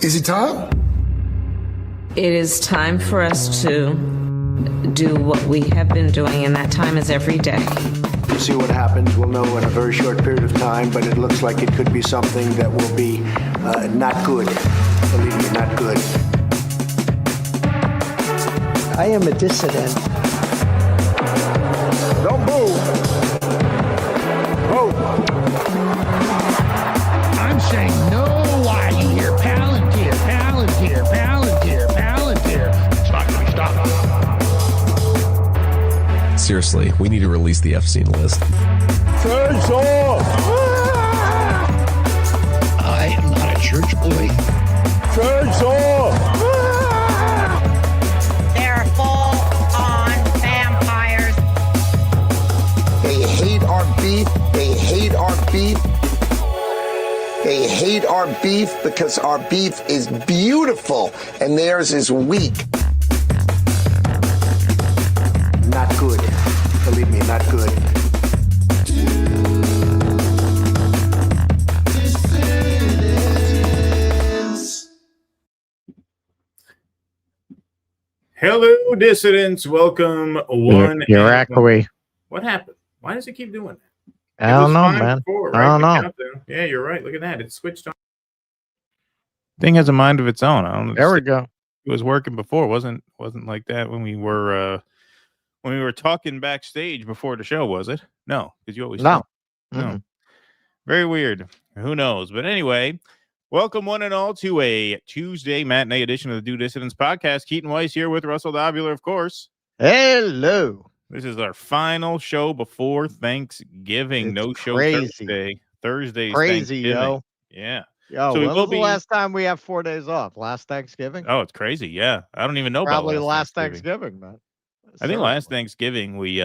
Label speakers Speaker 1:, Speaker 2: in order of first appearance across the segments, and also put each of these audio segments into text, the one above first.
Speaker 1: Is it time?
Speaker 2: It is time for us to do what we have been doing, and that time is every day.
Speaker 3: We'll see what happens. We'll know in a very short period of time, but it looks like it could be something that will be not good. Believe me, not good.
Speaker 4: I am a dissident.
Speaker 3: Don't move. Move.
Speaker 5: I'm saying no. Why you hear Palantir, Palantir, Palantir, Palantir? It's not going to stop.
Speaker 6: Seriously, we need to release the F-scene list.
Speaker 3: Turns off.
Speaker 5: I am not a church boy.
Speaker 3: Turns off.
Speaker 7: They're full-on vampires.
Speaker 8: They hate our beef. They hate our beef. They hate our beef because our beef is beautiful and theirs is weak.
Speaker 3: Not good. Believe me, not good.
Speaker 9: Hello, dissidents. Welcome.
Speaker 10: You're echoey.
Speaker 9: What happened? Why does it keep doing that?
Speaker 10: I don't know, man.
Speaker 9: Before,
Speaker 10: I don't know.
Speaker 9: Yeah, you're right. Look at that. It switched on. Thing has a mind of its own. I don't know.
Speaker 10: There we go.
Speaker 9: It was working before. It wasn't like that when we were talking backstage before the show, was it? No, because you always
Speaker 10: no.
Speaker 9: No. Very weird. Who knows? But anyway, welcome one and all to a Tuesday matinee edition of the Do Dissidents podcast. Keaton Weiss here with Russell Dobbular, of course.
Speaker 10: Hello.
Speaker 9: This is our final show before Thanksgiving.
Speaker 10: It's
Speaker 9: no show
Speaker 10: crazy.
Speaker 9: Thursday's
Speaker 10: crazy,
Speaker 9: Thanksgiving.
Speaker 10: yo.
Speaker 9: Yeah.
Speaker 10: Yo,
Speaker 9: So
Speaker 10: when was the last time we have 4 days off? Last Thanksgiving?
Speaker 9: Oh, it's crazy. Yeah. I don't even know
Speaker 10: Probably
Speaker 9: about
Speaker 10: last Thanksgiving, man.
Speaker 9: I think last Thanksgiving we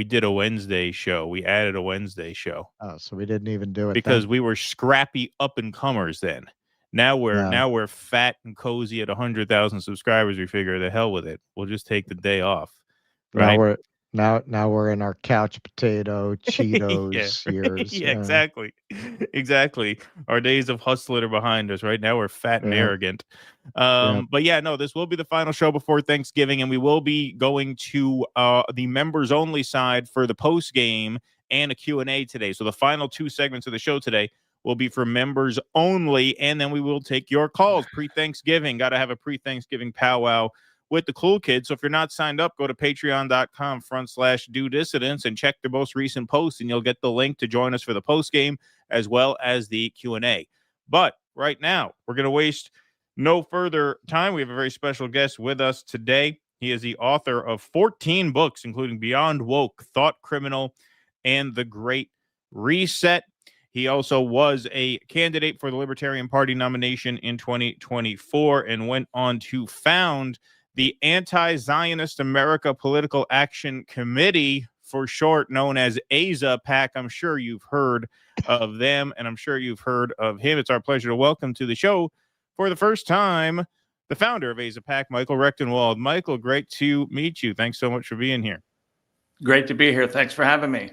Speaker 9: did a Wednesday show. We added a Wednesday show.
Speaker 10: Oh, so we didn't even do it
Speaker 9: because
Speaker 10: then.
Speaker 9: we were scrappy up and comers then. Now we're fat and cozy at 100,000 subscribers. We figure the hell with it. We'll just take the day off. Right?
Speaker 10: Now we're in our couch potato Cheetos years.
Speaker 9: Yeah, exactly. Our days of hustling are behind us. Right now we're fat and arrogant. But yeah, no, this will be the final show before Thanksgiving, and we will be going to the members only side for the post game and a Q&A today. So the final 2 segments of the show today will be for members only, and then we will take your calls pre-Thanksgiving. Got to have a pre-Thanksgiving powwow with the cool kids. So if you're not signed up, go to patreon.com/do-dissidents and check the most recent post, and you'll get the link to join us for the post game as well as the Q&A. But right now, we're going to waste no further time. We have a very special guest with us today. He is the author of 14 books, including Beyond Woke, Thought Criminal, and The Great Reset. He also was a candidate for the Libertarian Party nomination in 2024 and went on to found the Anti-Zionist America Political Action Committee, for short, known as AZAPAC. I'm sure you've heard of them, and I'm sure you've heard of him. It's our pleasure to welcome to the show for the first time the founder of AZAPAC, Michael Rectenwald. Michael, great to meet you. Thanks so much for being here.
Speaker 1: Great to be here. Thanks for having me.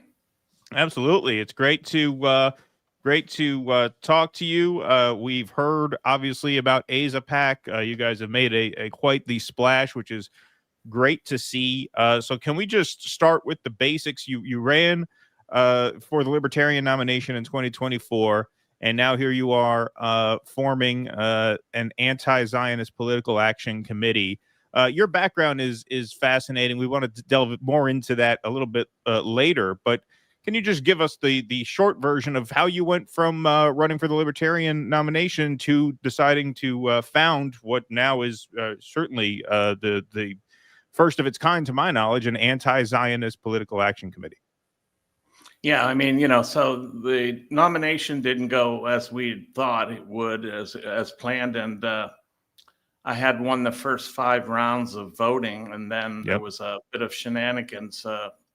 Speaker 9: Absolutely. It's great to talk to you. We've heard, obviously, about AZAPAC. You guys have made a quite the splash, which is great to see. So can we just start with the basics? You ran for the Libertarian nomination in 2024, and now here you are forming an Anti-Zionist Political Action Committee. Your background is fascinating. We want to delve more into that a little bit later, but can you just give us the short version of how you went from running for the Libertarian nomination to deciding to found what now is certainly the first of its kind, to my knowledge, an Anti-Zionist Political Action Committee?
Speaker 1: Yeah, I mean, so the nomination didn't go as we thought it would, as planned, and I had won the first 5 rounds of voting, and then there was a bit of shenanigans,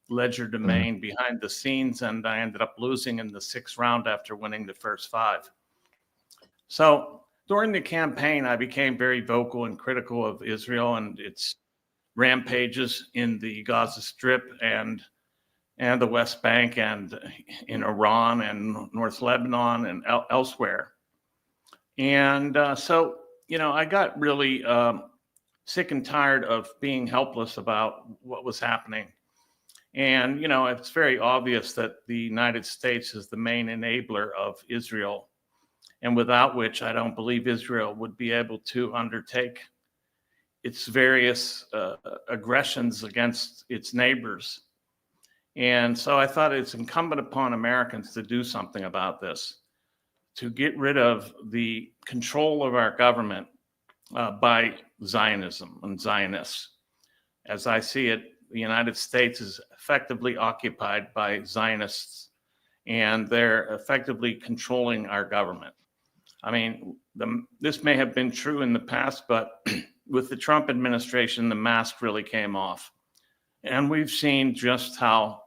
Speaker 1: ledger domain behind the scenes, and I ended up losing in the 6th round after winning the first 5. So during the campaign, I became very vocal and critical of Israel and its rampages in the Gaza Strip and the West Bank and in Iran and North Lebanon and elsewhere. And so, I got really sick and tired of being helpless about what was happening. And, it's very obvious that the United States is the main enabler of Israel, and without which I don't believe Israel would be able to undertake its various aggressions against its neighbors. And so I thought it's incumbent upon Americans to do something about this, to get rid of the control of our government by Zionism and Zionists. As I see it, the United States is effectively occupied by Zionists, and they're effectively controlling our government. I mean, this may have been true in the past, but with the Trump administration, the mask really came off. And we've seen just how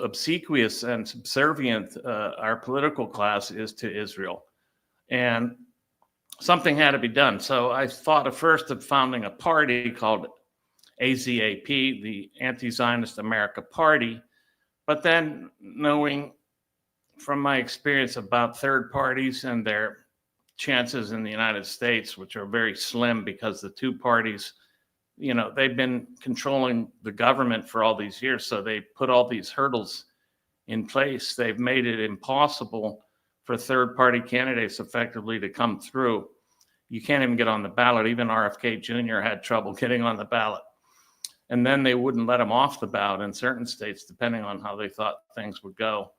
Speaker 1: obsequious and subservient our political class is to Israel. And something had to be done. So I thought at first of founding a party called AZAP, the Anti-Zionist America Party. But then, knowing from my experience about third parties and their chances in the United States, which are very slim because the two parties, they've been controlling the government for all these years. So they put all these hurdles in place. They've made it impossible for third party candidates effectively to come through. You can't even get on the ballot. Even RFK Jr. had trouble getting on the ballot. And then they wouldn't let him off the ballot in certain states, depending on how they thought things would go.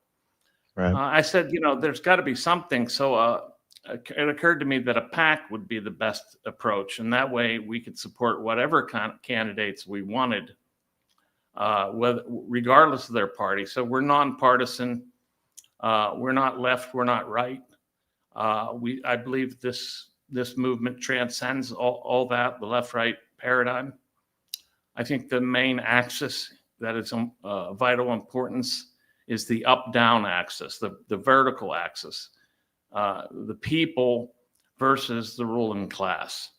Speaker 10: Right.
Speaker 1: I said, there's got to be something. So it occurred to me that a PAC would be the best approach. And that way we could support whatever kind of candidates we wanted, regardless of their party. So we're nonpartisan. We're not left. We're not right. I believe this movement transcends all that, the left-right paradigm. I think the main axis that is of vital importance is the up-down axis, the vertical axis, the people versus the ruling class.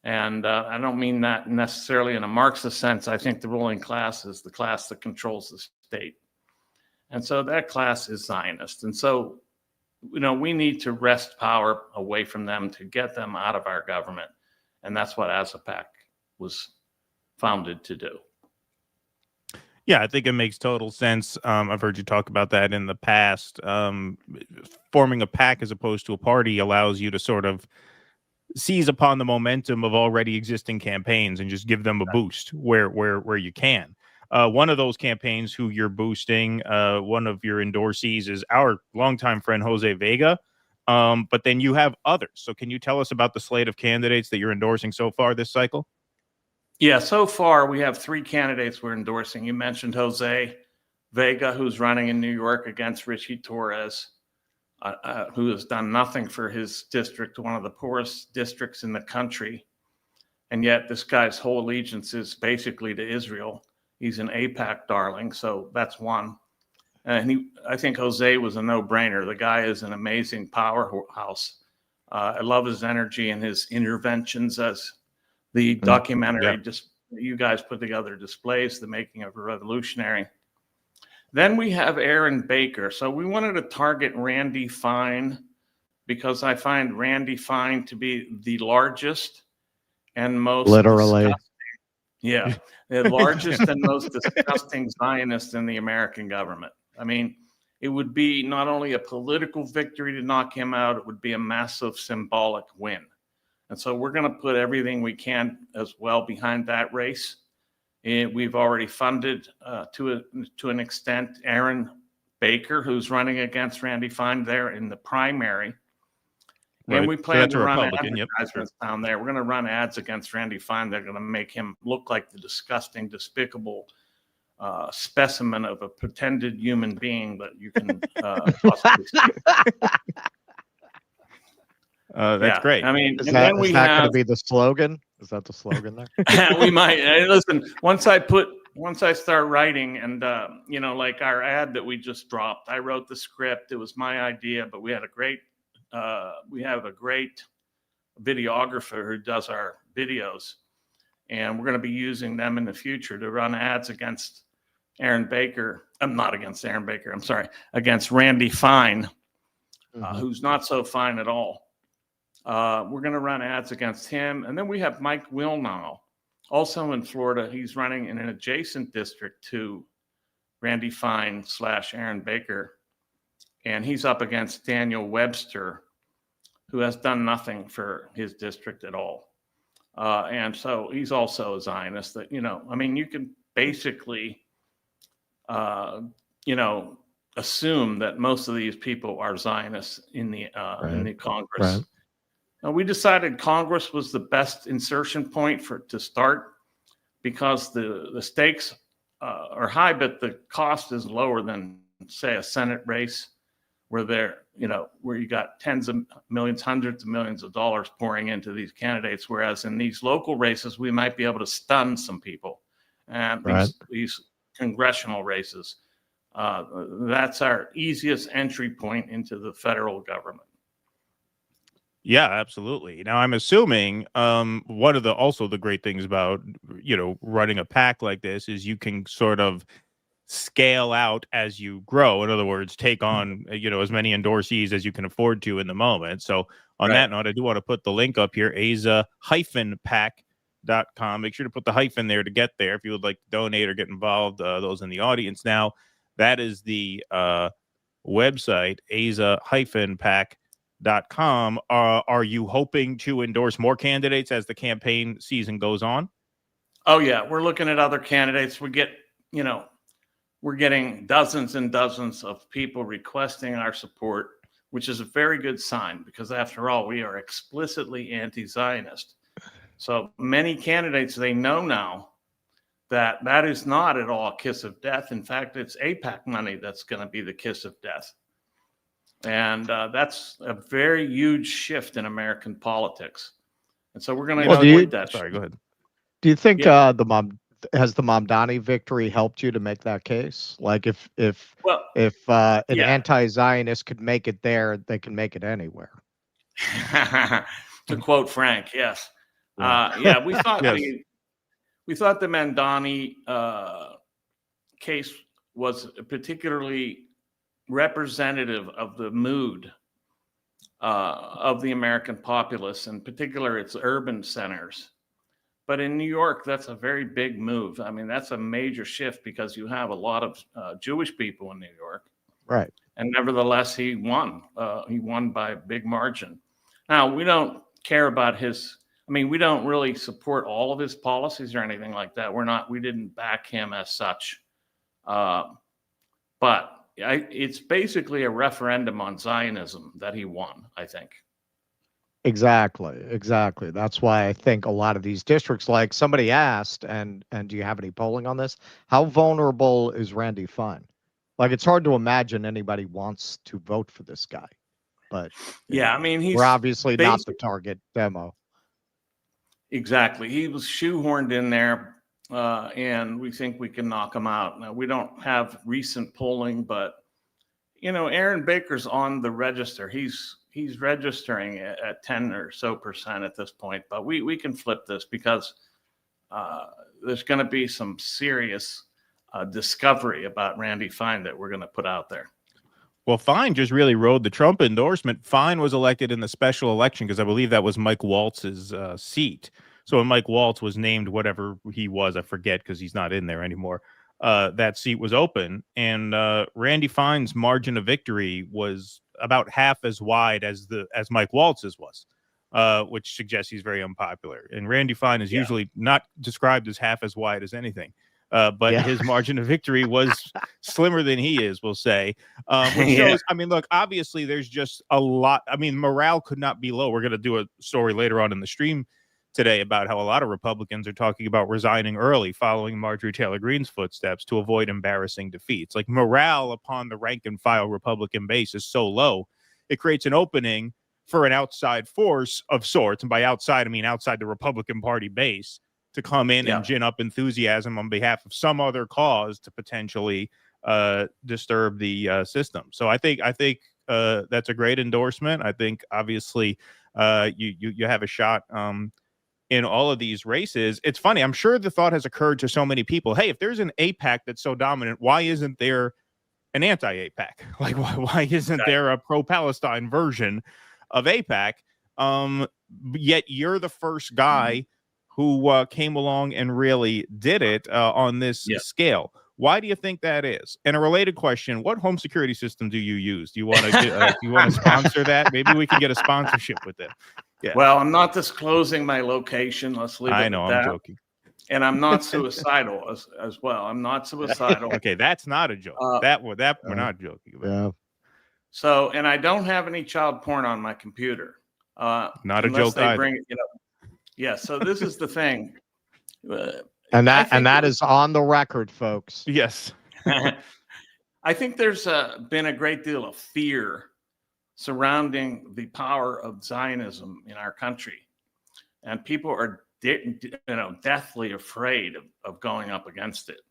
Speaker 1: And I don't mean that necessarily in a Marxist sense. I think the ruling class is the class that controls the state. And so that class is Zionist. And so, we need to wrest power away from them to get them out of our government. And that's what AZAPAC was founded to do.
Speaker 9: Yeah, I think it makes total sense. I've heard you talk about that in the past. Forming a PAC as opposed to a party allows you to sort of seize upon the momentum of already existing campaigns and just give them a boost where you can. One of those campaigns who you're boosting, one of your endorsees is our longtime friend Jose Vega. But then you have others. So can you tell us about the slate of candidates that you're endorsing so far this cycle?
Speaker 1: Yeah, so far we have 3 candidates we're endorsing. You mentioned Jose Vega, who's running in New York against Richie Torres, who has done nothing for his district, one of the poorest districts in the country. And yet this guy's whole allegiance is basically to Israel. He's an AIPAC darling, so that's one. And I think Jose was a no-brainer. The guy is an amazing powerhouse. I love his energy and his interventions, as the documentary just you guys put together displays the making of a revolutionary. Then we have Aaron Baker. So we wanted to target Randy Fine because I find Randy Fine to be the largest and most
Speaker 10: Literally.
Speaker 1: the largest and most disgusting Zionist in the American government. I mean, it would be not only a political victory to knock him out, it would be a massive symbolic win. And so we're going to put everything we can as well behind that race. And we've already funded to an extent Aaron Baker, who's running against Randy Fine there in the primary.
Speaker 9: Right.
Speaker 1: And we plan to run
Speaker 9: Republican,
Speaker 1: advertisements down there. We're going to run ads against Randy Fine. They're going to make him look like the disgusting, despicable specimen of a pretended human being that you can possibly see.
Speaker 10: That's
Speaker 1: great. I mean,
Speaker 10: is
Speaker 1: and
Speaker 10: that,
Speaker 1: then we
Speaker 10: is that
Speaker 1: have
Speaker 10: going to be the slogan? Is that the slogan there?
Speaker 1: we might listen. Once I start writing, and like our ad that we just dropped, I wrote the script. It was my idea, but we have a great videographer who does our videos, and we're going to be using them in the future to run ads against Aaron Baker. I'm not against Aaron Baker. I'm sorry, against Randy Fine, who's not so fine at all. We're going to run ads against him. And then we have Mike Wilnow, also in Florida. He's running in an adjacent district to Randy Fine / Aaron Baker. And he's up against Daniel Webster, who has done nothing for his district at all. And so he's also a Zionist that, you can basically, assume that most of these people are Zionists in the Congress.
Speaker 10: Right.
Speaker 1: We decided Congress was the best insertion point to start because the stakes are high, but the cost is lower than, say, a Senate race where you got tens of millions, hundreds of millions of dollars pouring into these candidates. Whereas in these local races, we might be able to stun some people. And these congressional races, that's our easiest entry point into the federal government.
Speaker 9: Yeah, absolutely. Now, I'm assuming one of the great things about, running a PAC like this is you can sort of scale out as you grow. In other words, take on, as many endorsees as you can afford to in the moment. So on that note, I do want to put the link up here, AZA-PAC.com. Make sure to put the hyphen there to get there if you would like to donate or get involved, those in the audience. Now, that is the website, AZA-PAC.com. Are you hoping to endorse more candidates as the campaign season goes on?
Speaker 1: Oh yeah, we're looking at other candidates. We're getting dozens and dozens of people requesting our support, which is a very good sign because after all, we are explicitly anti-Zionist. So many candidates, they know now that is not at all a kiss of death. In fact, it's AIPAC money that's going to be the kiss of death. And that's a very huge shift in American politics. And so we're going to avoid that.
Speaker 9: Sorry, go ahead.
Speaker 10: Do you think the Mamdani victory helped you to make that case? Like if an anti-Zionist could make it there, they can make it anywhere.
Speaker 1: To quote Frank, yes. We thought we thought the Mamdani case was particularly representative of the mood of the American populace, in particular its urban centers, But in New York, that's a very big move. I mean, that's a major shift because you have a lot of Jewish people in New York.
Speaker 10: Right.
Speaker 1: And nevertheless, he won. He won by a big margin. Now, we don't care about we don't really support all of his policies or anything like that. We didn't back him as such. But it's basically a referendum on Zionism that he won, I think.
Speaker 10: Exactly. That's why I think a lot of these districts, like somebody asked, and do you have any polling on this? How vulnerable is Randy Fine? Like, it's hard to imagine anybody wants to vote for this guy. But
Speaker 1: yeah, I mean,
Speaker 10: we're obviously not the target demo.
Speaker 1: Exactly. He was shoehorned in there, and we think we can knock him out. Now, we don't have recent polling, but, Aaron Baker's on the register. He's registering at 10 or so % at this point, but we can flip this because there's going to be some serious discovery about Randy Fine that we're going to put out there.
Speaker 9: Well, Fine just really rode the Trump endorsement. Fine was elected in the special election because I believe that was Mike Waltz's seat. So when Mike Waltz was named whatever he was, I forget because he's not in there anymore, that seat was open. And Randy Fine's margin of victory was about half as wide as Mike Waltz's was, which suggests he's very unpopular. And Randy Fine is usually not described as half as wide as anything. But his margin of victory was slimmer than he is, we'll say. Which shows, I mean, look, obviously there's just a lot. I mean, morale could not be low. We're going to do a story later on in the stream today about how a lot of Republicans are talking about resigning early following Marjorie Taylor Greene's footsteps to avoid embarrassing defeats. Like, morale upon the rank and file Republican base is so low, it creates an opening for an outside force of sorts. And by outside, I mean outside the Republican Party base, to come in and gin up enthusiasm on behalf of some other cause to potentially disturb the system. So I think that's a great endorsement. I think obviously you have a shot in all of these races. It's funny. I'm sure the thought has occurred to so many people. Hey, if there's an AIPAC that's so dominant, why isn't there an anti-AIPAC? Like, why isn't there a pro-Palestine version of AIPAC? Yet you're the first guy who came along and really did it on this scale. Why do you think that is? And a related question: what home security system do you use? Do you want to sponsor that? Maybe we can get a sponsorship with it. Yeah.
Speaker 1: Well, I'm not disclosing my location. Let's leave it
Speaker 9: I know.
Speaker 1: at that.
Speaker 9: I'm joking.
Speaker 1: And I'm not suicidal as well. I'm not suicidal.
Speaker 9: Okay, that's not a joke. That we're not joking about.
Speaker 10: Yeah.
Speaker 1: So, and I don't have any child porn on my computer.
Speaker 9: Not a joke either.
Speaker 1: Yeah, so this is the thing.
Speaker 10: And that is on the record, folks.
Speaker 9: Yes.
Speaker 1: I think there's been a great deal of fear surrounding the power of Zionism in our country. And people are deathly afraid of going up against it.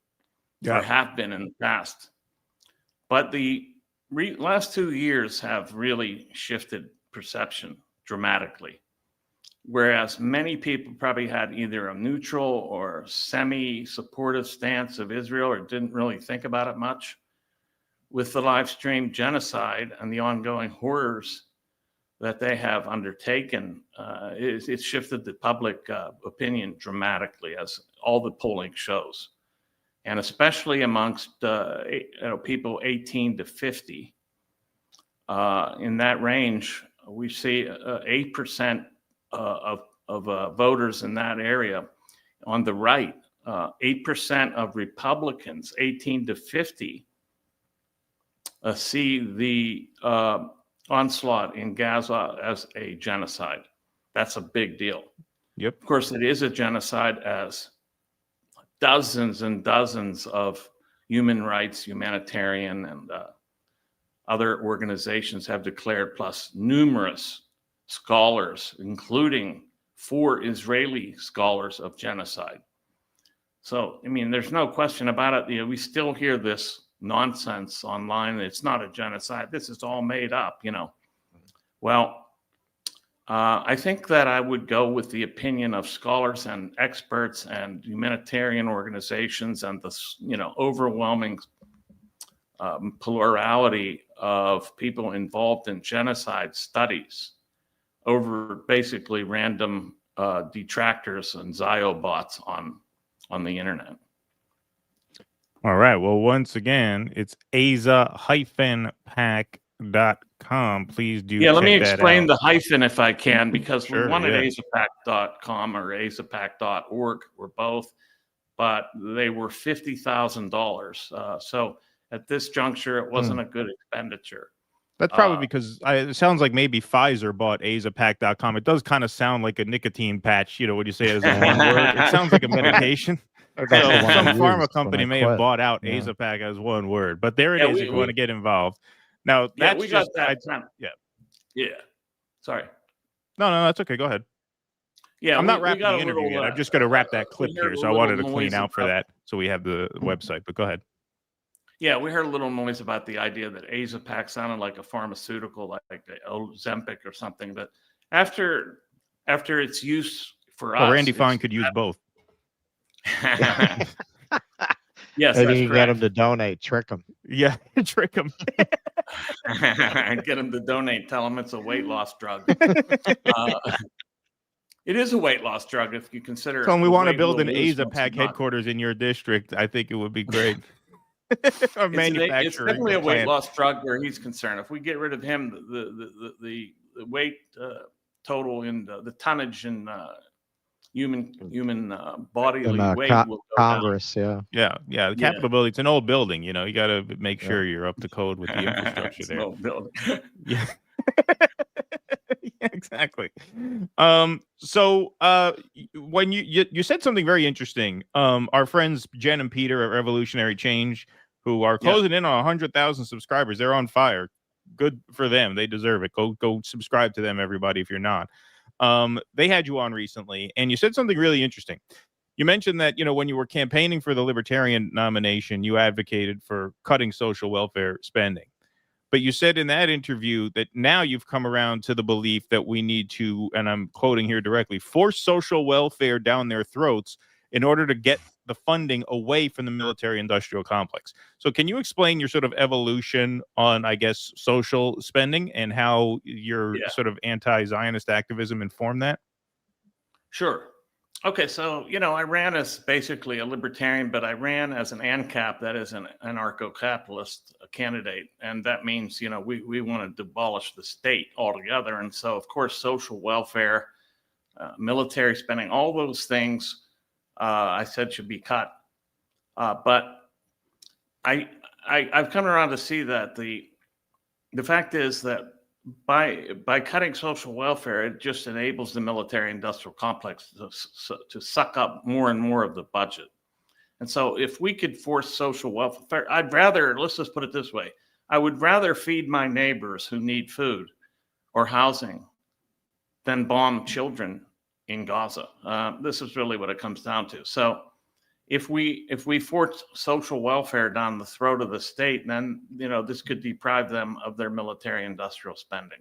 Speaker 1: Or have been in the past. But the last 2 years have really shifted perception dramatically. Whereas many people probably had either a neutral or semi-supportive stance of Israel or didn't really think about it much, with the live stream genocide and the ongoing horrors that they have undertaken, it's shifted the public opinion dramatically, as all the polling shows. And especially amongst people 18 to 50, in that range, we see 8% of voters in that area on the right, 8% of Republicans 18 to 50 see the onslaught in Gaza as a genocide. That's a big deal.
Speaker 9: Yep.
Speaker 1: Of course, it is a genocide, as dozens and dozens of human rights, humanitarian, and other organizations have declared, plus numerous scholars, including 4 Israeli scholars of genocide. So, I mean, there's no question about it. We still hear this nonsense online. It's not a genocide. This is all made up, Well, I think that I would go with the opinion of scholars and experts and humanitarian organizations and the, overwhelming plurality of people involved in genocide studies over basically random detractors and Zio bots on the internet.
Speaker 9: All right. Well, once again, it's AZA-PAC.com. Please do
Speaker 1: Yeah, let me
Speaker 9: check that
Speaker 1: explain
Speaker 9: out.
Speaker 1: the hyphen if I can, because we
Speaker 9: Sure,
Speaker 1: wanted
Speaker 9: yeah.
Speaker 1: AZAPAC.com or AZAPAC.org, or both, but they were $50,000. So at this juncture, it wasn't a good expenditure.
Speaker 9: That's probably because it sounds like maybe Pfizer bought AZAPAC.com. It does kind of sound like a nicotine patch, you know, when you say it as a one word. It sounds like a medication. So
Speaker 10: That's the one
Speaker 9: some
Speaker 10: I
Speaker 9: pharma
Speaker 10: used
Speaker 9: company
Speaker 10: when I
Speaker 9: may have
Speaker 10: quit.
Speaker 9: bought out
Speaker 10: Yeah.
Speaker 9: AZAPAC as one word, but there it
Speaker 1: Yeah,
Speaker 9: is if you want to get involved. Now,
Speaker 1: Yeah,
Speaker 9: that's
Speaker 1: we got
Speaker 9: just,
Speaker 1: that.
Speaker 9: yeah.
Speaker 1: Yeah. Sorry.
Speaker 9: No, that's okay. Go ahead.
Speaker 1: Yeah,
Speaker 9: I'm not
Speaker 1: we
Speaker 9: wrapping
Speaker 1: got
Speaker 9: the
Speaker 1: a
Speaker 9: interview
Speaker 1: little,
Speaker 9: yet. I'm just going to wrap that clip
Speaker 1: we heard
Speaker 9: here.
Speaker 1: a
Speaker 9: So I
Speaker 1: little
Speaker 9: wanted to clean
Speaker 1: noise
Speaker 9: out for
Speaker 1: about-
Speaker 9: that. So we have the website, but go ahead.
Speaker 1: Yeah, we heard a little noise about the idea that AZAPAC sounded like a pharmaceutical, like Ozempic or something. But after its use for us,
Speaker 9: Well, Randy Fine could use both.
Speaker 1: Yes,
Speaker 10: Maybe
Speaker 1: that's
Speaker 10: you can get them to donate, trick them.
Speaker 9: Yeah, trick them.
Speaker 1: Get them to donate. Tell them it's a weight loss drug. It is a weight loss drug if you consider.
Speaker 9: So we
Speaker 1: the
Speaker 9: want to
Speaker 1: weight
Speaker 9: build
Speaker 1: we'll
Speaker 9: an
Speaker 1: lose once
Speaker 9: AZAPAC
Speaker 1: you're not.
Speaker 9: headquarters in your district. I think it would be great. Or manufacturing.
Speaker 1: It's definitely a weight
Speaker 9: plant.
Speaker 1: loss drug where he's concerned. If we get rid of him, the weight total in the tonnage in human bodily
Speaker 10: In
Speaker 1: weight will go down.
Speaker 10: Congress, yeah.
Speaker 9: Yeah. The Capitol building. It's an old building. You know, you got to make
Speaker 10: Yeah.
Speaker 9: sure you're up to code with the infrastructure
Speaker 1: It's
Speaker 9: there.
Speaker 1: an old building.
Speaker 9: Yeah. Yeah, exactly. So when you said something very interesting, our friends Jen and Peter at Revolutionary Change, who are closing in on 100,000 subscribers, they're on fire. Good for them. They deserve it. Go subscribe to them, everybody, if you're not. They had you on recently, and you said something really interesting. You mentioned that, you know, when you were campaigning for the Libertarian nomination, you advocated for cutting social welfare spending. But you said in that interview that now you've come around to the belief that we need to, and I'm quoting here directly, force social welfare down their throats in order to get the funding away from the military-industrial complex. So can you explain your sort of evolution on, I guess, social spending and how your sort of anti-Zionist activism informed that?
Speaker 1: Sure. Okay, so, you know, I ran as basically a libertarian, but I ran as an ANCAP, that is an anarcho-capitalist candidate. And that means, you know, we want to abolish the state altogether. And so, of course, social welfare, military spending, all those things I said should be cut. But I've come around to see that the fact is that by cutting social welfare, it just enables the military-industrial complex to suck up more and more of the budget. And so if we could force social welfare, I'd rather, let's just put it this way, I would rather feed my neighbors who need food or housing than bomb children in Gaza. This is really what it comes down to. So if we force social welfare down the throat of the state, then, you know, this could deprive them of their military-industrial spending.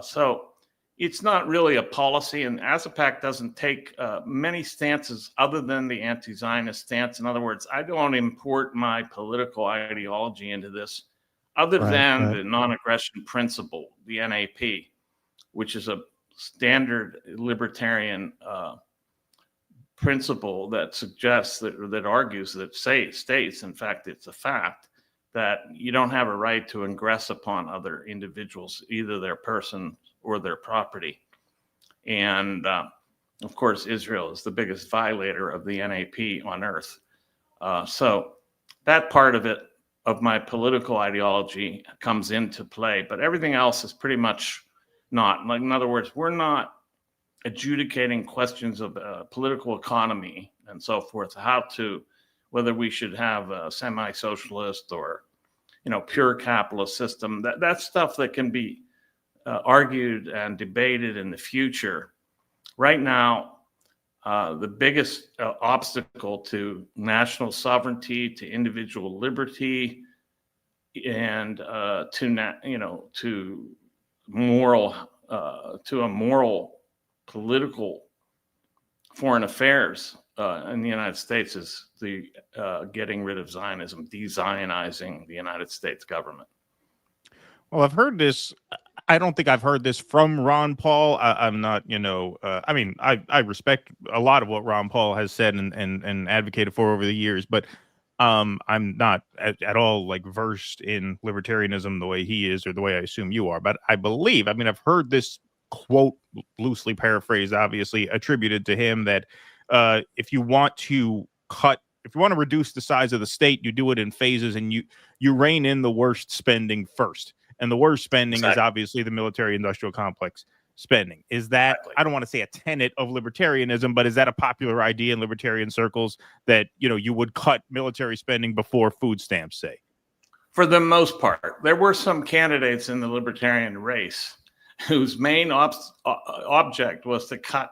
Speaker 1: So it's not really a policy, and AZAPAC doesn't take many stances other than the anti-Zionist stance. In other words, I don't import my political ideology into this other than the non-aggression principle, the NAP, which is a standard libertarian principle that suggests that argues that states, in fact, it's a fact that you don't have a right to ingress upon other individuals, either their person or their property. And of course, Israel is the biggest violator of the NAP on earth. So that part of it, of my political ideology, comes into play, but everything else is pretty much not. Like, in other words, we're not adjudicating questions of political economy and so forth, whether we should have a semi-socialist or, you know, pure capitalist system. That's stuff that can be argued and debated in the future. Right now, the biggest obstacle to national sovereignty, to individual liberty, and to a moral political foreign affairs in the United States is the getting rid of Zionism, de-Zionizing the United States government.
Speaker 9: Well, I've heard this. I don't think I've heard this from Ron Paul. I'm not, I mean, I respect a lot of what Ron Paul has said and advocated for over the years, but I'm not at all like versed in libertarianism the way he is or the way I assume you are. But I believe, I mean, I've heard this quote, loosely paraphrased, obviously attributed to him, that if you want to reduce the size of the state, you do it in phases, and you rein in the worst spending first. And the worst spending is obviously the military industrial complex spending. Is that, I don't want to say a tenet of libertarianism, but is that a popular idea in libertarian circles that, you would cut military spending before food stamps, say?
Speaker 1: For the most part. There were some candidates in the libertarian race whose main object was to cut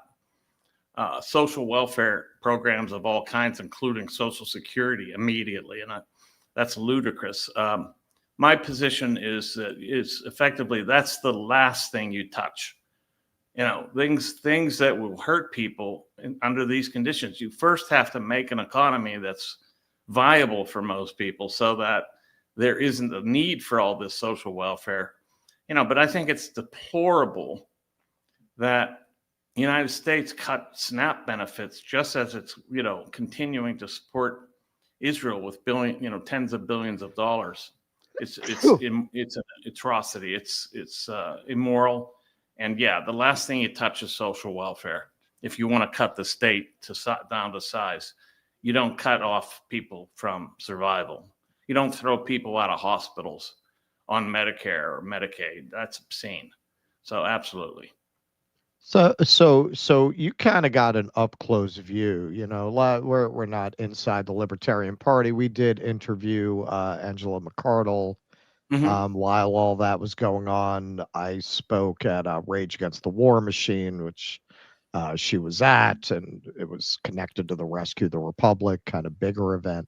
Speaker 1: social welfare programs of all kinds, including Social Security, immediately. And that's ludicrous. My position is effectively that's the last thing you touch. Things that will hurt people under these conditions. You first have to make an economy that's viable for most people so that there isn't a need for all this social welfare. But I think it's deplorable that the United States cut SNAP benefits just as it's, continuing to support Israel with tens of billions of dollars. It's an atrocity. It's immoral. And yeah, the last thing you touch is social welfare. If you want to cut the state down to size, you don't cut off people from survival. You don't throw people out of hospitals on Medicare or Medicaid. That's obscene. So absolutely.
Speaker 10: So you kind of got an up close view. We're not inside the Libertarian Party. We did interview Angela McArdle while all that was going on. I spoke at Rage Against the War Machine, which she was at, and it was connected to the Rescue the Republic kind of bigger event.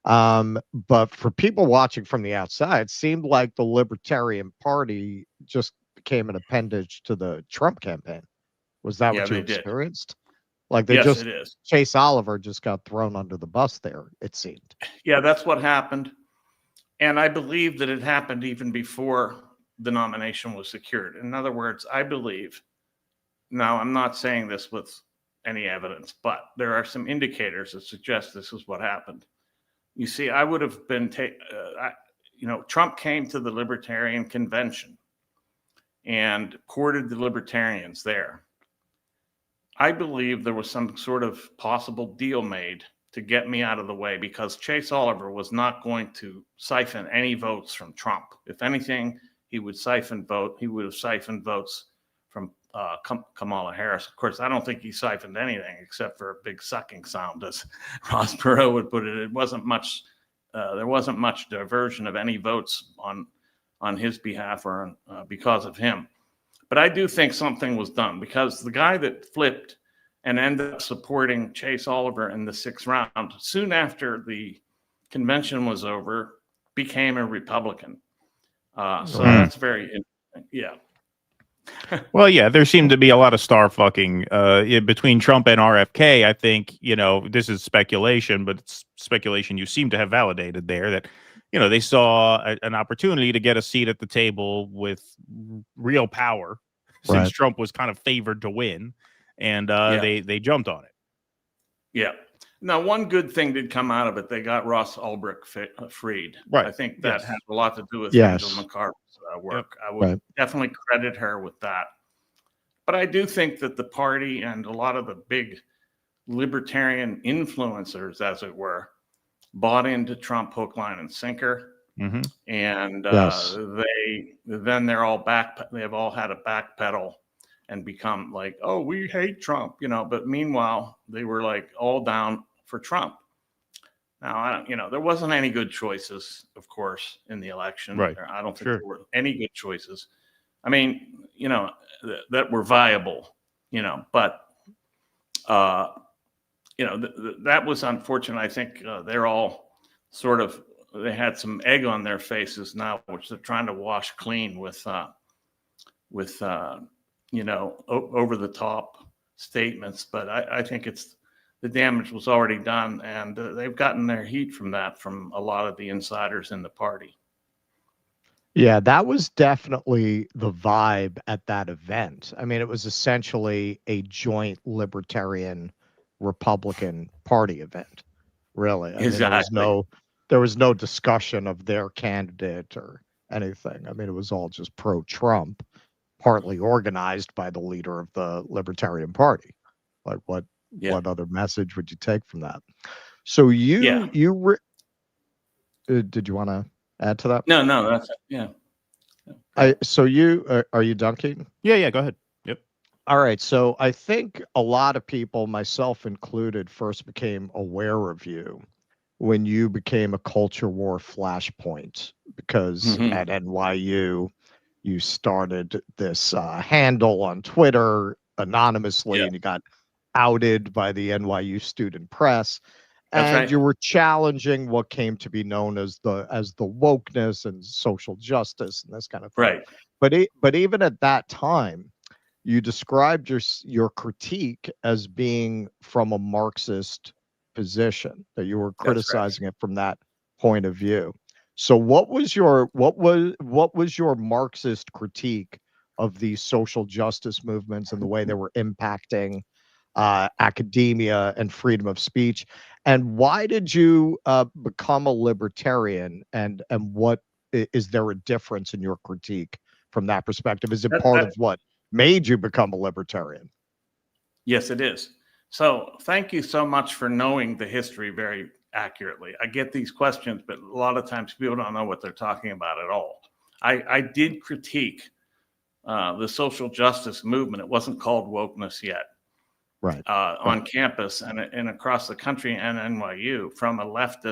Speaker 10: But for people watching from the outside, it seemed like the Libertarian Party just became an appendage to the Trump campaign. Was that what you experienced? Like
Speaker 1: Yes, it is.
Speaker 10: Chase Oliver just got thrown under the bus there, it seemed.
Speaker 1: Yeah, that's what happened. And I believe that it happened even before the nomination was secured. In other words, I believe, now I'm not saying this with any evidence, but there are some indicators that suggest this is what happened. You see, I would have been, Trump came to the Libertarian Convention and courted the libertarians there. I believe there was some sort of possible deal made to get me out of the way because Chase Oliver was not going to siphon any votes from Trump. If anything, he would have siphoned votes from Kamala Harris. Of course, I don't think he siphoned anything except for a big sucking sound, as Ross Perot would put it. It wasn't much. There wasn't much diversion of any votes on his behalf or because of him. But I do think something was done because the guy that flipped and ended up supporting Chase Oliver in the 6th round, soon after the convention was over, became a Republican. So that's very interesting. Yeah.
Speaker 9: Well, yeah, there seemed to be a lot of star fucking between Trump and RFK. I think, this is speculation, but it's speculation you seem to have validated there that, they saw an opportunity to get a seat at the table with real power since Trump was kind of favored to win. And they jumped on it. Yeah.
Speaker 1: Now, one good thing did come out of it. They got Ross Ulbricht freed.
Speaker 9: Right.
Speaker 1: I think that had a lot to do with Angela McArdle's work. I would definitely credit her with that. But I do think that the party and a lot of the big libertarian influencers, as it were, bought into Trump hook, line, and sinker. And they're all they've all had a backpedal and become like, oh, we hate Trump, but meanwhile, they were like all down for Trump. Now, there wasn't any good choices, of course, in the election.
Speaker 9: Right.
Speaker 1: I don't think there were any good choices. I mean, that were viable, but, that was unfortunate. I think they're all they had some egg on their faces now, which they're trying to wash clean with over the top statements. But I think the damage was already done, and they've gotten their heat from that from a lot of the insiders in the party.
Speaker 10: Yeah, that was definitely the vibe at that event. I mean, it was essentially a joint Libertarian Republican Party event. Really. I mean,
Speaker 1: Exactly.
Speaker 10: there was no discussion of their candidate or anything. I mean, it was all just pro-Trump, partly organized by the leader of the Libertarian Party. Like
Speaker 1: Yeah.
Speaker 10: what other message would you take from that? So
Speaker 1: Yeah.
Speaker 10: did you want to add to that?
Speaker 1: No, that's it. Yeah.
Speaker 10: Are you dunking?
Speaker 9: Yeah, go ahead. Yep.
Speaker 10: All right. So I think a lot of people, myself included, first became aware of you when you became a culture war flashpoint because
Speaker 1: Mhm.
Speaker 10: at NYU, you started this handle on Twitter anonymously
Speaker 1: Yeah.
Speaker 10: and you got outed by the NYU student press.
Speaker 1: That's
Speaker 10: And
Speaker 1: right.
Speaker 10: you were challenging what came to be known as the wokeness and social justice and this kind of thing.
Speaker 1: Right.
Speaker 10: But even at that time, you described your critique as being from a Marxist position, that you were
Speaker 1: That's right.
Speaker 10: criticizing it from that point of view. So what was your Marxist critique of these social justice movements and the way they were impacting academia and freedom of speech? And why did you become a libertarian? And what is there a difference in your critique from that perspective? Is it part
Speaker 1: That
Speaker 10: of what made you become a libertarian?
Speaker 1: Yes, it is. So thank you so much for knowing the history very accurately. I get these questions, but a lot of times people don't know what they're talking about at all. I did critique the social justice movement. It wasn't called wokeness yet.
Speaker 10: Right.
Speaker 1: On campus and across the country and NYU from a left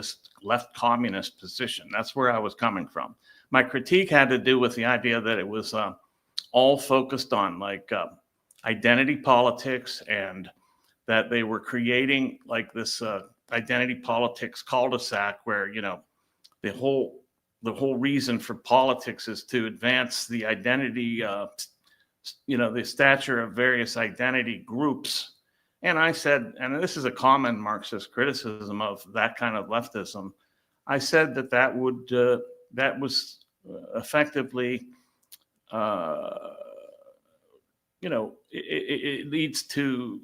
Speaker 1: communist position. That's where I was coming from. My critique had to do with the idea that it was all focused on like identity politics, and that they were creating like this identity politics cul-de-sac where, you know, the whole reason for politics is to advance the identity, the stature of various identity groups. And I said, and this is a common Marxist criticism of that kind of leftism, I said that was effectively, it leads to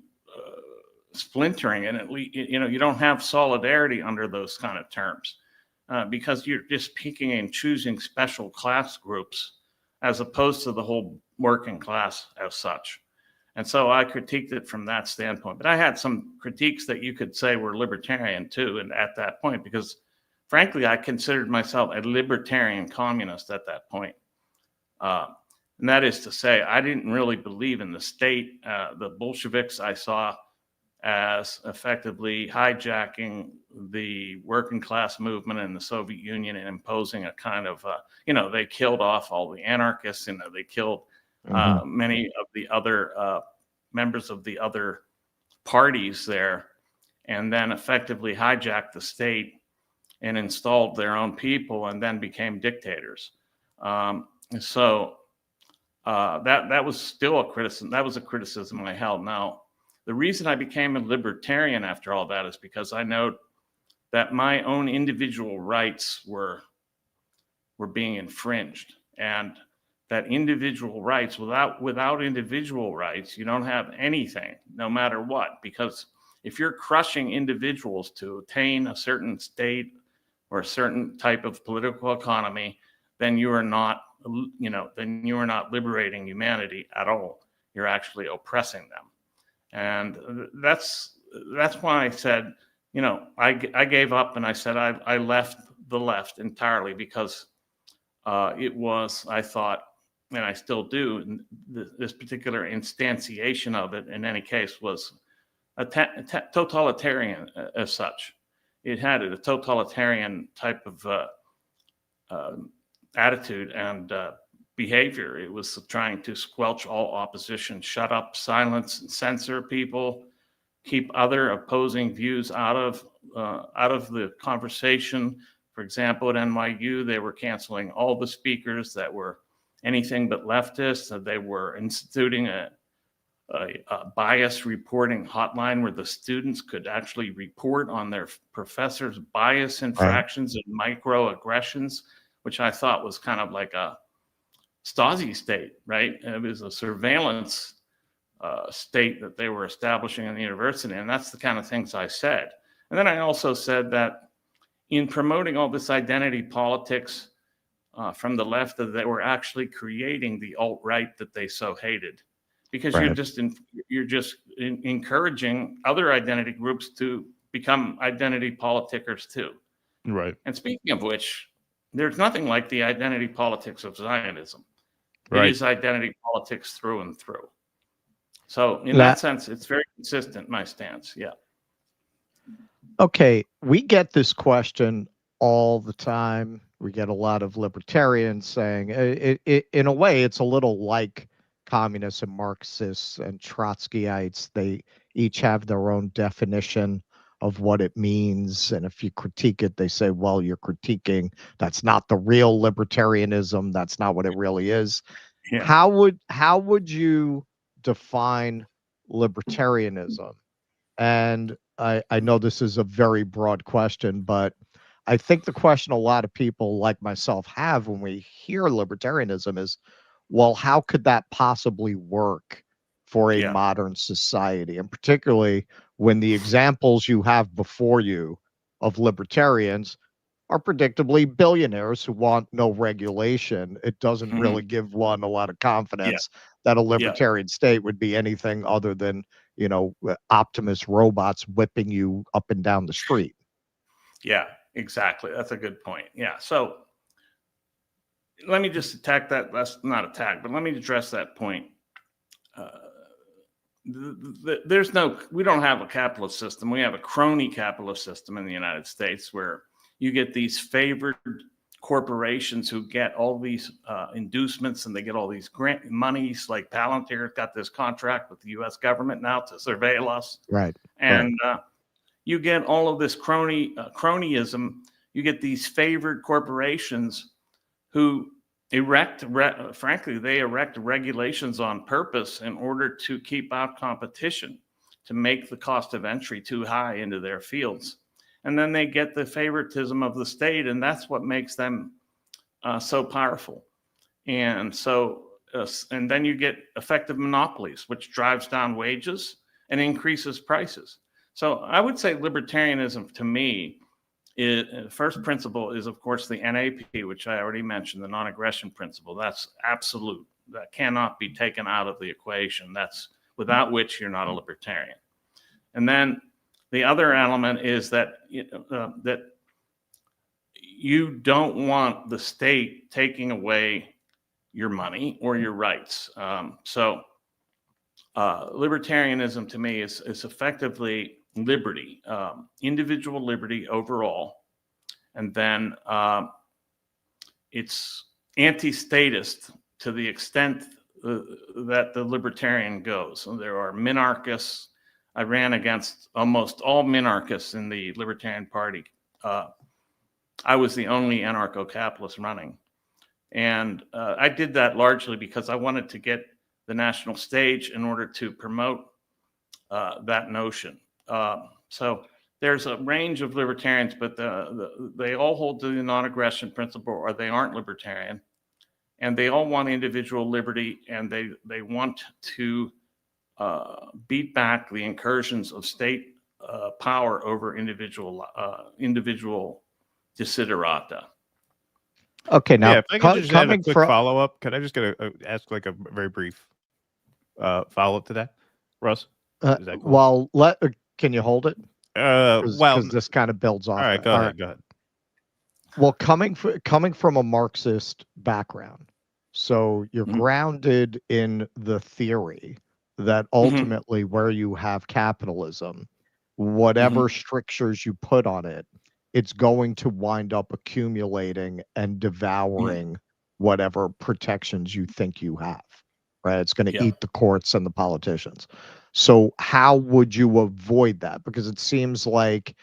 Speaker 1: splintering, and you don't have solidarity under those kind of terms because you're just picking and choosing special class groups as opposed to the whole working class as such. And so I critiqued it from that standpoint. But I had some critiques that you could say were libertarian too, and at that point, because frankly, I considered myself a libertarian communist at that point. And that is to say, I didn't really believe in the state. The Bolsheviks I saw as effectively hijacking the working class movement in the Soviet Union and imposing a kind of, they killed off all the anarchists, they killed many of the other members of the other parties there, and then effectively hijacked the state and installed their own people and then became dictators. So that was still a criticism. That was a criticism I held. Now, the reason I became a libertarian after all that is because I know that my own individual rights were being infringed, and that individual rights, without individual rights, you don't have anything, no matter what. Because if you're crushing individuals to attain a certain state or a certain type of political economy, then you are not, liberating humanity at all. You're actually oppressing them. And that's why I said, I gave up, and I said I left the left entirely because it was, I thought, and I still do, this particular instantiation of it in any case was a totalitarian as such. It had a totalitarian type of attitude and behavior. It was trying to squelch all opposition, shut up, silence, and censor people, keep other opposing views out of the conversation. For example, at NYU, they were canceling all the speakers that were anything but leftist. They were instituting a bias reporting hotline where the students could actually report on their professors' bias infractions and microaggressions which I thought was kind of like a Stasi state, right? It was a surveillance state that they were establishing in the university. And that's the kind of things I said. And then I also said that in promoting all this identity politics from the left, that they were actually creating the alt-right that they so hated, because
Speaker 10: Right.
Speaker 1: you're just encouraging other identity groups to become identity politickers too.
Speaker 9: Right.
Speaker 1: And speaking of which, there's nothing like the identity politics of Zionism.
Speaker 9: Right.
Speaker 1: It is identity politics through and through. So in that sense, it's very consistent, my stance. Yeah.
Speaker 10: Okay, we get this question all the time. We get a lot of libertarians saying, in a way, it's a little like communists and Marxists and Trotskyites. They each have their own definition of what it means. And if you critique it, they say, well, you're critiquing. That's not the real libertarianism. That's not what it really is.
Speaker 1: Yeah.
Speaker 10: How would you define libertarianism? And I know this is a very broad question, but I think the question a lot of people like myself have when we hear libertarianism is, well, how could that possibly work for a modern society? And particularly when the examples you have before you of libertarians are predictably billionaires who want no regulation. It doesn't really give one a lot of confidence that a libertarian state would be anything other than, you know, Optimus robots whipping you up and down the street.
Speaker 1: Yeah, exactly. That's a good point. Yeah. So let me just attack that. That's not attack, but let me address that point. We don't have a capitalist system. We have a crony capitalist system in the United States where you get these favored corporations who get all these inducements, and they get all these grant monies. Like Palantir got this contract with the U.S. government now to surveil us.
Speaker 10: Right.
Speaker 1: And you get all of this cronyism. You get these favored corporations who frankly, they erect regulations on purpose in order to keep out competition, to make the cost of entry too high into their fields. And then they get the favoritism of the state, and that's what makes them so powerful. And so, and then you get effective monopolies, which drives down wages and increases prices. So I would say libertarianism, to me, first principle is, of course, the NAP, which I already mentioned, the non-aggression principle. That's absolute. That cannot be taken out of the equation. That's without which you're not a libertarian. And then the other element is that that you don't want the state taking away your money or your rights. So libertarianism, to me, is effectively liberty, individual liberty overall, and then it's anti-statist to the extent that the libertarian goes. So there are minarchists. I ran against almost all minarchists in the Libertarian Party. I was the only anarcho-capitalist running, and I did that largely because I wanted to get the national stage in order to promote that notion. So there's a range of libertarians, but they all hold to the non-aggression principle, or they aren't libertarian. And they all want individual liberty, and they want to beat back the incursions of state power over individual desiderata.
Speaker 10: Okay, now
Speaker 9: if I could just add a quick follow-up, could I just ask like a very brief follow-up to that, Russ? Is that cool?
Speaker 10: Well, can you hold it?
Speaker 9: Well,
Speaker 10: this kind of builds off.
Speaker 9: All right, go ahead.
Speaker 10: Well, coming from a Marxist background, so you're grounded in the theory that ultimately where you have capitalism, whatever strictures you put on it, it's going to wind up accumulating and devouring whatever protections you think you have, right? It's going to eat the courts and the politicians. So how would you avoid that? Because it seems like,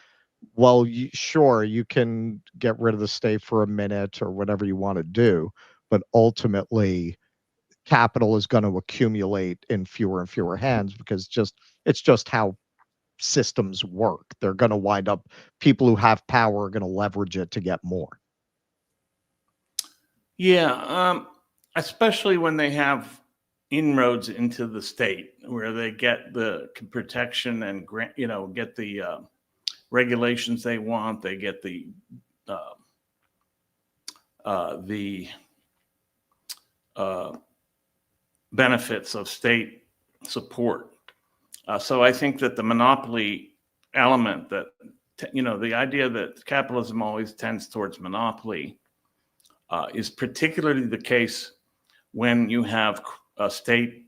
Speaker 10: well, sure, you can get rid of the state for a minute or whatever you want to do, but ultimately capital is going to accumulate in fewer and fewer hands because it's just how systems work. They're going to wind up, people who have power are going to leverage it to get more.
Speaker 1: Yeah, especially when they have inroads into the state where they get the protection and grant, get the regulations they want. They get the benefits of state support. So I think that the monopoly element, that the idea that capitalism always tends towards monopoly, is particularly the case when you have a state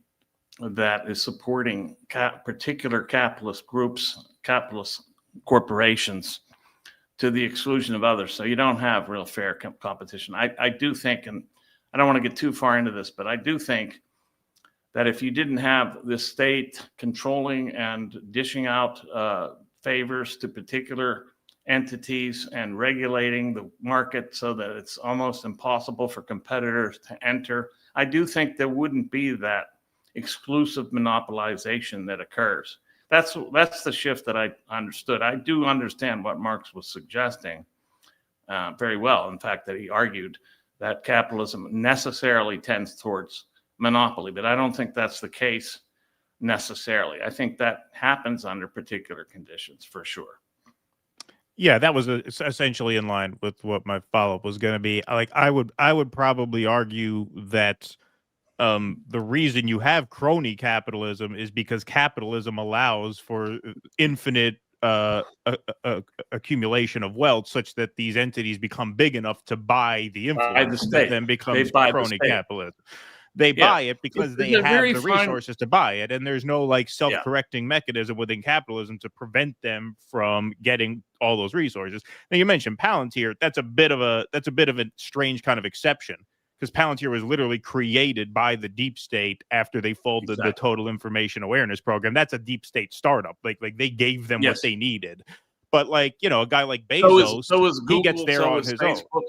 Speaker 1: that is supporting particular capitalist groups, capitalist corporations, to the exclusion of others. So you don't have real fair competition. I do think, and I don't want to get too far into this, but I do think that if you didn't have the state controlling and dishing out favors to particular entities and regulating the market so that it's almost impossible for competitors to enter, I do think there wouldn't be that exclusive monopolization that occurs. That's the shift that I understood. I do understand what Marx was suggesting very well. In fact, that he argued that capitalism necessarily tends towards monopoly, but I don't think that's the case necessarily. I think that happens under particular conditions for sure.
Speaker 9: Yeah, that was essentially in line with what my follow-up was going to be. Like, I would probably argue that the reason you have crony capitalism is because capitalism allows for infinite accumulation of wealth, such that these entities become big enough to buy the influence, that then becomes crony capitalism. They buy it because they have the resources to buy it, and there's no like self-correcting mechanism within capitalism to prevent them from getting all those resources. Now, you mentioned Palantir. That's a bit of a strange kind of exception, because Palantir was literally created by the deep state after they folded the Total Information Awareness Program. That's a deep state startup. Like they gave them what they needed. But a guy like Bezos,
Speaker 1: so is Google,
Speaker 9: he gets there on his
Speaker 1: Facebook.
Speaker 9: own.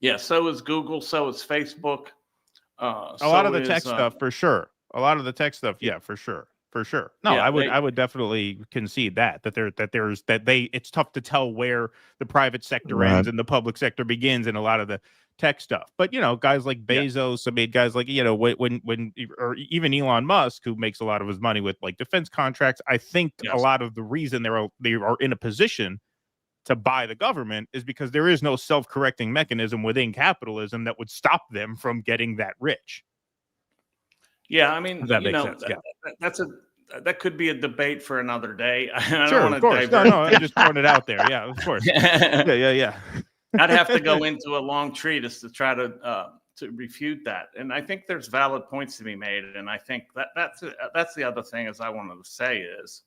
Speaker 1: Yeah, so is Google, so is Facebook.
Speaker 9: A lot of the tech stuff, for sure. A lot of the tech stuff, for sure. No, I would definitely concede that it's tough to tell where the private sector ends and the public sector begins in a lot of the tech stuff. But guys like Bezos, guys like when or even Elon Musk, who makes a lot of his money with like defense contracts, I think a lot of the reason they are in a position to buy the government is because there is no self-correcting mechanism within capitalism that would stop them from getting that rich.
Speaker 1: Yeah, I mean,
Speaker 9: that makes sense.
Speaker 1: That could be a debate for another day. I
Speaker 9: sure,
Speaker 1: don't
Speaker 9: of course. No, I'm just throwing it out there. Yeah, of course. Yeah.
Speaker 1: I'd have to go into a long treatise to try to refute that, and I think there's valid points to be made. And I think that's the other thing is I wanted to say is,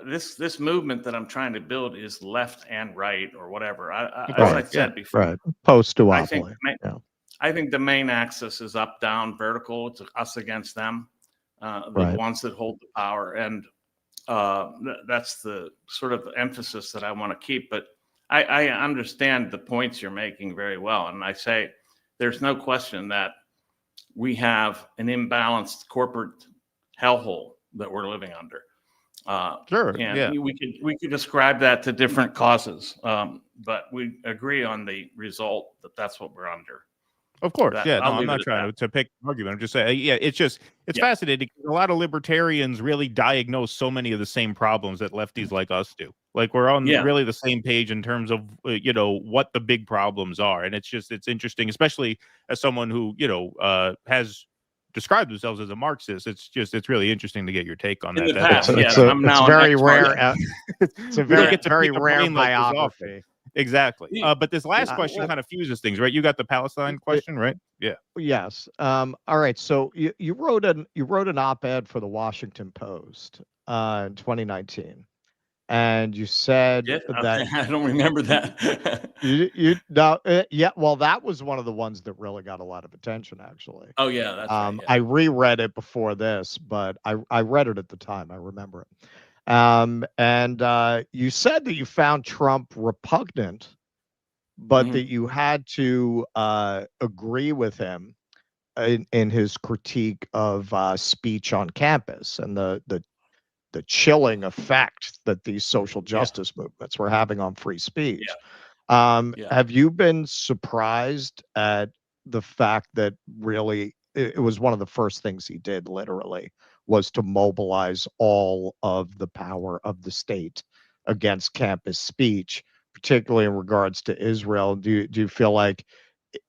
Speaker 1: this movement that I'm trying to build is left and right or whatever. As I said before,
Speaker 10: post-duopoly.
Speaker 1: I think the main axis is up, down, vertical. It's us against them, the ones that hold the power. And that's the sort of emphasis that I want to keep. But I understand the points you're making very well. And I say there's no question that we have an imbalanced corporate hellhole that we're living under. And we could ascribe that to different causes, but we agree on the result that that's what we're under.
Speaker 9: Of course, I'm not trying to pick an argument. I'm just saying, it's fascinating. A lot of libertarians really diagnose so many of the same problems that lefties like us do. Like we're on really the same page in terms of what the big problems are, and it's interesting, especially as someone who has described themselves as a Marxist. It's really interesting to get your take on that.
Speaker 10: It's very rare. It's a very rare biography.
Speaker 9: Exactly. But this last question kind of fuses things, right? You got the Palestine question, right? Yeah.
Speaker 10: Yes. All right. So you wrote an op-ed for the Washington Post in 2019, and you said that
Speaker 1: I don't remember that.
Speaker 10: Well, that was one of the ones that really got a lot of attention, actually.
Speaker 1: Oh yeah, that's right,
Speaker 10: I reread it before this, but I read it at the time. I remember it. And you said that you found Trump repugnant, but that you had to agree with him in his critique of speech on campus and the chilling effect that these social justice movements were having on free speech.
Speaker 1: Yeah.
Speaker 10: Have you been surprised at the fact that really it was one of the first things he did, literally, was to mobilize all of the power of the state against campus speech, particularly in regards to Israel? Do you feel like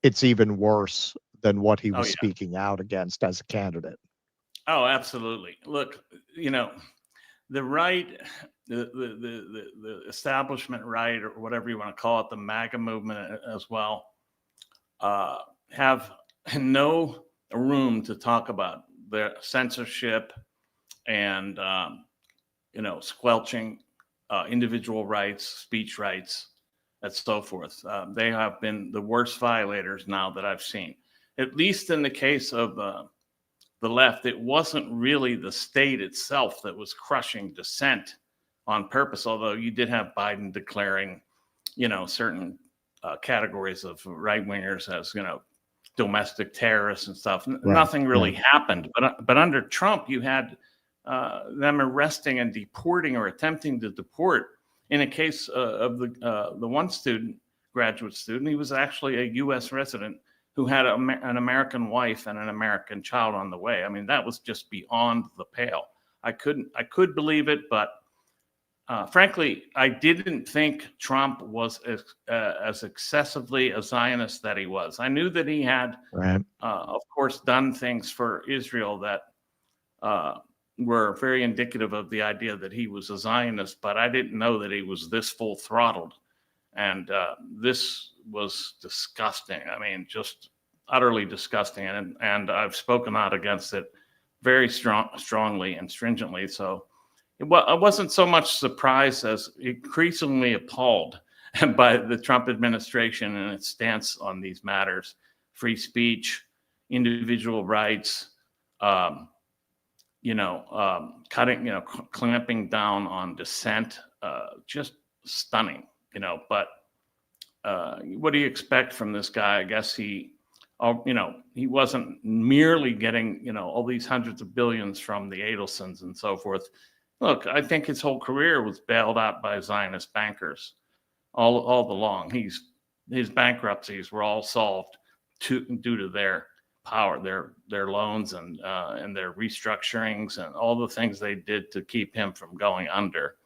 Speaker 10: it's even worse than what he
Speaker 1: Oh,
Speaker 10: was
Speaker 1: yeah.
Speaker 10: speaking out against as a candidate?
Speaker 1: Oh, absolutely. Look, the right, the establishment right, or whatever you want to call it, the MAGA movement as well, have no room to talk about their censorship and squelching individual rights, speech rights, and so forth. They have been the worst violators now that I've seen. At least in the case of the left, it wasn't really the state itself that was crushing dissent on purpose, although you did have Biden declaring, certain categories of right-wingers as, domestic terrorists and stuff. Nothing really happened. But under Trump, you had them arresting and deporting or attempting to deport. In a case of the one student, graduate student, he was actually a U.S. resident who had an American wife and an American child on the way. I mean, that was just beyond the pale. I could believe it, but frankly, I didn't think Trump was as excessively a Zionist that he was. I knew that he had, of course, done things for Israel that were very indicative of the idea that he was a Zionist, but I didn't know that he was this full throttled. And this was disgusting. I mean, just utterly disgusting. And I've spoken out against it very strongly and stringently. So I wasn't so much surprised as increasingly appalled by the Trump administration and its stance on these matters: free speech, individual rights, clamping down on dissent, just stunning. But what do you expect from this guy? I guess he wasn't merely getting, all these hundreds of billions from the Adelsons and so forth. Look, I think his whole career was bailed out by Zionist bankers all along. His bankruptcies were all solved due to their power, their loans and their restructurings and all the things they did to keep him from going under.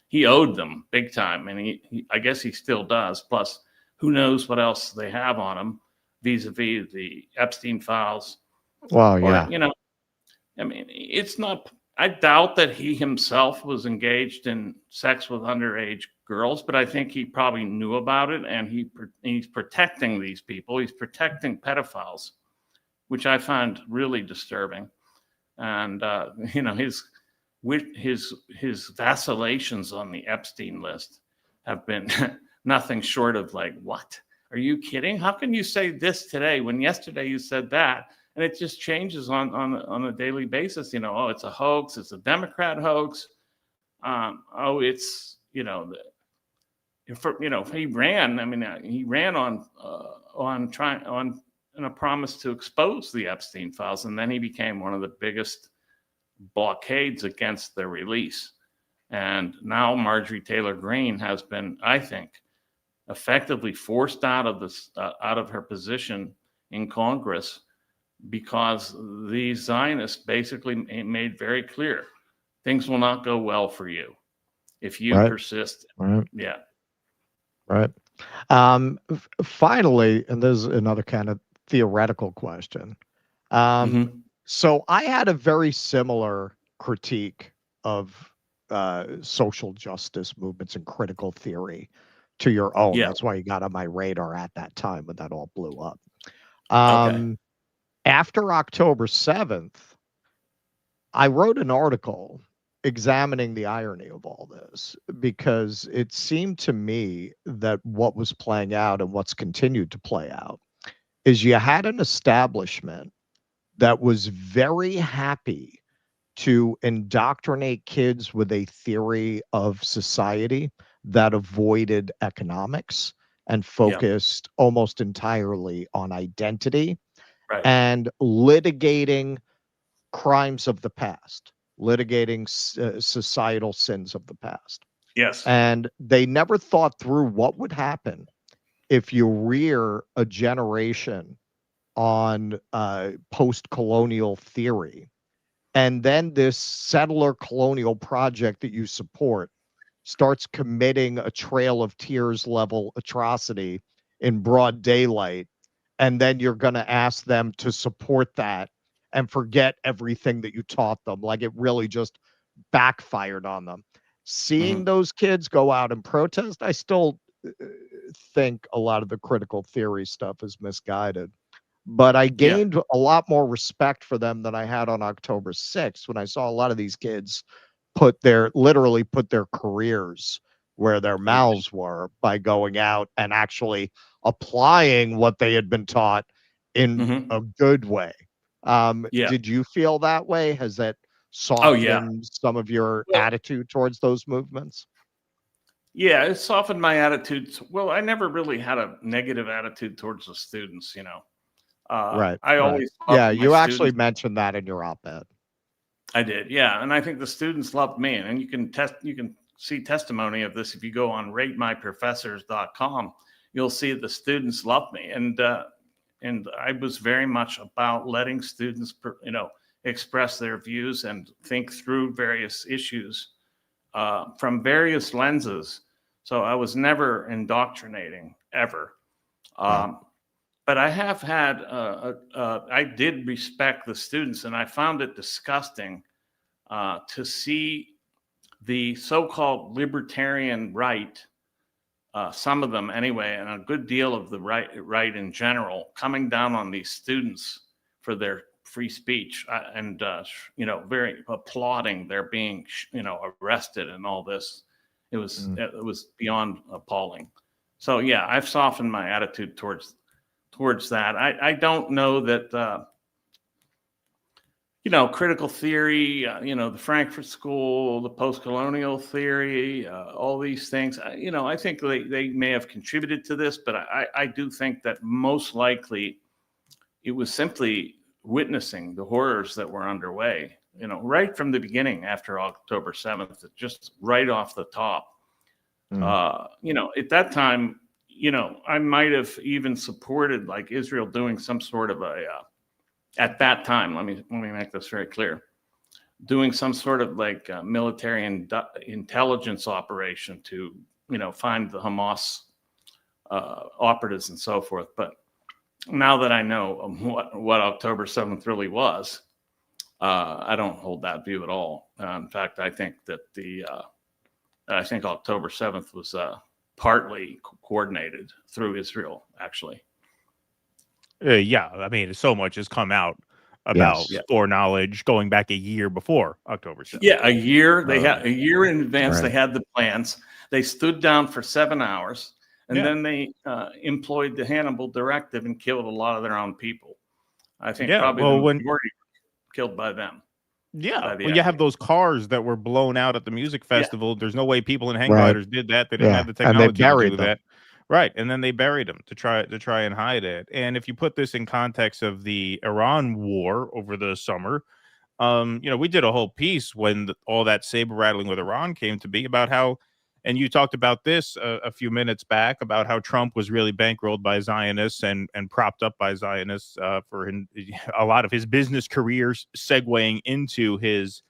Speaker 1: He owed them big time, and I guess he still does. Plus, who knows what else they have on him vis-a-vis the Epstein files.
Speaker 10: Well, yeah.
Speaker 1: I mean, it's not. I doubt that he himself was engaged in sex with underage girls, but I think he probably knew about it, and he's protecting these people. He's protecting pedophiles, which I find really disturbing. And his vacillations on the Epstein list have been nothing short of like, what? Are you kidding? How can you say this today when yesterday you said that? And it just changes on a daily basis. It's a hoax. It's a Democrat hoax. It's he ran. I mean, he ran on a promise to expose the Epstein files, and then he became one of the biggest blockades against their release. And now Marjorie Taylor Greene has been, I think, effectively forced out of her position in Congress, because the Zionists basically made very clear things will not go well for you if you persist. Yeah.
Speaker 10: Right. Finally, and there's another kind of theoretical question. So I had a very similar critique of social justice movements and critical theory to your own.
Speaker 1: Yeah.
Speaker 10: That's why you got on my radar at that time when that all blew up.
Speaker 1: Okay.
Speaker 10: After October 7th, I wrote an article examining the irony of all this, because it seemed to me that what was playing out and what's continued to play out is you had an establishment that was very happy to indoctrinate kids with a theory of society that avoided economics and focused almost entirely on identity, and litigating crimes of the past, litigating societal sins of the past.
Speaker 1: Yes.
Speaker 10: And they never thought through what would happen if you rear a generation on post-colonial theory, and then this settler colonial project that you support starts committing a Trail of Tears level atrocity in broad daylight, and then you're going to ask them to support that and forget everything that you taught them, like it really just backfired on them. Seeing those kids go out and protest, I still think a lot of the critical theory stuff is misguided. But I gained a lot more respect for them than I had on October 6th when I saw a lot of these kids literally put their careers where their mouths were by going out and actually applying what they had been taught in a good way. Did you feel that way? Has that softened some of your attitude towards those movements?
Speaker 1: Yeah, it softened my attitude. Well, I never really had a negative attitude towards the students, you know.
Speaker 10: Right.
Speaker 1: I always
Speaker 10: you actually mentioned that in your op-ed.
Speaker 1: I did, yeah, and I think the students loved me, and you can see testimony of this if you go on ratemyprofessors.com. You'll see the students loved me, and I was very much about letting students, express their views and think through various issues from various lenses. So I was never indoctrinating ever. But I have had, I did respect the students, and I found it disgusting to see the so-called libertarian right, some of them anyway, and a good deal of the right in general, coming down on these students for their free speech and, very applauding their being, arrested and all this. It was beyond appalling. So, yeah, I've softened my attitude towards that. I don't know that, critical theory, the Frankfurt School, the post-colonial theory, all these things, I think they may have contributed to this, but I do think that most likely it was simply witnessing the horrors that were underway, right from the beginning after October 7th, just right off the top. At that time, I might have even supported like Israel doing some sort of at that time, let me make this very clear, doing some sort of like military intelligence operation to, find the Hamas operatives and so forth. But now that I know what October 7th really was, I don't hold that view at all. In fact, I think that I think October 7th was partly coordinated through Israel, actually.
Speaker 9: I mean, so much has come out about foreknowledge going back a year before October 7th.
Speaker 1: Yeah, a year. They had a year in advance. Right. They had the plans. They stood down for 7 hours, and then they employed the Hannibal Directive and killed a lot of their own people. I think probably the majority were killed by them.
Speaker 9: Yeah, well, you have those cars that were blown out at the music festival. There's no way people in hang gliders did that. They didn't have the technology to do that. Right, and then they buried them to try and hide it. And if you put this in context of the Iran war over the summer, we did a whole piece when all that saber rattling with Iran came to be about how, and you talked about this a few minutes back about how Trump was really bankrolled by Zionists and propped up by Zionists for a lot of his business careers segueing into his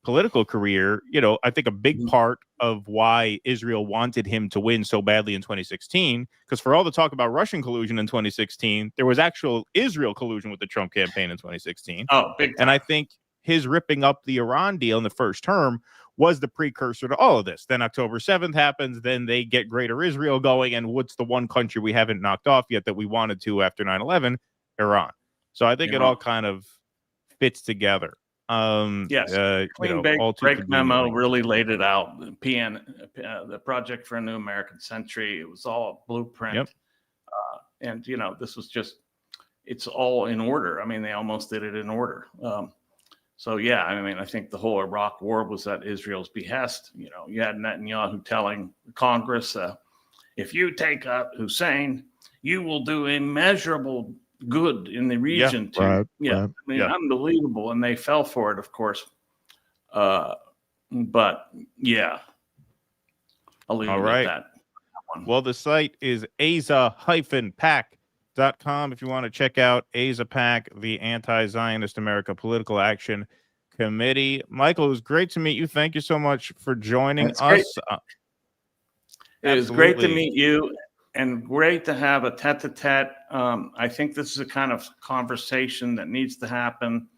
Speaker 9: political career. I think a big part of why Israel wanted him to win so badly in 2016, because for all the talk about Russian collusion in 2016, there was actual Israel collusion with the Trump campaign in 2016.
Speaker 1: Oh, big time.
Speaker 9: And I think his ripping up the Iran deal in the first term was the precursor to all of this. Then October 7th happens, then they get Greater Israel going, and what's the one country we haven't knocked off yet that we wanted to after 9/11? Iran. So I think it all kind of fits together.
Speaker 1: Yes, Clean Break memo really laid it out. The Project for a New American Century, it was all blueprint. And this was it's all in order. I mean, they almost did it in order. So I think the whole Iraq war was at Israel's behest. You had Netanyahu telling Congress, if you take out Hussein, you will do immeasurable good in the region. Unbelievable. And they fell for it, of course. But I'll leave it at that. one.
Speaker 9: Well, the site is AZA-PAC.com if you want to check out AZAPAC, the Anti-Zionist America Political Action Committee. Michael, it was great to meet you. Thank you so much for joining
Speaker 1: It's great.
Speaker 9: us.
Speaker 1: It was great to
Speaker 9: Absolutely.
Speaker 1: meet you and great to have a tete-a-tete. I think this is a kind of conversation that needs to happen,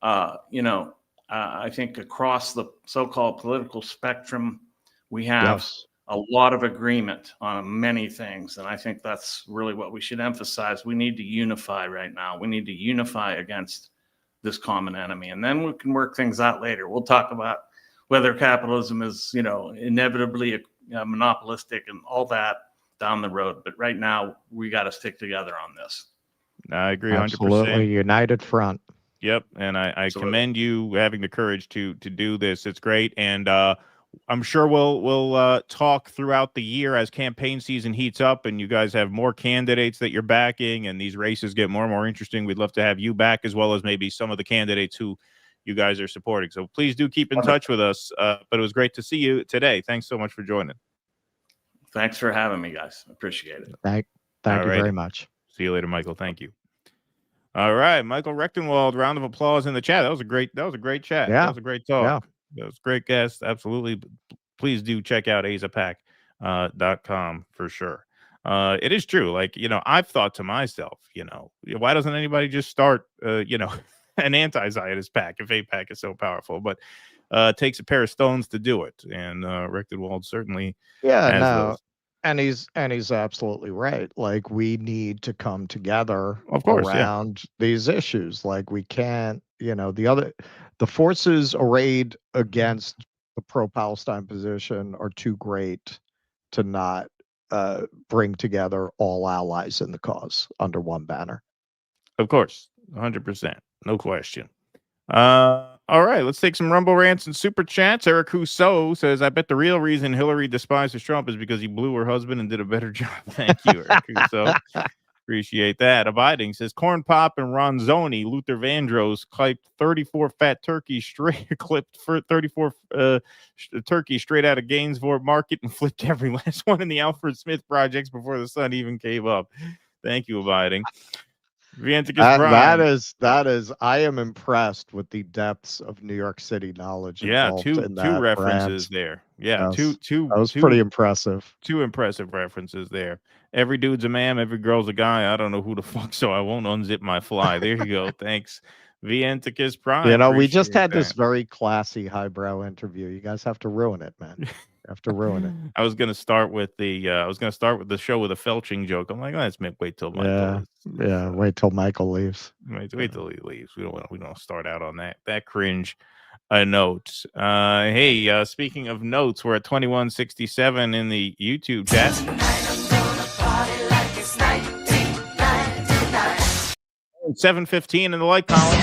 Speaker 1: I think across the so-called political spectrum, we have
Speaker 10: Yes.
Speaker 1: a lot of agreement on many things. And I think that's really what we should emphasize. We need to unify right now. We need to unify against this common enemy. And then we can work things out later. We'll talk about whether capitalism is, inevitably monopolistic and all that down the road. But right now, we got to stick together on this.
Speaker 9: I agree 100%.
Speaker 10: Absolutely united front.
Speaker 9: Yep, and I
Speaker 1: Absolutely.
Speaker 9: commend you having the courage to do this. It's great, and I'm sure we'll talk throughout the year as campaign season heats up, and you guys have more candidates that you're backing, and these races get more and more interesting. We'd love to have you back, as well as maybe some of the candidates who you guys are supporting. So please do keep in touch with us. But it was great to see you today. Thanks so much for joining.
Speaker 1: Thanks for having me, guys. Appreciate it.
Speaker 10: Thank you very much.
Speaker 9: See you later, Michael. Thank you. All right, Michael Rectenwald, round of applause in the chat. That was a great chat.
Speaker 10: Yeah.
Speaker 9: That was a great talk.
Speaker 10: Yeah.
Speaker 9: That was a great guest. Absolutely. Please do check out AZAPAC.com for sure. It is true. Like, I've thought to myself, why doesn't anybody just start, an anti-Zionist PAC if AIPAC is so powerful? But it takes a pair of stones to do it. And Rectenwald certainly has those.
Speaker 10: And he's absolutely right. Like, we need to come together
Speaker 9: Of course,
Speaker 10: around these issues. Like, we can't, the forces arrayed against the pro-Palestine position are too great to not bring together all allies in the cause under one banner.
Speaker 9: Of course, 100%, no question. All right, let's take some Rumble rants and super chats. Eric Rousseau says, I bet the real reason Hillary despises Trump is because he blew her husband and did a better job. Thank you, Eric Rousseau. Appreciate that. Abiding says, Corn Pop and Ronzoni, Luther Vandross clipped 34 fat turkeys straight, clipped for 34 turkeys straight out of Gainesville Market and flipped every last one in the Alfred Smith projects before the sun even came up. Thank you, Abiding.
Speaker 10: That is. I am impressed with the depths of New York City knowledge.
Speaker 9: Yeah, two references there. Yeah,
Speaker 10: yes.
Speaker 9: two.
Speaker 10: That was pretty impressive.
Speaker 9: Two impressive references there. Every dude's a man, every girl's a guy. I don't know who the fuck, so I won't unzip my fly. There you go. Thanks, Vienticus Prime.
Speaker 10: We just had this very classy highbrow interview. You guys have to ruin it, man. You have to ruin it.
Speaker 9: I was gonna start with the show with a felching joke. I'm like, let's wait till Michael.
Speaker 10: Wait till Michael leaves.
Speaker 9: Wait till he leaves. We don't start out on that cringe note. Hey, speaking of notes, we're at 2167 in the YouTube chat. 7:15 in the like column.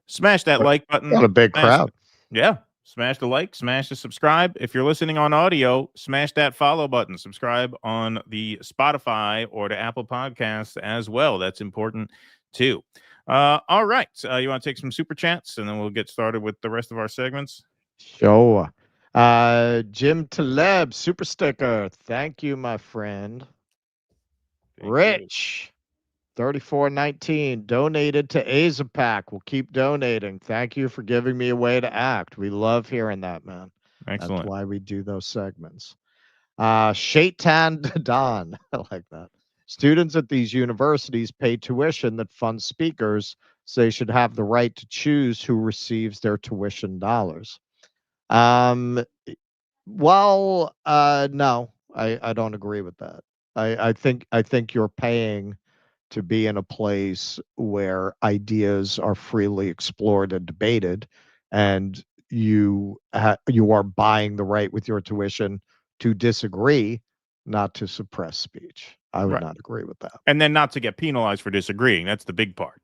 Speaker 9: Smash that like button.
Speaker 10: What a big crowd.
Speaker 9: Yeah. Smash the like, smash the subscribe. If you're listening on audio, smash that follow button. Subscribe on the Spotify or the Apple Podcasts as well. That's important too. All right. You want to take some super chats and then we'll get started with the rest of our segments?
Speaker 10: Sure. Jim Taleb, super sticker. Thank you, my friend. Rich, 3419, donated to AZAPAC. We'll keep donating. Thank you for giving me a way to act. We love hearing that, man.
Speaker 9: Excellent.
Speaker 10: That's why we do those segments. Shaitan Don, I like that. Students at these universities pay tuition that funds speakers, so they should have the right to choose who receives their tuition dollars. No, I don't agree with that. I think you're paying to be in a place where ideas are freely explored and debated, and you are buying the right with your tuition to disagree, not to suppress speech. I would not agree with that.
Speaker 9: And then not to get penalized for disagreeing. That's the big part,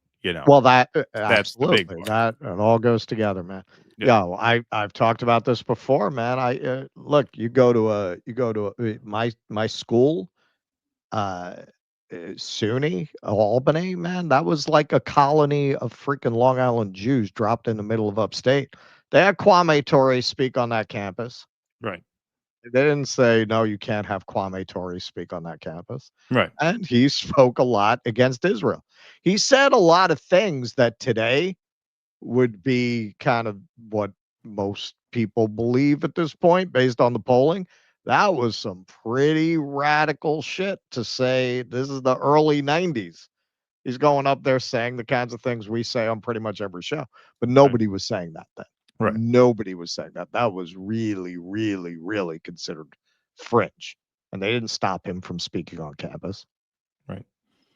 Speaker 10: Well, that's
Speaker 9: absolutely
Speaker 10: the big part. That it all goes together, man. Yeah, I've talked about this before, man. Look, you go to my school, SUNY Albany, man. That was like a colony of freaking Long Island Jews dropped in the middle of upstate. They had Kwame Ture speak on that campus.
Speaker 9: Right.
Speaker 10: They didn't say, no, you can't have Kwame Ture speak on that campus.
Speaker 9: Right.
Speaker 10: And he spoke a lot against Israel. He said a lot of things that today would be kind of what most people believe at this point based on the polling. That was some pretty radical shit to say. This is the early 90s. He's going up there saying the kinds of things we say on pretty much every show, but nobody was saying that then.
Speaker 9: Right.
Speaker 10: Nobody was saying that. That was really, really, really considered fringe. And they didn't stop him from speaking on campus.
Speaker 9: Right.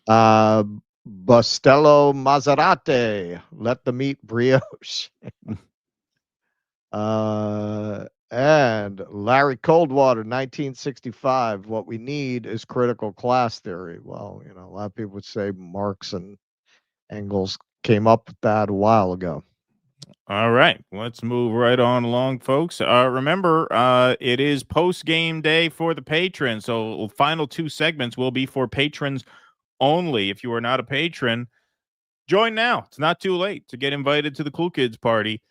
Speaker 10: Bastello Maserati, let them eat brioche. And Larry Coldwater, 1965. What we need is critical class theory. Well, you know, a lot of people would say Marx and Engels came up with that a while ago.
Speaker 9: All right, let's move right on along, folks. Remember, it is post-game day for the patrons, so final 2 segments will be for patrons only. If you are not a patron, join now. It's not too late to get invited to the Cool Kids party.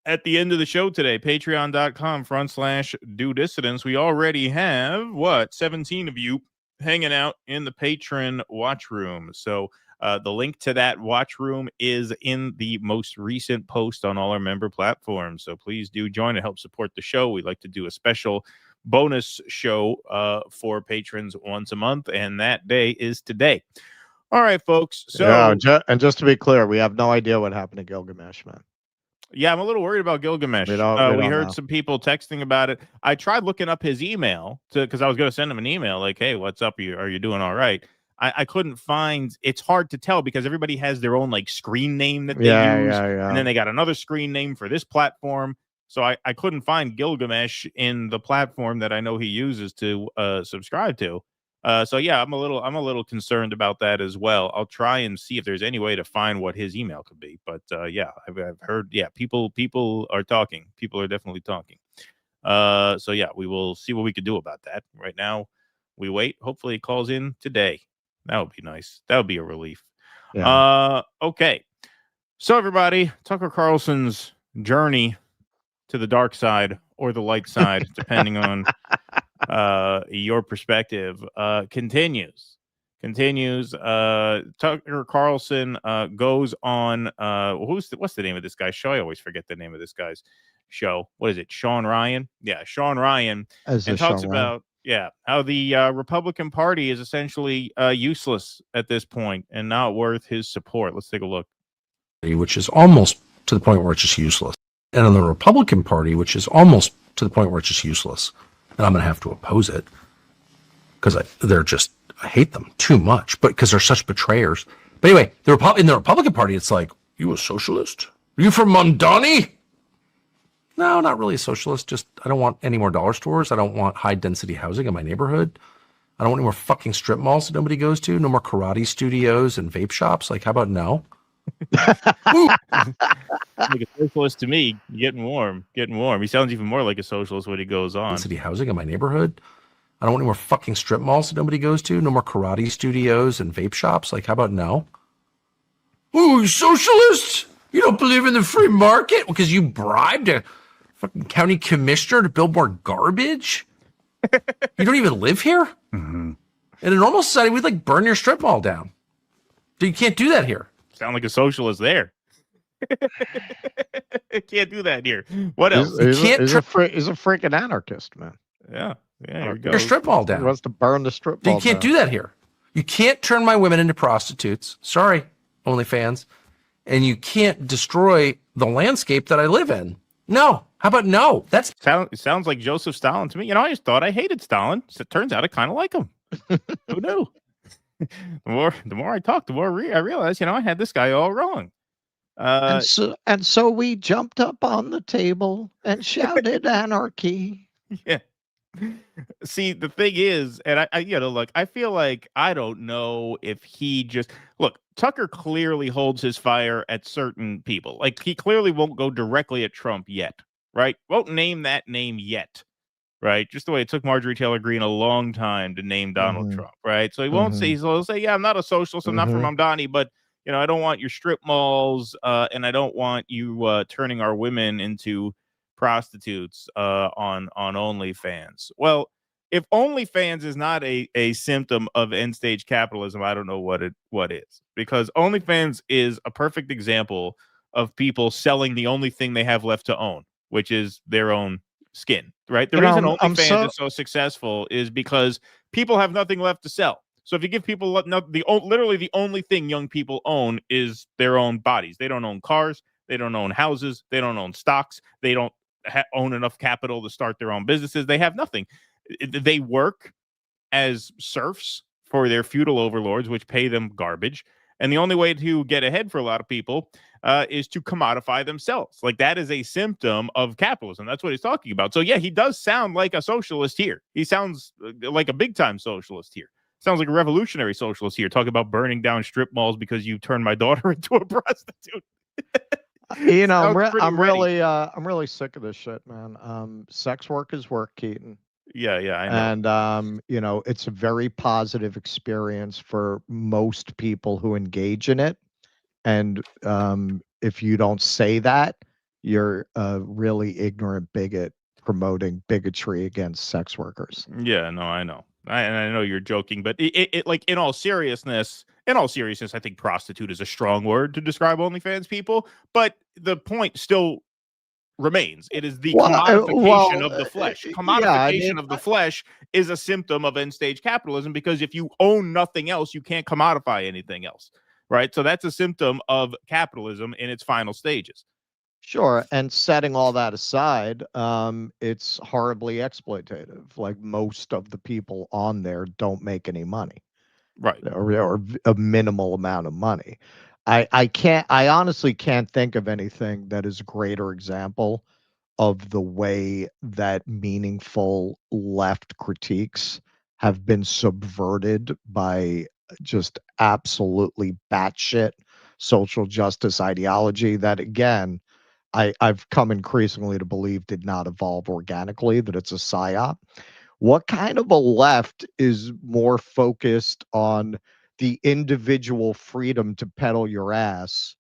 Speaker 9: At the end of the show today, patreon.com/do dissidents. We already have, 17 of you hanging out in the patron watch room. So the link to that watch room is in the most recent post on all our member platforms. So please do join and help support the show. We like to do a special bonus show for patrons once a month, and that day is today. All right, folks. So
Speaker 10: and just to be clear, we have no idea what happened to Gilgamesh, man.
Speaker 9: Yeah, I'm a little worried about Gilgamesh. We heard some people texting about it. I tried looking up his email because I was going to send him an email like, hey, what's up? Are you doing all right? I couldn't find. It's hard to tell because everybody has their own like screen name that they use. And then they got another screen name for this platform. So I couldn't find Gilgamesh in the platform that I know he uses to subscribe to. So yeah, I'm a little concerned about that as well. I'll try and see if there's any way to find what his email could be. But yeah, I've heard, yeah, people are talking. People are definitely talking. So yeah, we will see what we can do about that. Right now, we wait. Hopefully, it calls in today. That would be nice. That would be a relief. Yeah. Okay. So everybody, Tucker Carlson's journey to the dark side or the light side, depending on your perspective, continues. Tucker Carlson goes on. What's the name of this guy's show? I always forget the name of this guy's show. What is it? Sean Ryan? Yeah, Sean Ryan. And talks about how the Republican Party is essentially useless at this point and not worth his support. Let's take a look.
Speaker 11: Which is almost to the point where it's just useless. And on the Republican Party, which is almost to the point where it's just useless. And I'm going to have to oppose it because I hate them too much, but because they're such betrayers. But anyway, in the Republican Party, it's like, you a socialist? Are you from Mondani? No, not really a socialist. Just, I don't want any more dollar stores. I don't want high density housing in my neighborhood. I don't want any more fucking strip malls that nobody goes to. No more karate studios and vape shops. Like, how about no?
Speaker 9: Like a socialist to me, getting warm. He sounds even more like a socialist when he goes on.
Speaker 11: City housing in my neighborhood. I don't want any more fucking strip malls that nobody goes to. No more karate studios and vape shops. Like, how about no? Ooh, socialist? You don't believe in the free market because you bribed a fucking county commissioner to build more garbage? You don't even live here? Mm-hmm. In a normal society, we'd like burn your strip mall down. You can't do that here.
Speaker 9: Sound like a socialist there. Can't do that here. What else?
Speaker 10: He's a freaking anarchist, man.
Speaker 9: Yeah. Here we go.
Speaker 11: Your strip mall down.
Speaker 10: He wants to burn the strip mall
Speaker 11: down. You can't do that here. You can't turn my women into prostitutes. Sorry, OnlyFans. And you can't destroy the landscape that I live in. No. How about no?
Speaker 9: It sounds like Joseph Stalin to me. You know, I just thought I hated Stalin. So it turns out I kind of like him. Who knew? The more I talk, the more I realize, I had this guy all wrong.
Speaker 10: And so we jumped up on the table and shouted anarchy.
Speaker 9: Yeah. See, the thing is, and I feel like I don't know if he Tucker clearly holds his fire at certain people. Like, he clearly won't go directly at Trump yet, right? Won't name that name yet. Right, just the way it took Marjorie Taylor Greene a long time to name Donald Trump, right? So he won't say, he'll say, yeah, I'm not a socialist, I'm not from Mamdani, but you know, I don't want your strip malls, and I don't want you turning our women into prostitutes on OnlyFans. Well, if OnlyFans is not a symptom of end stage capitalism, I don't know what is, because OnlyFans is a perfect example of people selling the only thing they have left to own, which is their own skin, right? The reason OnlyFans is so successful is because people have nothing left to sell. So if you give people literally the only thing young people own is their own bodies. They don't own cars. They don't own houses. They don't own stocks. They don't own enough capital to start their own businesses. They have nothing. They work as serfs for their feudal overlords, which pay them garbage. And the only way to get ahead for a lot of people is to commodify themselves. Like, that is a symptom of capitalism. That's what he's talking about. So, yeah, he does sound like a socialist here. He sounds like a big-time socialist here. Sounds like a revolutionary socialist here, talking about burning down strip malls because you turned my daughter into a prostitute.
Speaker 10: You know, I'm really sick of this shit, man. Sex work is work, Keaton.
Speaker 9: Yeah, I know.
Speaker 10: And you know, it's a very positive experience for most people who engage in it. And if you don't say that, you're a really ignorant bigot promoting bigotry against sex workers.
Speaker 9: Yeah, no, I know. I know you're joking, but it like in all seriousness, I think prostitute is a strong word to describe OnlyFans people. But the point still remains. It is the commodification of the flesh. Commodification of the flesh is a symptom of end stage capitalism, because if you own nothing else, you can't commodify anything else, right? So that's a symptom of capitalism in its final stages.
Speaker 10: Sure. And setting all that aside, it's horribly exploitative. Like, most of the people on there don't make any money.
Speaker 9: Right.
Speaker 10: Or a minimal amount of money. I honestly can't think of anything that is a greater example of the way that meaningful left critiques have been subverted by just absolutely batshit social justice ideology that, again, I've come increasingly to believe did not evolve organically, that it's a psyop. What kind of a left is more focused on the individual freedom to peddle your ass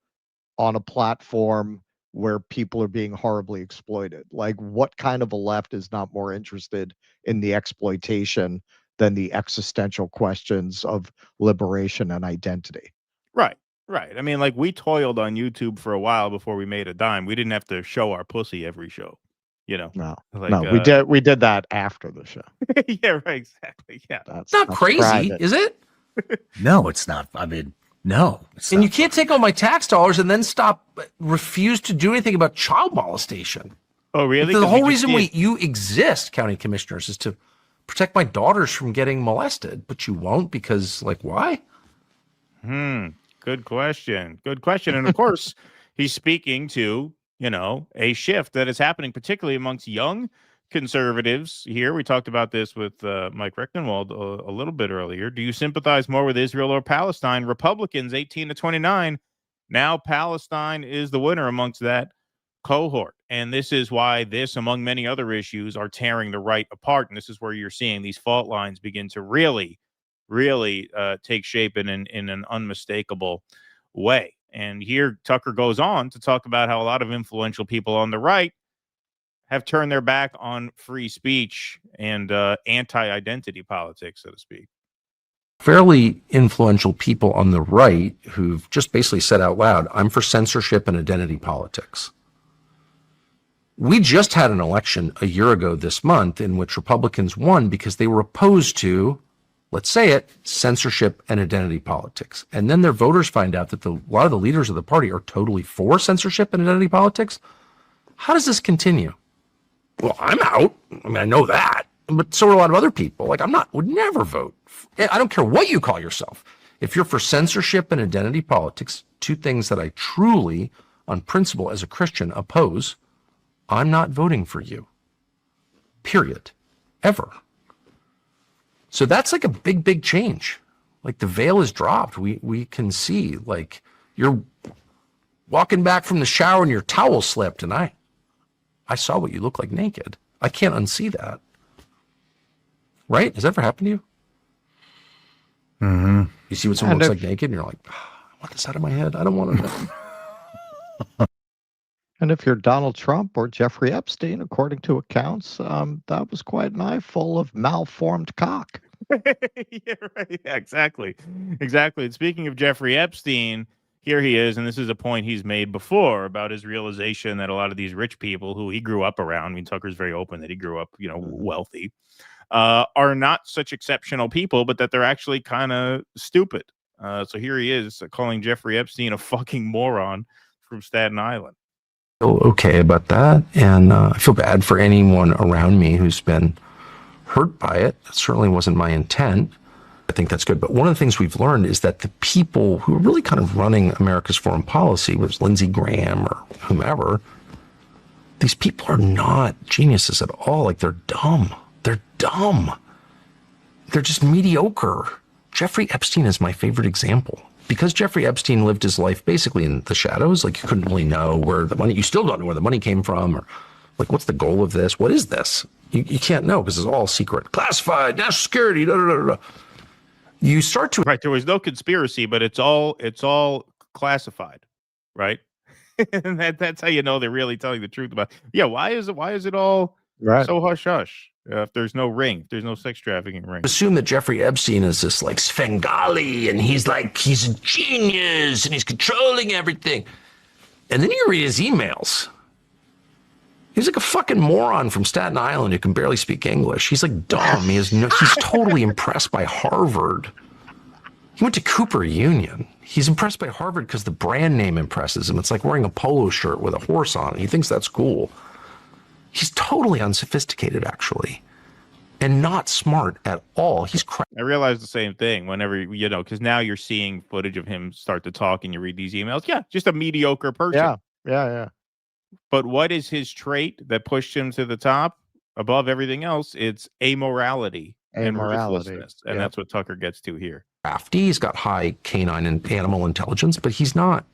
Speaker 10: on a platform where people are being horribly exploited? Like, what kind of a left is not more interested in the exploitation than the existential questions of liberation and identity?
Speaker 9: Right. I mean, like, we toiled on YouTube for a while before we made a dime. We didn't have to show our pussy every show, you know.
Speaker 10: No,
Speaker 9: like,
Speaker 10: we did that after the show.
Speaker 9: Yeah, right, exactly. Yeah,
Speaker 11: That's not crazy, private. Is it?
Speaker 12: No, it's not. I mean, no.
Speaker 11: And you can't take all my tax dollars and then refuse to do anything about child molestation.
Speaker 9: Oh, really?
Speaker 11: The whole reason you exist, county commissioners, is to protect my daughters from getting molested, but you won't, because, like, why?
Speaker 9: Good question. And of course, he's speaking to, you know, a shift that is happening, particularly amongst young conservatives here. We talked about this with Mike Rectenwald a little bit earlier. Do you sympathize more with Israel or Palestine? Republicans 18 to 29. Now Palestine is the winner amongst that cohort. And this is why this, among many other issues, are tearing the right apart. And this is where you're seeing these fault lines begin to really take shape in an unmistakable way. And here Tucker goes on to talk about how a lot of influential people on the right have turned their back on free speech and anti-identity politics, so to speak.
Speaker 11: Fairly influential people on the right who've just basically said out loud, I'm for censorship and identity politics. We just had an election a year ago this month in which Republicans won because they were opposed to, let's say it, censorship and identity politics. And then their voters find out that a lot of the leaders of the party are totally for censorship and identity politics. How does this continue? Well, I'm out. I mean, I know that, but so are a lot of other people. Like, would never vote. I don't care what you call yourself. If you're for censorship and identity politics, two things that I truly, on principle as a Christian, oppose, I'm not voting for you. Period. Ever. So that's like a big, big change. Like, the veil is dropped. We can see, like, you're walking back from the shower and your towel slipped, and I saw what you look like naked. I can't unsee that. Right? Has that ever happened to you?
Speaker 12: Mm-hmm.
Speaker 11: You see what someone looks like naked, and you're like, want this out of my head. I don't want to know.
Speaker 10: And if you're Donald Trump or Jeffrey Epstein, according to accounts, that was quite an eyeful of malformed cock.
Speaker 9: Yeah, right. Yeah, exactly. Exactly. And speaking of Jeffrey Epstein, here he is, and this is a point he's made before about his realization that a lot of these rich people who he grew up around, I mean, Tucker's very open that he grew up, wealthy, are not such exceptional people, but that they're actually kind of stupid. So here he is calling Jeffrey Epstein a fucking moron from Staten Island.
Speaker 11: Okay about that, and I feel bad for anyone around me who's been hurt by it. That certainly wasn't my intent. I think that's good. But one of the things we've learned is that the people who are really kind of running America's foreign policy, whether it's Lindsey Graham or whomever, these people are not geniuses at all. Like, they're dumb. They're dumb. They're just mediocre. Jeffrey Epstein is my favorite example. Because Jeffrey Epstein lived his life basically in the shadows, like, you couldn't really know where the money, you still don't know where the money came from, or like, what's the goal of this? What is this? You can't know because it's all secret, classified, national security, da, da, da, da. You start to...
Speaker 9: Right, there was no conspiracy, but it's all classified, right? And that's how you know they're really telling the truth about. Yeah, why is it all so hush hush? If there's no ring, if there's no sex trafficking ring.
Speaker 11: Assume that Jeffrey Epstein is this like Svengali, and he's a genius, and he's controlling everything. And then you read his emails. He's like a fucking moron from Staten Island who can barely speak English. He's like dumb. He's totally impressed by Harvard. He went to Cooper Union. He's impressed by Harvard because the brand name impresses him. It's like wearing a polo shirt with a horse on it. He thinks that's cool. He's totally unsophisticated, actually, and not smart at all.
Speaker 9: I realized the same thing whenever, because now you're seeing footage of him start to talk and you read these emails. Yeah, just a mediocre person.
Speaker 10: Yeah.
Speaker 9: But what is his trait that pushed him to the top above everything else? It's amorality and ruthlessness. And that's what Tucker gets to here.
Speaker 11: Crafty. He's got high canine and animal intelligence, but he's not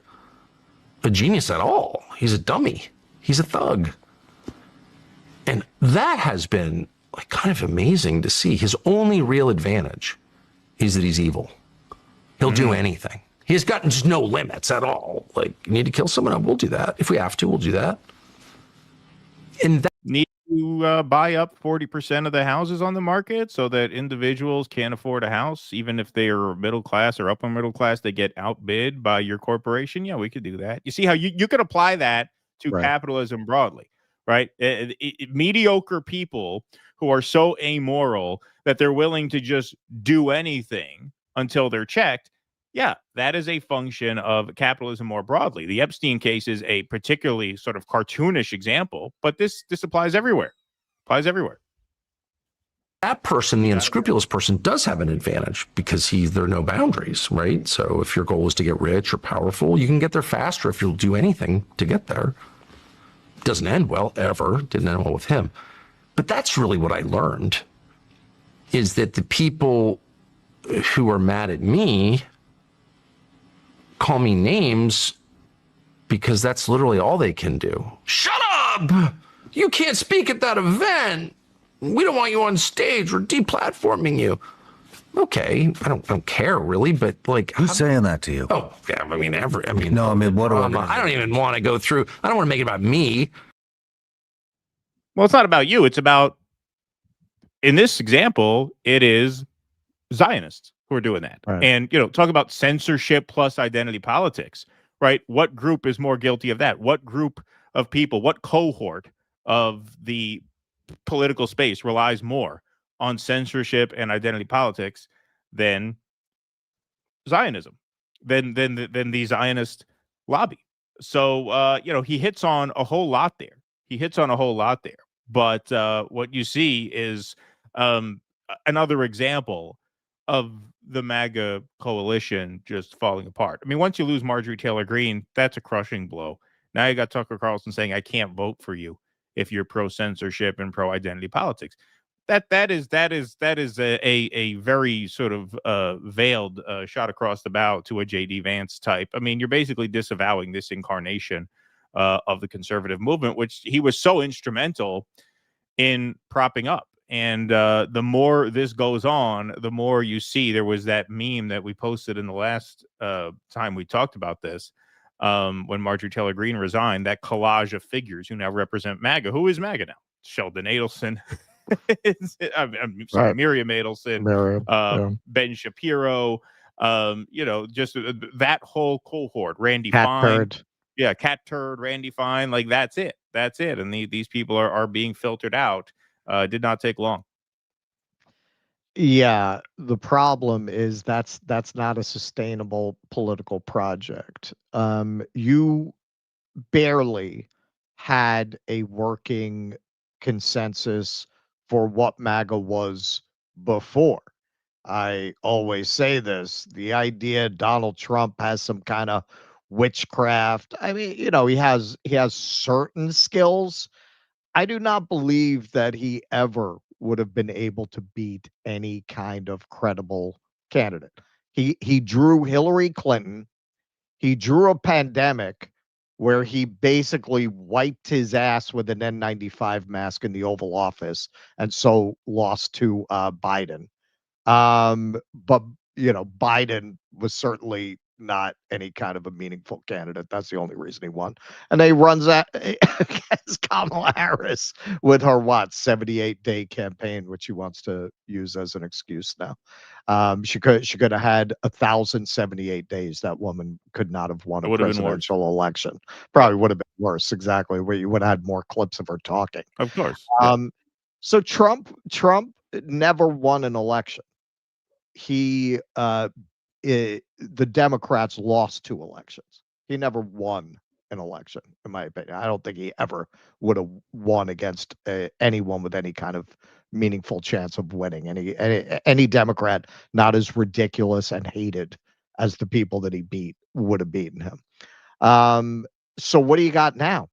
Speaker 11: a genius at all. He's a dummy. He's a thug. And that has been like kind of amazing to see. His only real advantage is that he's evil. He'll do anything. He's got just no limits at all. Like, you need to kill someone, we'll do that. If we have to, we'll do that. And that
Speaker 9: need to buy up 40% of the houses on the market so that individuals can't afford a house, even if they are middle class or upper middle class, they get outbid by your corporation. Yeah, we could do that. You see how you could apply that to capitalism broadly, right? Mediocre people who are so amoral that they're willing to just do anything until they're checked. Yeah, that is a function of capitalism more broadly. The Epstein case is a particularly sort of cartoonish example, but this applies everywhere.
Speaker 11: That person, the unscrupulous person, does have an advantage because there are no boundaries, right? So if your goal is to get rich or powerful, you can get there faster if you'll do anything to get there. Doesn't end well, ever. Didn't end well with him. But that's really what I learned, is that the people who are mad at me call me names because that's literally all they can do. Shut up! You can't speak at that event. We don't want you on stage. We're deplatforming you. Okay, I don't care really, but like,
Speaker 12: who's saying that to you?
Speaker 11: Oh, yeah, I mean,
Speaker 12: what do
Speaker 11: I don't even want to go through. I don't want to make it about me.
Speaker 9: Well, it's not about you. It's about, in this example, it is Zionists who are doing that.
Speaker 10: Right.
Speaker 9: And, talk about censorship plus identity politics, right? What group is more guilty of that? What group of people, what cohort of the political space relies more on censorship and identity politics than Zionism, than the Zionist lobby? So, he hits on a whole lot there. But what you see is another example of the MAGA coalition just falling apart. I mean, once you lose Marjorie Taylor Greene, that's a crushing blow. Now you got Tucker Carlson saying, I can't vote for you if you're pro-censorship and pro-identity politics. That is a very sort of veiled shot across the bow to a J.D. Vance type. I mean, you're basically disavowing this incarnation of the conservative movement, which he was so instrumental in propping up And the more this goes on, the more you see. There was that meme that we posted in the last time we talked about this, when Marjorie Taylor Greene resigned, that collage of figures who now represent MAGA. Who is MAGA now? Sheldon Adelson. I'm sorry,
Speaker 10: Right.
Speaker 9: Miriam Adelson,
Speaker 10: Miriam, yeah.
Speaker 9: Ben Shapiro, just that whole cohort. Randy
Speaker 10: Cat
Speaker 9: Fine.
Speaker 10: turd.
Speaker 9: Yeah, Cat Turd, Randy Fine. Like, that's it. That's it. And these people are being filtered out. Did not take long.
Speaker 10: Yeah, the problem is that's not a sustainable political project. You barely had a working consensus for what MAGA was before. I always say this, the idea Donald Trump has some kind of witchcraft. I mean, he has certain skills. I do not believe that he ever would have been able to beat any kind of credible candidate. He drew Hillary Clinton. He drew a pandemic where he basically wiped his ass with an N95 mask in the Oval Office and so lost to Biden. But Biden was certainly not any kind of a meaningful candidate. That's the only reason he won. And they runs that against Kamala Harris with her 78-day campaign, which she wants to use as an excuse now. She could have had 1,078 days. That woman could not have won a presidential election. Probably would have been worse. Exactly, where you would have had more clips of her talking.
Speaker 9: Of course.
Speaker 10: So Trump never won an election. The Democrats lost 2 elections. He never won an election, in my opinion. I don't think he ever would have won against anyone with any kind of meaningful chance of winning. Any Democrat not as ridiculous and hated as the people that he beat would have beaten him. So what do you got now?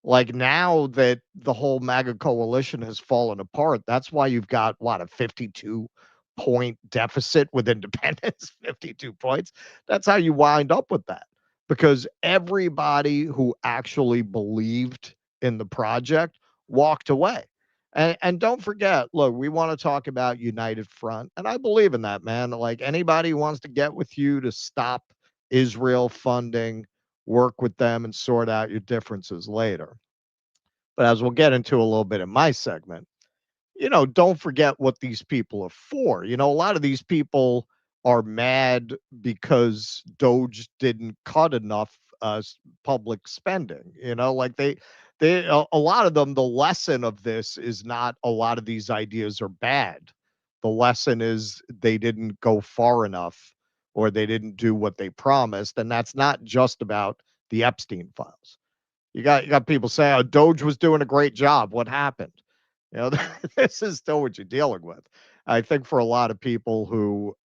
Speaker 10: Like, now that the whole MAGA coalition has fallen apart, that's why you've got a 52-point deficit with independents, 52 points. That's how you wind up with that, because everybody who actually believed in the project walked away. And don't forget, look, we want to talk about United Front, and I believe in that, man. Like, anybody who wants to get with you to stop Israel funding, work with them and sort out your differences later. But as we'll get into a little bit in my segment, don't forget what these people are for. A lot of these people are mad because Doge didn't cut enough public spending. Like they a lot of them, the lesson of this is not a lot of these ideas are bad. The lesson is they didn't go far enough, or they didn't do what they promised. And that's not just about the Epstein files. You got people saying, oh, Doge was doing a great job. What happened? This is still what you're dealing with. I think for a lot of people who,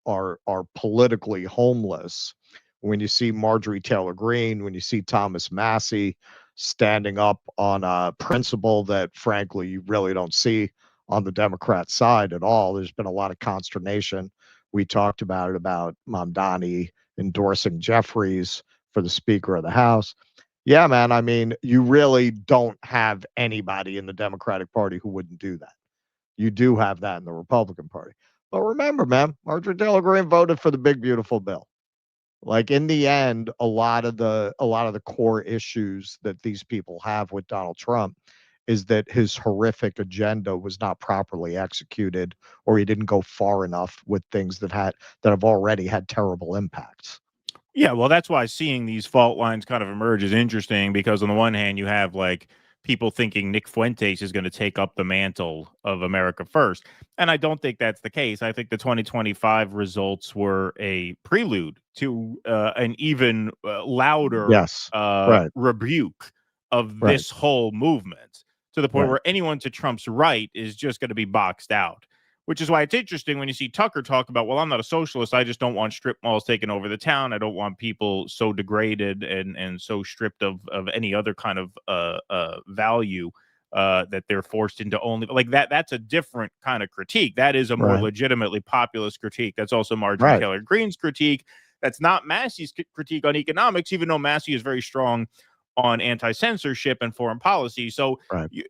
Speaker 10: are politically homeless, when you see Marjorie Taylor Greene, when you see Thomas Massie standing up on a principle that, frankly, you really don't see on the Democrat side at all. There's been a lot of consternation. We talked about it, about Mamdani endorsing Jeffries for the Speaker of the House. Yeah, man. I mean, you really don't have anybody in the Democratic Party who wouldn't do that. You do have that in the Republican Party. But remember, man, Marjorie Taylor Greene voted for the big, beautiful bill. Like, in the end, a lot of the core issues that these people have with Donald Trump is that his horrific agenda was not properly executed, or he didn't go far enough with things that have already had terrible impacts.
Speaker 9: Yeah, well, that's why seeing these fault lines kind of emerge is interesting, because on the one hand, you have like people thinking Nick Fuentes is going to take up the mantle of America First. And I don't think that's the case. I think the 2025 results were a prelude to an even louder rebuke of this whole movement, to the point where anyone to Trump's right is just going to be boxed out. Which is why it's interesting when you see Tucker talk about, well, I'm not a socialist. I just don't want strip malls taking over the town. I don't want people so degraded and so stripped of any other kind of value that they're forced into only like that. That's a different kind of critique. That is a more legitimately populist critique. That's also Marjorie Taylor Greene's critique. That's not Massey's critique on economics, even though Massey is very strong on anti-censorship and foreign policy. So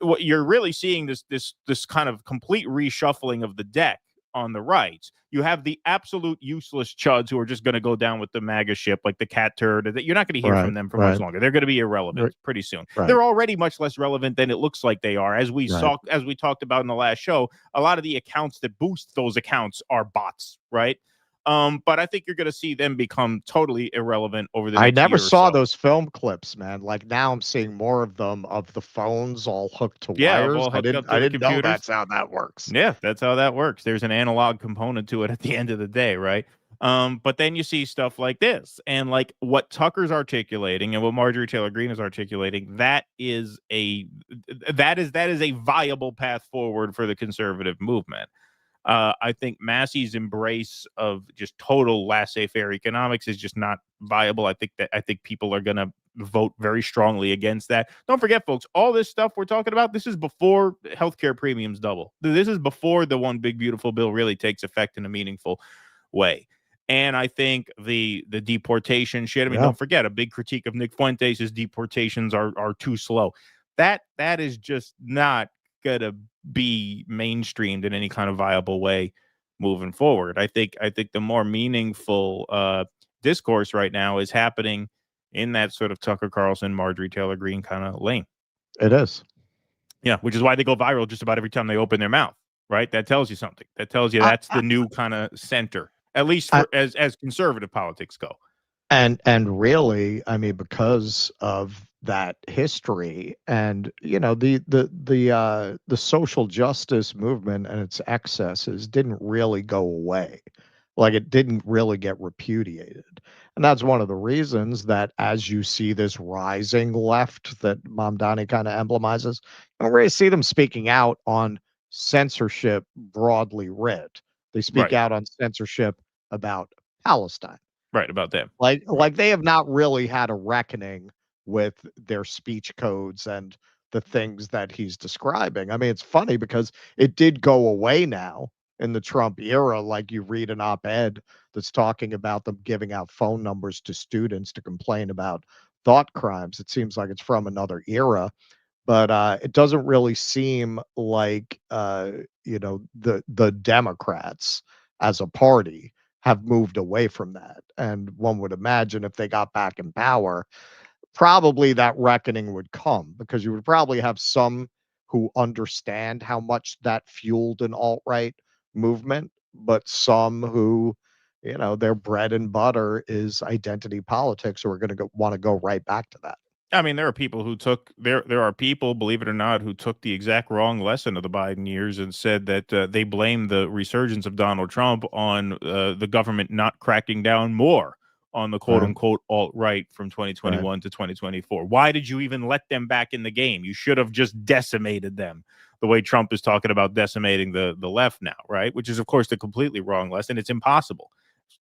Speaker 9: what you're really seeing this kind of complete reshuffling of the deck on the right. You have the absolute useless chuds who are just going to go down with the MAGA ship, like the cat turd. That you're not going to hear from them for much longer. They're going to be irrelevant pretty soon. They're already much less relevant than it looks like they are. As we saw, as we talked about in the last show, a lot of the accounts that boost those accounts are bots, right? But I think you're going to see them become totally irrelevant over the next
Speaker 10: I never
Speaker 9: year or
Speaker 10: saw
Speaker 9: so.
Speaker 10: those film clips, man. Like now I'm seeing more of them of the phones all hooked to
Speaker 9: Yeah,
Speaker 10: wires.
Speaker 9: all
Speaker 10: I
Speaker 9: hooked up
Speaker 10: didn't
Speaker 9: to the
Speaker 10: know
Speaker 9: computers.
Speaker 10: that's how that works.
Speaker 9: Yeah, that's how that works. There's an analog component to it at the end of the day, right? But then you see stuff like this, and like what Tucker's articulating and what Marjorie Taylor Greene is articulating, that is a viable path forward for the conservative movement. I think Massey's embrace of just total laissez-faire economics is just not viable. I think people are going to vote very strongly against that. Don't forget, folks, all this stuff we're talking about, this is before healthcare premiums double. This is before the one big beautiful bill really takes effect in a meaningful way. And I think the deportation shit. I mean, don't forget, a big critique of Nick Fuentes is deportations are too slow. That is just not gonna be mainstreamed in any kind of viable way moving forward. I think the more meaningful discourse right now is happening in that sort of Tucker Carlson, Marjorie Taylor Greene kind of lane.
Speaker 10: It is.
Speaker 9: Yeah, which is why they go viral just about every time they open their mouth, right? That tells you something. That tells you that's the new kind of center, at least for, as conservative politics go.
Speaker 10: And really, I mean, because of that history and the social justice movement and its excesses didn't really go away. Like it didn't really get repudiated. And that's one of the reasons that as you see this rising left that Mamdani kind of emblemizes, you don't really see them speaking out on censorship broadly writ. They speak out on censorship about Palestine.
Speaker 9: Right, about them.
Speaker 10: Like they have not really had a reckoning with their speech codes and the things that he's describing. I mean, it's funny because it did go away now in the Trump era. Like you read an op-ed that's talking about them giving out phone numbers to students to complain about thought crimes. It seems like it's from another era, but it doesn't really seem like the Democrats as a party have moved away from that. And one would imagine if they got back in power, probably that reckoning would come because you would probably have some who understand how much that fueled an alt-right movement, but some who, their bread and butter is identity politics who are going to want to go right back to that.
Speaker 9: I mean, there are people who took there are people, believe it or not, who took the exact wrong lesson of the Biden years and said that they blame the resurgence of Donald Trump on the government not cracking down more on the quote unquote alt-right from 2021 to 2024. Why did you even let them back in the game? You should have just decimated them the way Trump is talking about decimating the left now, right? Which is, of course, the completely wrong lesson. It's impossible.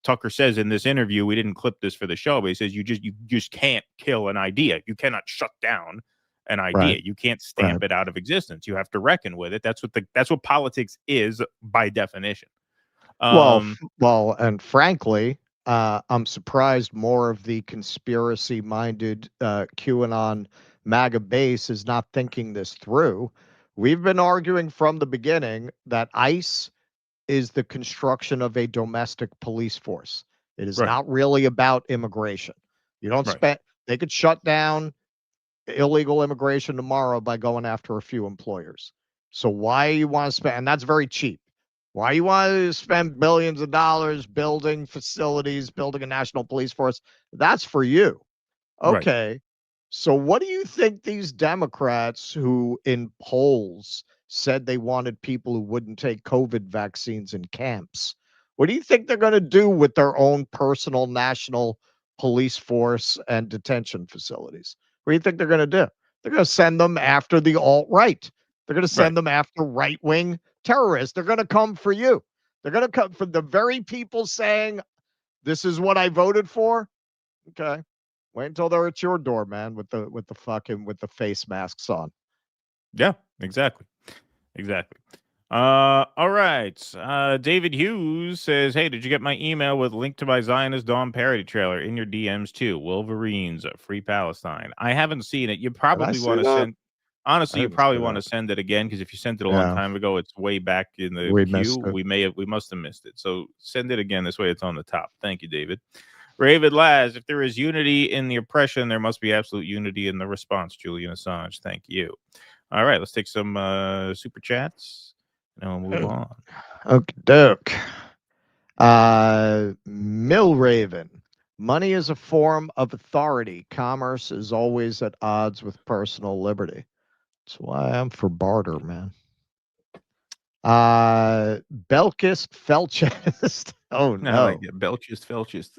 Speaker 9: Tucker says in this interview, we didn't clip this for the show, but he says you just can't kill an idea. You cannot shut down an idea. You can't stamp it out of existence. You have to reckon with it. That's what politics is by definition.
Speaker 10: Well, and frankly, I'm surprised more of the conspiracy-minded QAnon MAGA base is not thinking this through. We've been arguing from the beginning that ICE is the construction of a domestic police force. It is not really about immigration. You don't spend, they could shut down illegal immigration tomorrow by going after a few employers. So why you want to spend, and that's very cheap. Why you want to spend billions of dollars building facilities, building a national police force? That's for you. Okay. So what do you think these Democrats who in polls said they wanted people who wouldn't take COVID vaccines in camps, what do you think they're going to do with their own personal national police force and detention facilities? What do you think they're going to do? They're going to send them after the alt-right. They're going to send them after right-wing terrorists. They're going to come for you. They're going to come for the very people saying, this is what I voted for. Okay. Wait until they're at your door, man, with the face masks on.
Speaker 9: Yeah, exactly. All right. David Hughes says, "Hey, did you get my email with link to my Zionist Dawn parody trailer in your DMs too? Wolverines, Free Palestine." I haven't seen it. You probably
Speaker 10: see
Speaker 9: want to
Speaker 10: that?
Speaker 9: send. Honestly,
Speaker 10: I
Speaker 9: you
Speaker 10: didn't
Speaker 9: probably
Speaker 10: see
Speaker 9: want to
Speaker 10: that.
Speaker 9: send it again because if you sent it a long
Speaker 10: Yeah,
Speaker 9: time ago, it's way back in the
Speaker 10: we
Speaker 9: queue.
Speaker 10: missed it.
Speaker 9: We must have missed it. So send it again. This way, it's on the top. Thank you, David. Ravid Laz, if there is unity in the oppression, there must be absolute unity in the response. Julian Assange, thank you. All right, let's take some super chats and we'll move on.
Speaker 10: Okie doke. Mill Raven. Money is a form of authority. Commerce is always at odds with personal liberty. That's why I'm for barter, man. Belkist Felchist. Oh
Speaker 9: No, like
Speaker 10: no.
Speaker 9: Belchist, Felchist.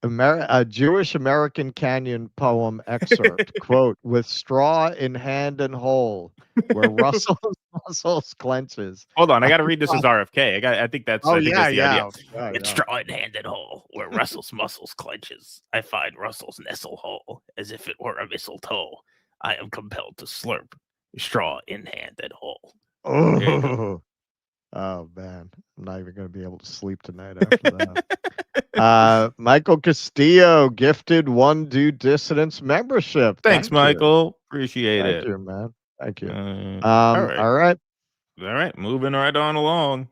Speaker 10: A Jewish American Canyon poem excerpt, quote, with straw in hand and hole, where Russell's muscles clenches.
Speaker 9: Hold on, I got to read this as RFK. I think that's.
Speaker 10: Oh,
Speaker 9: I think that's the idea.
Speaker 10: yeah.
Speaker 9: It's straw in hand and hole, where Russell's muscles clenches. I find Russell's nestle hole as if it were a mistletoe. I am compelled to slurp straw in hand and hole.
Speaker 10: Oh man, I'm not even going to be able to sleep tonight after that. Michael Castillo gifted One Due Dissidents membership.
Speaker 9: Thanks,
Speaker 10: Thank
Speaker 9: Michael. Appreciate
Speaker 10: Thank
Speaker 9: it.
Speaker 10: you, man. Thank you.
Speaker 9: All
Speaker 10: All right.
Speaker 9: Moving right on along.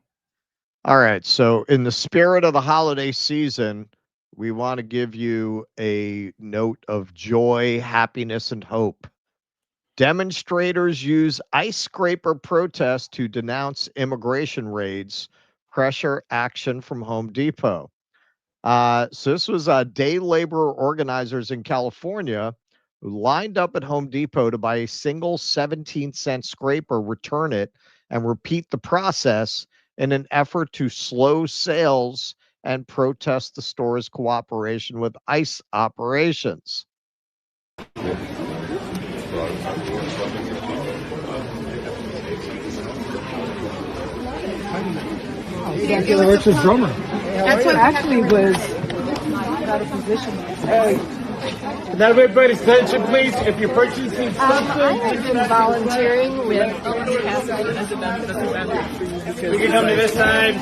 Speaker 10: All right. So, in the spirit of the holiday season, we want to give you a note of joy, happiness, and hope. Demonstrators use ice scraper protest to denounce immigration raids, pressure action from Home Depot. So this was day laborer organizers in California who lined up at Home Depot to buy a single 17-cent scraper, return it, and repeat the process in an effort to slow sales and protest the store's cooperation with ICE operations.
Speaker 5: It's his drummer.
Speaker 13: That's what actually was out of position.
Speaker 5: Hey, can everybody's attention, please? If you're purchasing something,
Speaker 13: I've been volunteering with
Speaker 5: you can come to this side.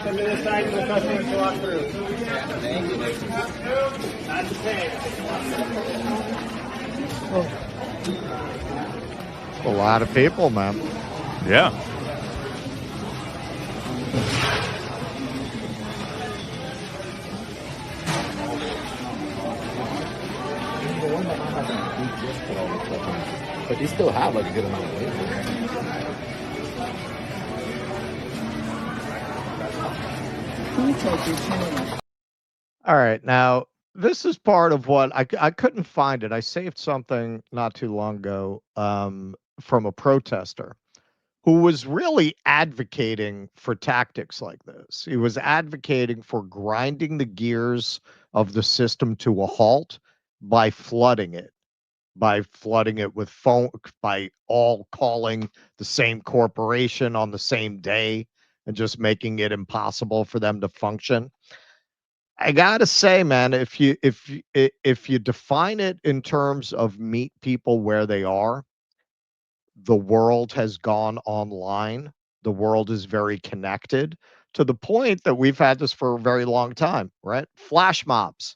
Speaker 5: Come to this side for the customer to walk through. Thank you. Not to pay.
Speaker 10: A lot of people, man.
Speaker 9: Yeah.
Speaker 14: But they still have like a good amount of weight.
Speaker 10: All right. Now, this is part of what I couldn't find it. I saved something not too long ago from a protester who was really advocating for tactics like this. He was advocating for grinding the gears of the system to a halt by flooding it with phone, by all calling the same corporation on the same day and just making it impossible for them to function. I gotta say, man, if you define it in terms of meet people where they are, the world has gone online. The world is very connected to the point that we've had this for a very long time, right? Flash mobs.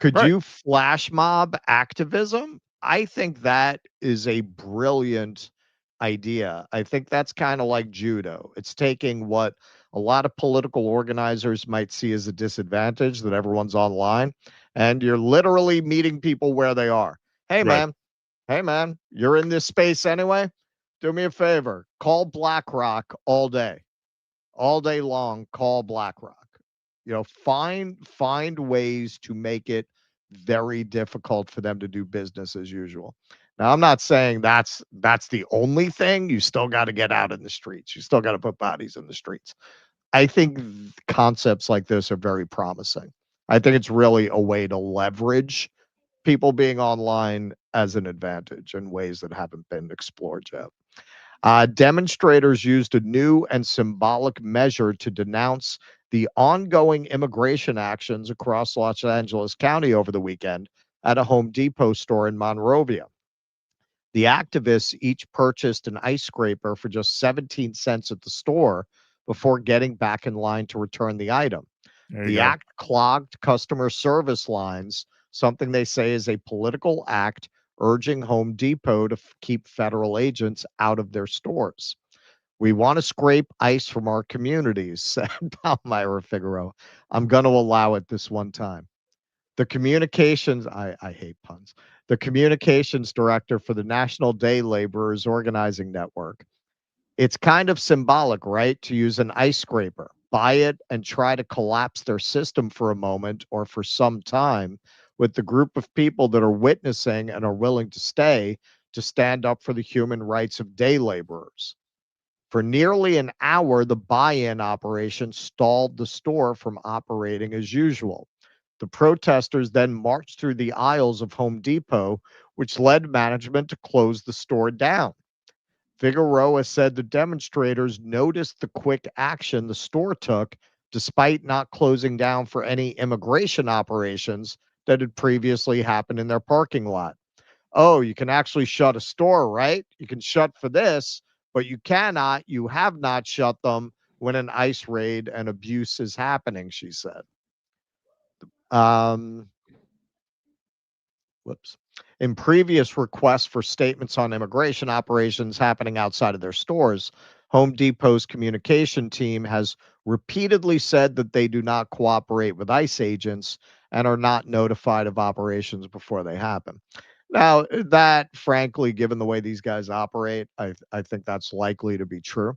Speaker 10: Could you flash mob activism? I think that is a brilliant idea. I think that's kind of like judo. It's taking what a lot of political organizers might see as a disadvantage, that everyone's online, and you're literally meeting people where they are. Hey, man. Hey, man, you're in this space anyway. Do me a favor. Call BlackRock all day long. Call BlackRock. You know, find ways to make it very difficult for them to do business as usual. Now, I'm not saying that's the only thing. You still got to get out in the streets. You still got to put bodies in the streets. I think concepts like this are very promising. I think it's really a way to leverage people being online as an advantage in ways that haven't been explored yet. Demonstrators used a new and symbolic measure to denounce the ongoing immigration actions across Los Angeles County over the weekend at a Home Depot store in Monrovia. The activists each purchased an ice scraper for just 17 cents at the store before getting back in line to return the item. The act clogged customer service lines, something they say is a political act urging Home Depot to keep federal agents out of their stores. We want to scrape ice from our communities, said Palmyra Figaro. I'm going to allow it this one time. The communications, I hate puns, the communications director for the National Day Laborers Organizing Network. It's kind of symbolic, right, to use an ice scraper, buy it, and try to collapse their system for a moment or for some time with the group of people that are witnessing and are willing to stay to stand up for the human rights of day laborers. For nearly an hour, the buy-in operation stalled the store from operating as usual. The protesters then marched through the aisles of Home Depot, which led management to close the store down. Figueroa said the demonstrators noticed the quick action the store took despite not closing down for any immigration operations that had previously happened in their parking lot. Oh, you can actually shut a store, right? You can shut for this, but you have not shut them when an ICE raid and abuse is happening, she said. In previous requests for statements on immigration operations happening outside of their stores, Home Depot's communication team has repeatedly said that they do not cooperate with ICE agents and are not notified of operations before they happen. Now, that, frankly, given the way these guys operate, I think that's likely to be true.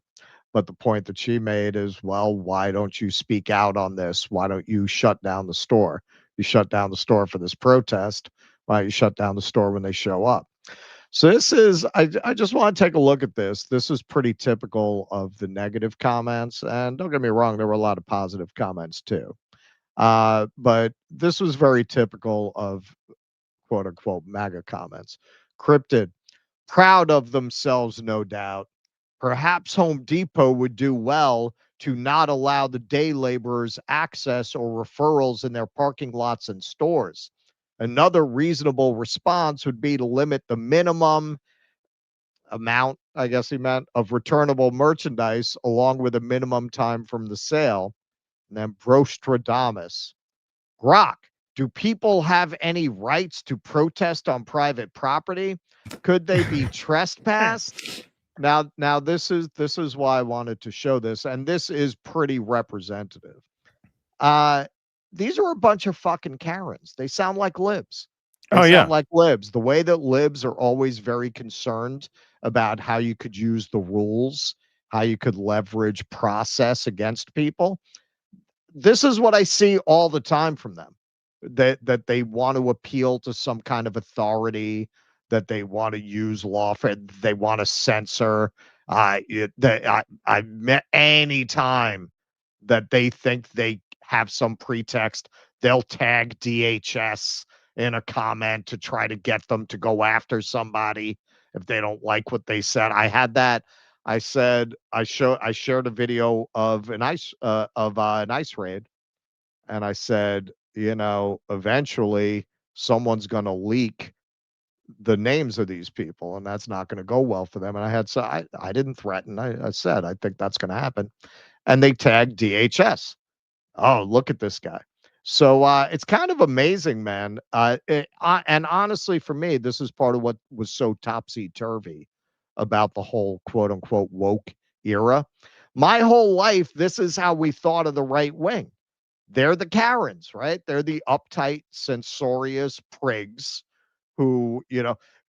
Speaker 10: But the point that she made is, well, why don't you speak out on this? Why don't you shut down the store? You shut down the store for this protest. Why don't you shut down the store when they show up? So this is, I just want to take a look at this. This is pretty typical of the negative comments. And don't get me wrong, there were a lot of positive comments too. But this was very typical of quote unquote MAGA comments. Cryptid, proud of themselves, no doubt. Perhaps Home Depot would do well to not allow the day laborers access or referrals in their parking lots and stores. Another reasonable response would be to limit the minimum amount, I guess he meant, of returnable merchandise along with a minimum time from the sale. And then Brostradamus. Grok, do people have any rights to protest on private property? Could they be trespassed? Now this is why I wanted to show this, and this is pretty representative. These are a bunch of fucking Karens. They sound like libs. They sound like libs. The way that libs are always very concerned about how you could use the rules, how you could leverage process against people. This is what I see all the time from them. That they want to appeal to some kind of authority, that they want to use law for, they want to censor. I met any time that they think they have some pretext, they'll tag DHS in a comment to try to get them to go after somebody if they don't like what they said. I had that. I said I shared a video of an ICE raid, and I said, eventually someone's going to leak the names of these people, and that's not going to go well for them. And I didn't threaten. I said, I think that's going to happen. And they tagged DHS. Oh, look at this guy. So it's kind of amazing, man. And honestly, for me, this is part of what was so topsy-turvy about the whole quote unquote woke era. My whole life, this is how we thought of the right wing. They're the Karens, right? They're the uptight, censorious prigs who,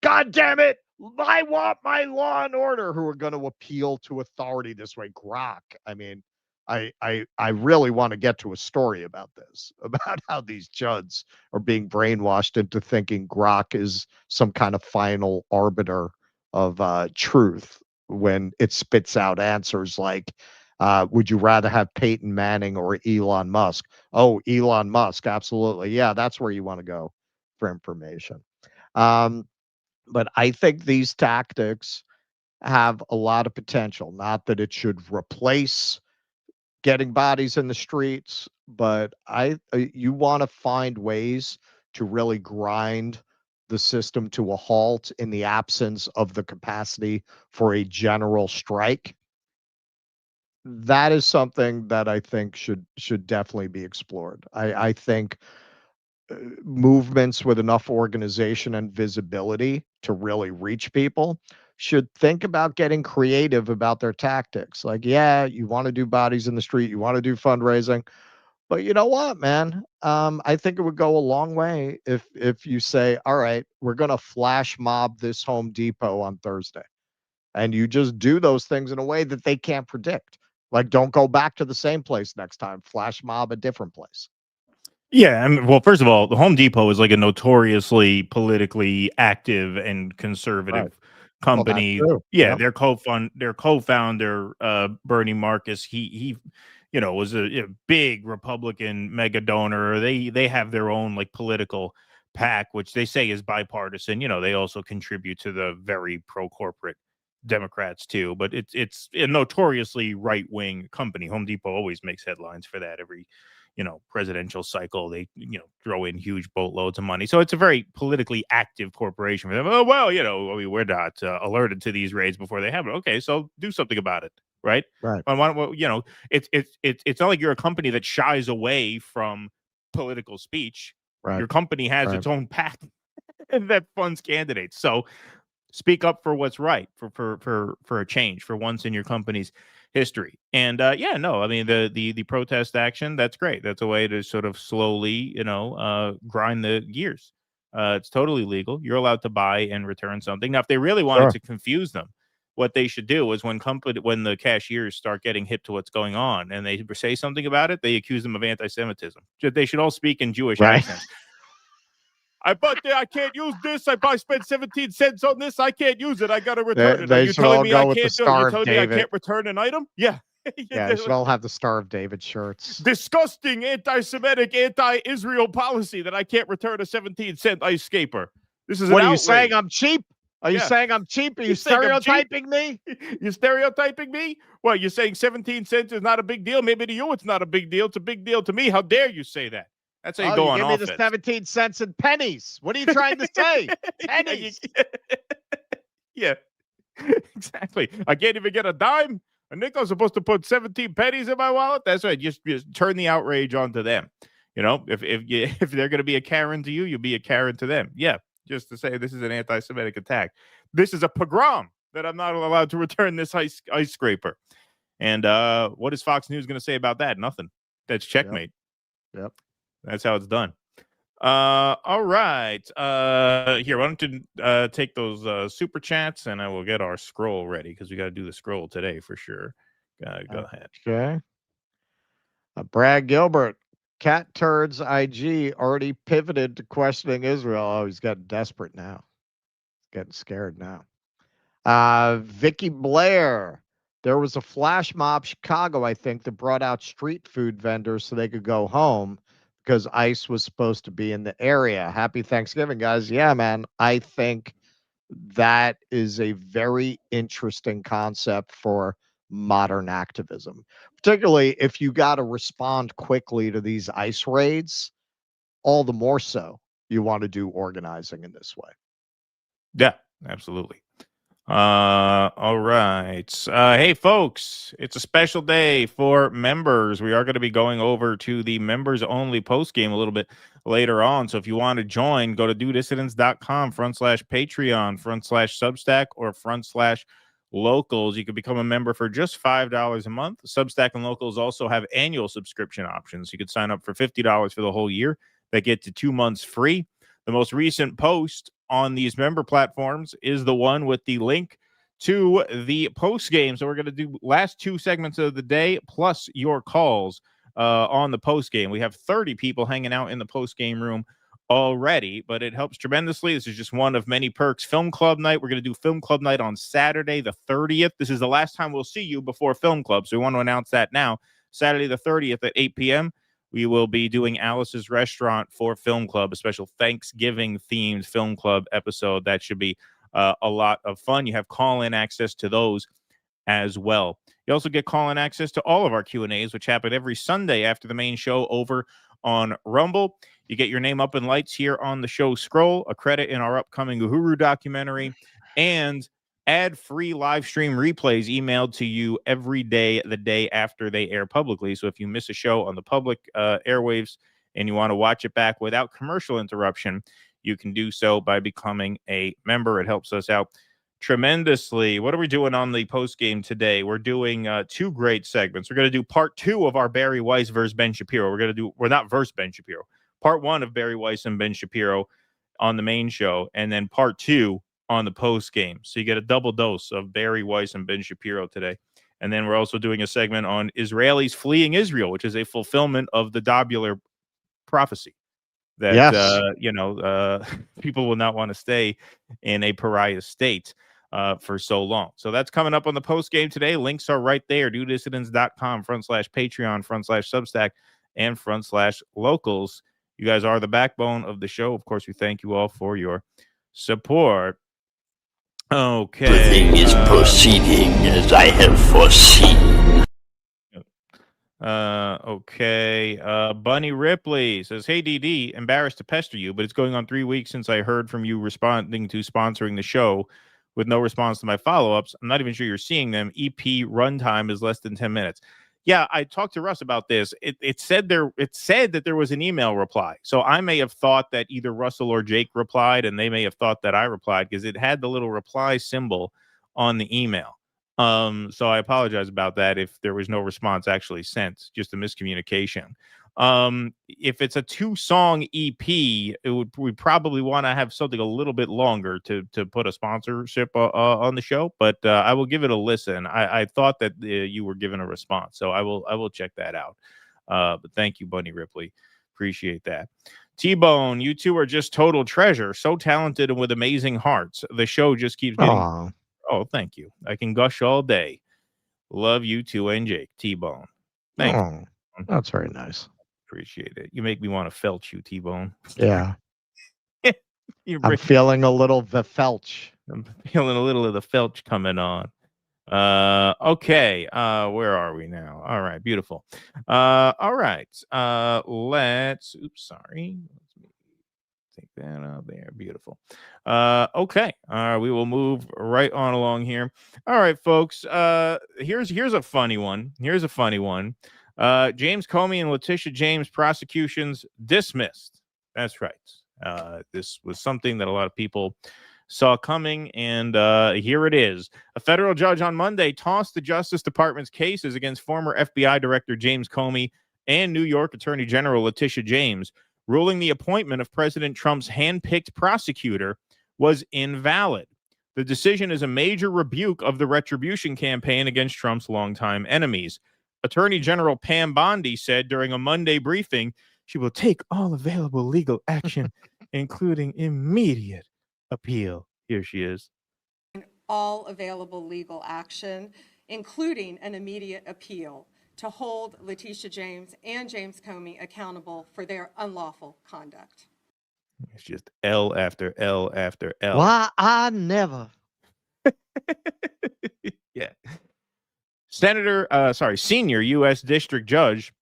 Speaker 10: God damn it, I want my law and order, who are going to appeal to authority this way. Grok. I mean, I really want to get to a story about this, about how these juds are being brainwashed into thinking Grok is some kind of final arbiter of truth when it spits out answers like, would you rather have Peyton Manning or Elon Musk? Oh, Elon Musk, absolutely. Yeah, that's where you want to go for information. But I think these tactics have a lot of potential. Not that it should replace getting bodies in the streets, but you want to find ways to really grind the system to a halt in the absence of the capacity for a general strike, that is something that I think should definitely be explored. I think movements with enough organization and visibility to really reach people should think about getting creative about their tactics. Like, yeah, you want to do bodies in the street, you want to do fundraising, but you know what, man? I think it would go a long way if you say, all right, we're going to flash mob this Home Depot on Thursday. And you just do those things in a way that they can't predict. Like, don't go back to the same place next time. Flash mob a different place.
Speaker 9: Yeah, I mean, well, first of all, the Home Depot is like a notoriously politically active and conservative company.
Speaker 10: Well, that's true.
Speaker 9: Yeah,
Speaker 10: Yep.
Speaker 9: their co-founder, Bernie Marcus, he was a big Republican mega donor. They have their own like political PAC, which they say is bipartisan. They also contribute to the very pro-corporate Democrats too, but it's a notoriously right-wing company. Home Depot always makes headlines for that every presidential cycle. They throw in huge boatloads of money, so it's a very politically active corporation for them. Oh well, we're not alerted to these raids before they happen. Okay, so do something about it, right?
Speaker 10: Right.
Speaker 9: And why don't it's not like you're a company that shies away from political speech.
Speaker 10: Right.
Speaker 9: Your company has its own PAC that funds candidates. So speak up for what's right for a change for once in your company's history. And the protest action, that's great. That's a way to sort of slowly grind the gears. It's totally legal. You're allowed to buy and return something. Now if they really wanted to confuse them, what they should do is when the cashiers start getting hip to what's going on and they say something about it, they accuse them of anti-Semitism. They should all speak in Jewish accents. I can't use this. I spent 17 cents on this. I can't use it. I got to return it. Are you telling me I can't do it? You're telling me I can't return an item? Yeah.
Speaker 10: Yeah, they should all have the Star of David shirts.
Speaker 9: Disgusting anti-Semitic, anti-Israel policy that I can't return a 17-cent ice scaper. This is
Speaker 10: what
Speaker 9: an
Speaker 10: are you
Speaker 9: outrage.
Speaker 10: saying? I'm cheap? Are you saying I'm cheap? Are you stereotyping me?
Speaker 9: You stereotyping me? Well, you're saying 17 cents is not a big deal. Maybe to you it's not a big deal. It's a big deal to me. How dare you say that? That's how you go on
Speaker 10: give
Speaker 9: offense.
Speaker 10: Me the 17 cents in pennies. What are you trying to say? Pennies.
Speaker 9: Yeah, exactly. I can't even get a dime. A nickel's supposed to put 17 pennies in my wallet. That's right. Just turn the outrage onto them. If they're going to be a Karen to you, you'll be a Karen to them. Yeah, just to say this is an anti-Semitic attack. This is a pogrom that I'm not allowed to return this ice scraper. And what is Fox News going to say about that? Nothing. That's checkmate.
Speaker 10: Yep.
Speaker 9: That's how it's done. All right. Here, why don't you take those super chats and I will get our scroll ready because we got to do the scroll today for sure. Go ahead.
Speaker 10: Okay. Brad Gilbert, Cat Turds IG already pivoted to questioning Israel. Oh, he's getting desperate now. He's getting scared now. Vicky Blair. There was a flash mob Chicago, I think, that brought out street food vendors so they could go home because ICE was supposed to be in the area. Happy Thanksgiving, guys. Yeah, man. I think that is a very interesting concept for modern activism, particularly if you got to respond quickly to these ICE raids. All the more so you want to do organizing in this way.
Speaker 9: Yeah, absolutely. All right. Hey folks, it's a special day for members. We are going to be going over to the members only post game a little bit later on. So if you want to join, go to dudissidents.com/Patreon/Substack or /locals. You can become a member for just $5 a month. Substack and locals also have annual subscription options. You could sign up for $50 for the whole year. That gets you 2 months free. The most recent post on these member platforms is the one with the link to the post game. So we're going to do last 2 segments of the day plus your calls on the post game. We have 30 people hanging out in the post game room already, but it helps tremendously. This is just one of many perks. Film Club night. We're going to do Film Club night on Saturday the 30th. This is the last time we'll see you before Film Club. So we want to announce that now. Saturday the 30th at 8 p.m. We will be doing Alice's Restaurant for Film Club, a special Thanksgiving-themed Film Club episode. That should be a lot of fun. You have call-in access to those as well. You also get call-in access to all of our Q&As, which happen every Sunday after the main show over on Rumble. You get your name up in lights here on the show scroll, a credit in our upcoming Uhuru documentary, and ad-free live stream replays emailed to you every day, the day after they air publicly. So if you miss a show on the public airwaves and you want to watch it back without commercial interruption, you can do so by becoming a member. It helps us out tremendously. What are we doing on the post game today? We're doing two great segments. We're going to do part 2 of our Bari Weiss versus Ben Shapiro. We're not versus Ben Shapiro. Part 1 of Bari Weiss and Ben Shapiro on the main show, and then part 2 on the post game. So you get a double dose of Bari Weiss and Ben Shapiro today. And then we're also doing a segment on Israelis fleeing Israel, which is a fulfillment of the Dobular prophecy that,
Speaker 10: Yes.
Speaker 9: people will not want to stay in a pariah state for so long. So that's coming up on the post game today. Links are right there. newdissidents.com/Patreon/Substack and /locals. You guys are the backbone of the show. Of course, we thank you all for your support. Okay.
Speaker 15: Everything is proceeding as I have foreseen.
Speaker 9: Okay. Bunny Ripley says, "Hey, DD, embarrassed to pester you, but it's going on 3 weeks since I heard from you responding to sponsoring the show with no response to my follow-ups. I'm not even sure you're seeing them. EP runtime is less than 10 minutes. Yeah, I talked to Russ about this. It said that there was an email reply. So I may have thought that either Russell or Jake replied, and they may have thought that I replied because it had the little reply symbol on the email. So I apologize about that if there was no response actually sent, just a miscommunication. If it's a 2-song EP, we probably want to have something a little bit longer to put a sponsorship on the show, but I will give it a listen. I thought that you were given a response, so I will check that out. But thank you, Bunny Ripley. Appreciate that. T-Bone, you two are just total treasure. So talented and with amazing hearts. The show just keeps getting...
Speaker 10: Aww.
Speaker 9: Oh, thank you. I can gush all day. Love you too, and Jake. T-Bone. Thank you.
Speaker 10: That's very nice.
Speaker 9: Appreciate it. You make me want to felch you, T-Bone.
Speaker 10: Yeah. I'm feeling a little the felch.
Speaker 9: I'm feeling a little of the felch coming on. Okay. Where are we now? All right. Beautiful. All right. Let's take that out there. Beautiful. Okay. We will move right on along here. All right, folks. Here's a funny one. James Comey and Letitia James prosecutions dismissed. That's right. This was something that a lot of people saw coming, and here it is. A federal judge on Monday tossed the Justice Department's cases against former FBI Director James Comey and New York Attorney General Letitia James, ruling the appointment of President Trump's hand-picked prosecutor was invalid. The decision is a major rebuke of the retribution campaign against Trump's longtime enemies. Attorney General Pam Bondi said during a Monday briefing she will take all available legal action, including immediate appeal. Here she is.
Speaker 16: All available legal action, including an immediate appeal, to hold Letitia James and James Comey accountable for their unlawful conduct.
Speaker 9: It's just L after L after L.
Speaker 10: Why I never.
Speaker 9: Yeah. Senior U.S. District Judge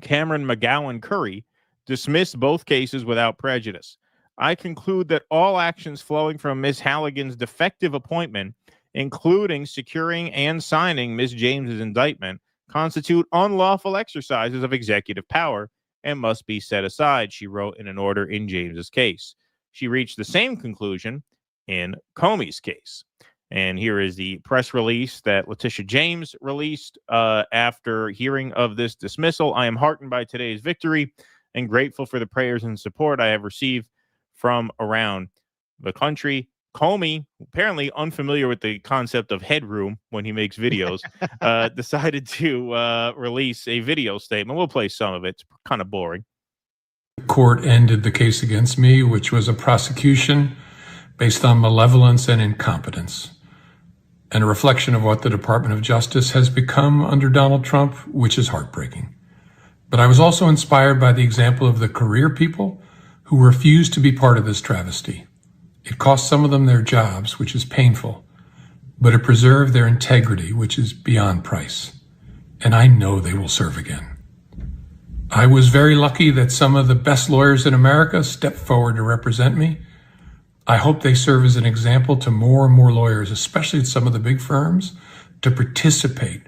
Speaker 9: Cameron McGowan Curry dismissed both cases without prejudice. I conclude that all actions flowing from Ms. Halligan's defective appointment, including securing and signing Ms. James's indictment, constitute unlawful exercises of executive power and must be set aside, she wrote in an order in James's case. She reached the same conclusion in Comey's case. And here is the press release that Letitia James released after hearing of this dismissal. I am heartened by today's victory and grateful for the prayers and support I have received from around the country. Comey, apparently unfamiliar with the concept of headroom when he makes videos, decided to release a video statement. We'll play some of it. It's kind of boring.
Speaker 17: The court ended the case against me, which was a prosecution based on malevolence and incompetence, and a reflection of what the Department of Justice has become under Donald Trump, which is heartbreaking. But I was also inspired by the example of the career people who refused to be part of this travesty. It cost some of them their jobs, which is painful, but it preserved their integrity, which is beyond price. And I know they will serve again. I was very lucky that some of the best lawyers in America stepped forward to represent me. I hope they serve as an example to more and more lawyers, especially at some of the big firms, to participate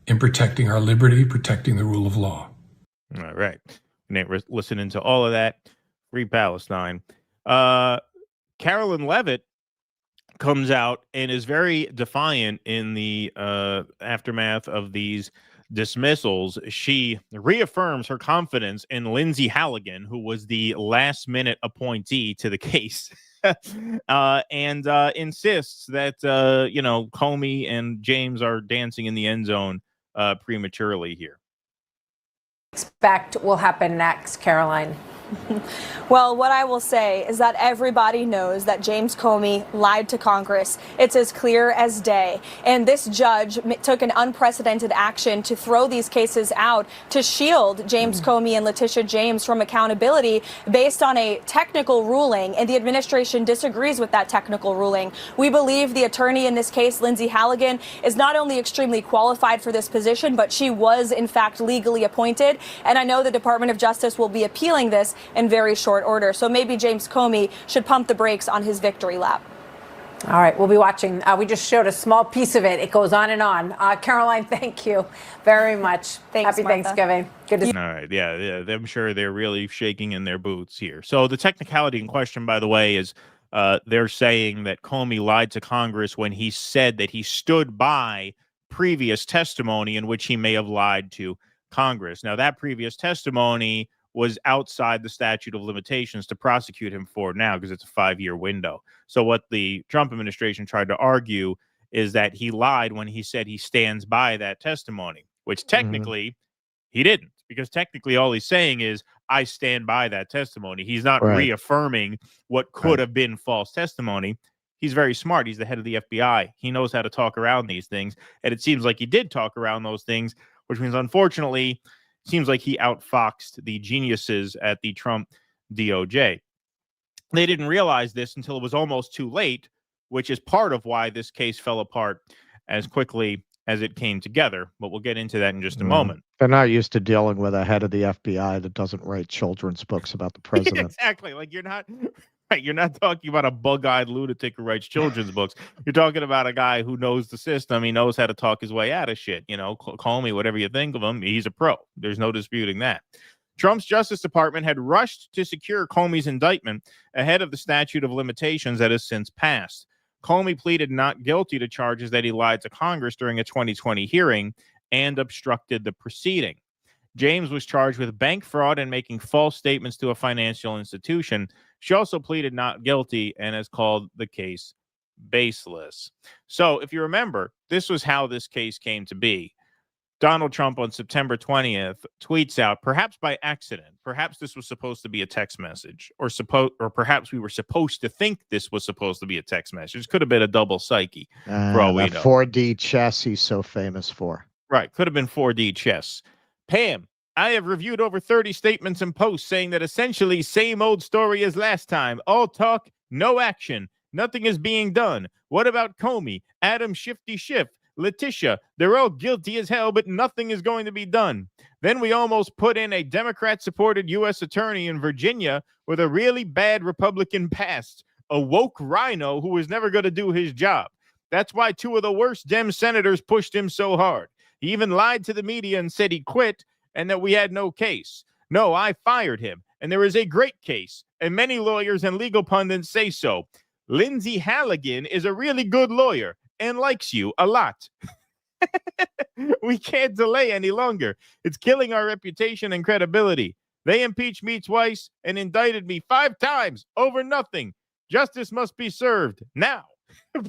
Speaker 17: in protecting our liberty, protecting the rule of law.
Speaker 9: All right. Nate, listening to all of that. Free Palestine. Carolyn Levitt comes out and is very defiant in the aftermath of these dismissals. She reaffirms her confidence in Lindsay Halligan, who was the last minute appointee to the case, and insists that, Comey and James are dancing in the end zone prematurely here.
Speaker 18: Expect will happen next, Caroline?
Speaker 19: Well, what I will say is that everybody knows that James Comey lied to Congress. It's as clear as day. And this judge took an unprecedented action to throw these cases out to shield James Comey and Letitia James from accountability based on a technical ruling. And the administration disagrees with that technical ruling. We believe the attorney in this case, Lindsay Halligan, is not only extremely qualified for this position, but she was in fact legally appointed. And I know the Department of Justice will be appealing this in very short order. So maybe James Comey should pump the brakes on his victory lap.
Speaker 18: All right, we'll be watching. We just showed a small piece of it. It goes on and on. Caroline, thank you very much.
Speaker 19: Thanks,
Speaker 18: Happy
Speaker 19: Martha.
Speaker 18: Thanksgiving. Good to see you.
Speaker 9: All right. Yeah. I'm sure they're really shaking in their boots here. So the technicality in question, by the way, is they're saying that Comey lied to Congress when he said that he stood by previous testimony in which he may have lied to Congress. Now, that previous testimony was outside the statute of limitations to prosecute him for now because it's a 5-year window. So what the Trump administration tried to argue is that he lied when he said he stands by that testimony, which technically he didn't, because technically all he's saying is, I stand by that testimony. He's not reaffirming what could have been false testimony. He's very smart. He's the head of the FBI. He knows how to talk around these things. And it seems like he did talk around those things, which means, unfortunately, seems like he outfoxed the geniuses at the Trump DOJ. They didn't realize this until it was almost too late, which is part of why this case fell apart as quickly as it came together. But we'll get into that in just a moment.
Speaker 10: They're not used to dealing with a head of the FBI that doesn't write children's books about the president.
Speaker 9: Exactly. Like, you're not talking about a bug-eyed lunatic who writes children's books. You're talking about a guy who knows the system. He knows how to talk his way out of shit. Call me whatever you think of him. He's a pro. There's no disputing that. Trump's Justice Department had rushed to secure Comey's indictment ahead of the statute of limitations that has since passed. Comey pleaded not guilty to charges that he lied to Congress during a 2020 hearing and obstructed the proceeding. James was charged with bank fraud and making false statements to a financial institution. She also pleaded not guilty and has called the case baseless. So if you remember, this was how this case came to be. Donald Trump on September 20th tweets out, perhaps by accident, perhaps this was supposed to be a text message, or perhaps we were supposed to think this was supposed to be a text message. Could have been a double psyche for all we know.
Speaker 10: 4D chess he's so famous for.
Speaker 9: Right. Could have been 4D chess. Pam, I have reviewed over 30 statements and posts saying that essentially same old story as last time. All talk, no action. Nothing is being done. What about Comey, Adam Shifty Schiff, Letitia? They're all guilty as hell, but nothing is going to be done. Then we almost put in a Democrat-supported U.S. attorney in Virginia with a really bad Republican past, a woke rhino who was never going to do his job. That's why 2 of the worst Dem senators pushed him so hard. He even lied to the media and said he quit and that we had no case. No, I fired him, and there is a great case, and many lawyers and legal pundits say so. Lindsay Halligan is a really good lawyer and likes you a lot. We can't delay any longer. It's killing our reputation and credibility. They impeached me twice and indicted me 5 times over nothing. Justice must be served now.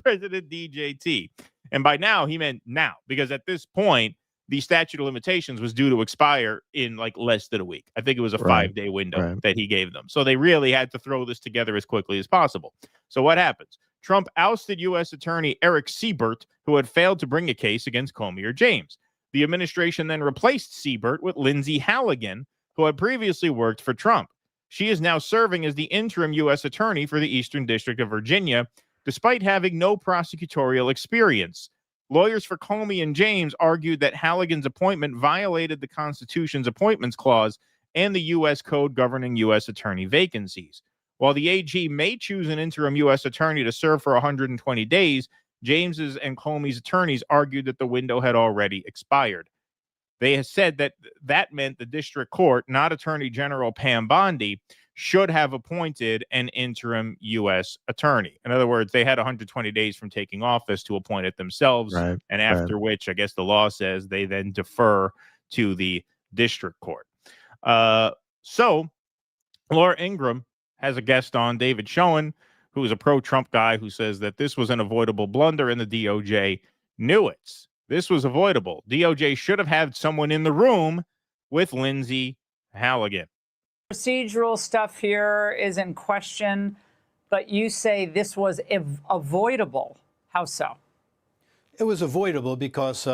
Speaker 9: President DJT. And by now, he meant now, because at this point, the statute of limitations was due to expire in like less than a week. I think it was a 5-day window that he gave them. So they really had to throw this together as quickly as possible. So what happens? Trump ousted U.S. Attorney Eric Siebert, who had failed to bring a case against Comey or James. The administration then replaced Siebert with Lindsay Halligan, who had previously worked for Trump. She is now serving as the interim U.S. attorney for the Eastern District of Virginia, despite having no prosecutorial experience. Lawyers for Comey and James argued that Halligan's appointment violated the Constitution's appointments clause and the U.S. Code governing U.S. attorney vacancies. While the AG may choose an interim U.S. attorney to serve for 120 days, James's and Comey's attorneys argued that the window had already expired. They have said that that meant the district court, not Attorney General Pam Bondi, should have appointed an interim U.S. attorney. In other words, they had 120 days from taking office to appoint it themselves,
Speaker 10: Right,
Speaker 9: and after which, I guess the law says they then defer to the district court. So Laura Ingraham has a guest on, David Schoen, who is a pro-Trump guy who says that this was an avoidable blunder and the DOJ knew it. This was avoidable. DOJ should have had someone in the room with Lindsay Halligan.
Speaker 13: Procedural stuff here is in question, but you say this was avoidable. How so?
Speaker 20: It was avoidable because,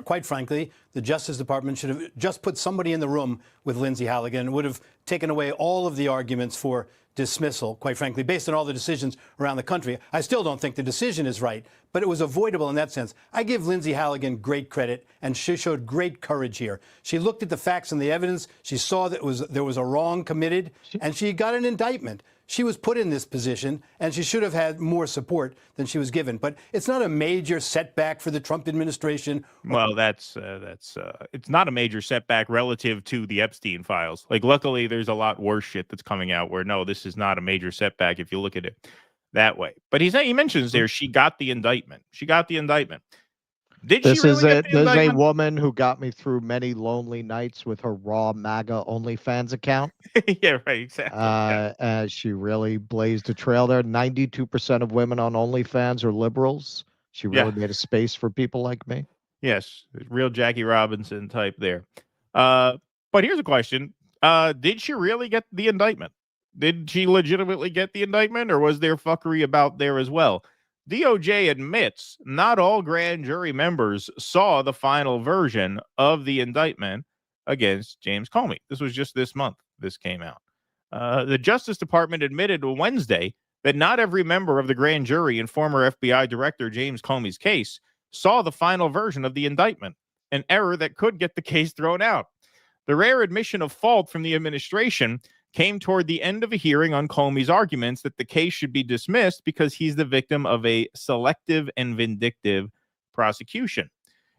Speaker 20: quite frankly, the Justice Department should have just put somebody in the room with Lindsay Halligan. It would have taken away all of the arguments for dismissal, quite frankly, based on all the decisions around the country. I still don't think the decision is right, but it was avoidable in that sense. I give Lindsay Halligan great credit, and she showed great courage here. She looked at the facts and the evidence. She saw that there was a wrong committed, and she got an indictment. She was put in this position, and she should have had more support than she was given. But it's not a major setback for the Trump administration.
Speaker 9: Well, that's it's not a major setback relative to the Epstein files. Like, luckily, there's a lot worse shit that's coming out where, no, this is not a major setback if you look at it that way. But he mentions there she got the indictment. She got the indictment. Did
Speaker 10: This
Speaker 9: she really
Speaker 10: is
Speaker 9: get
Speaker 10: it.
Speaker 9: the
Speaker 10: There's a
Speaker 9: indictment?
Speaker 10: woman who got me through many lonely nights with her raw MAGA OnlyFans account.
Speaker 9: Yeah, right, exactly.
Speaker 10: She really blazed a trail there. 92% of women on OnlyFans are liberals. She really made a space for people like me.
Speaker 9: Yes, real Jackie Robinson type there. But here's a question. Did she really get the indictment? Did she legitimately get the indictment, or was there fuckery about there as well? DOJ admits not all grand jury members saw the final version of the indictment against James Comey. This was just this month this came out. The Justice Department admitted Wednesday that not every member of the grand jury in former FBI Director James Comey's case saw the final version of the indictment, an error that could get the case thrown out. The rare admission of fault from the administration came toward the end of a hearing on Comey's arguments that the case should be dismissed because he's the victim of a selective and vindictive prosecution.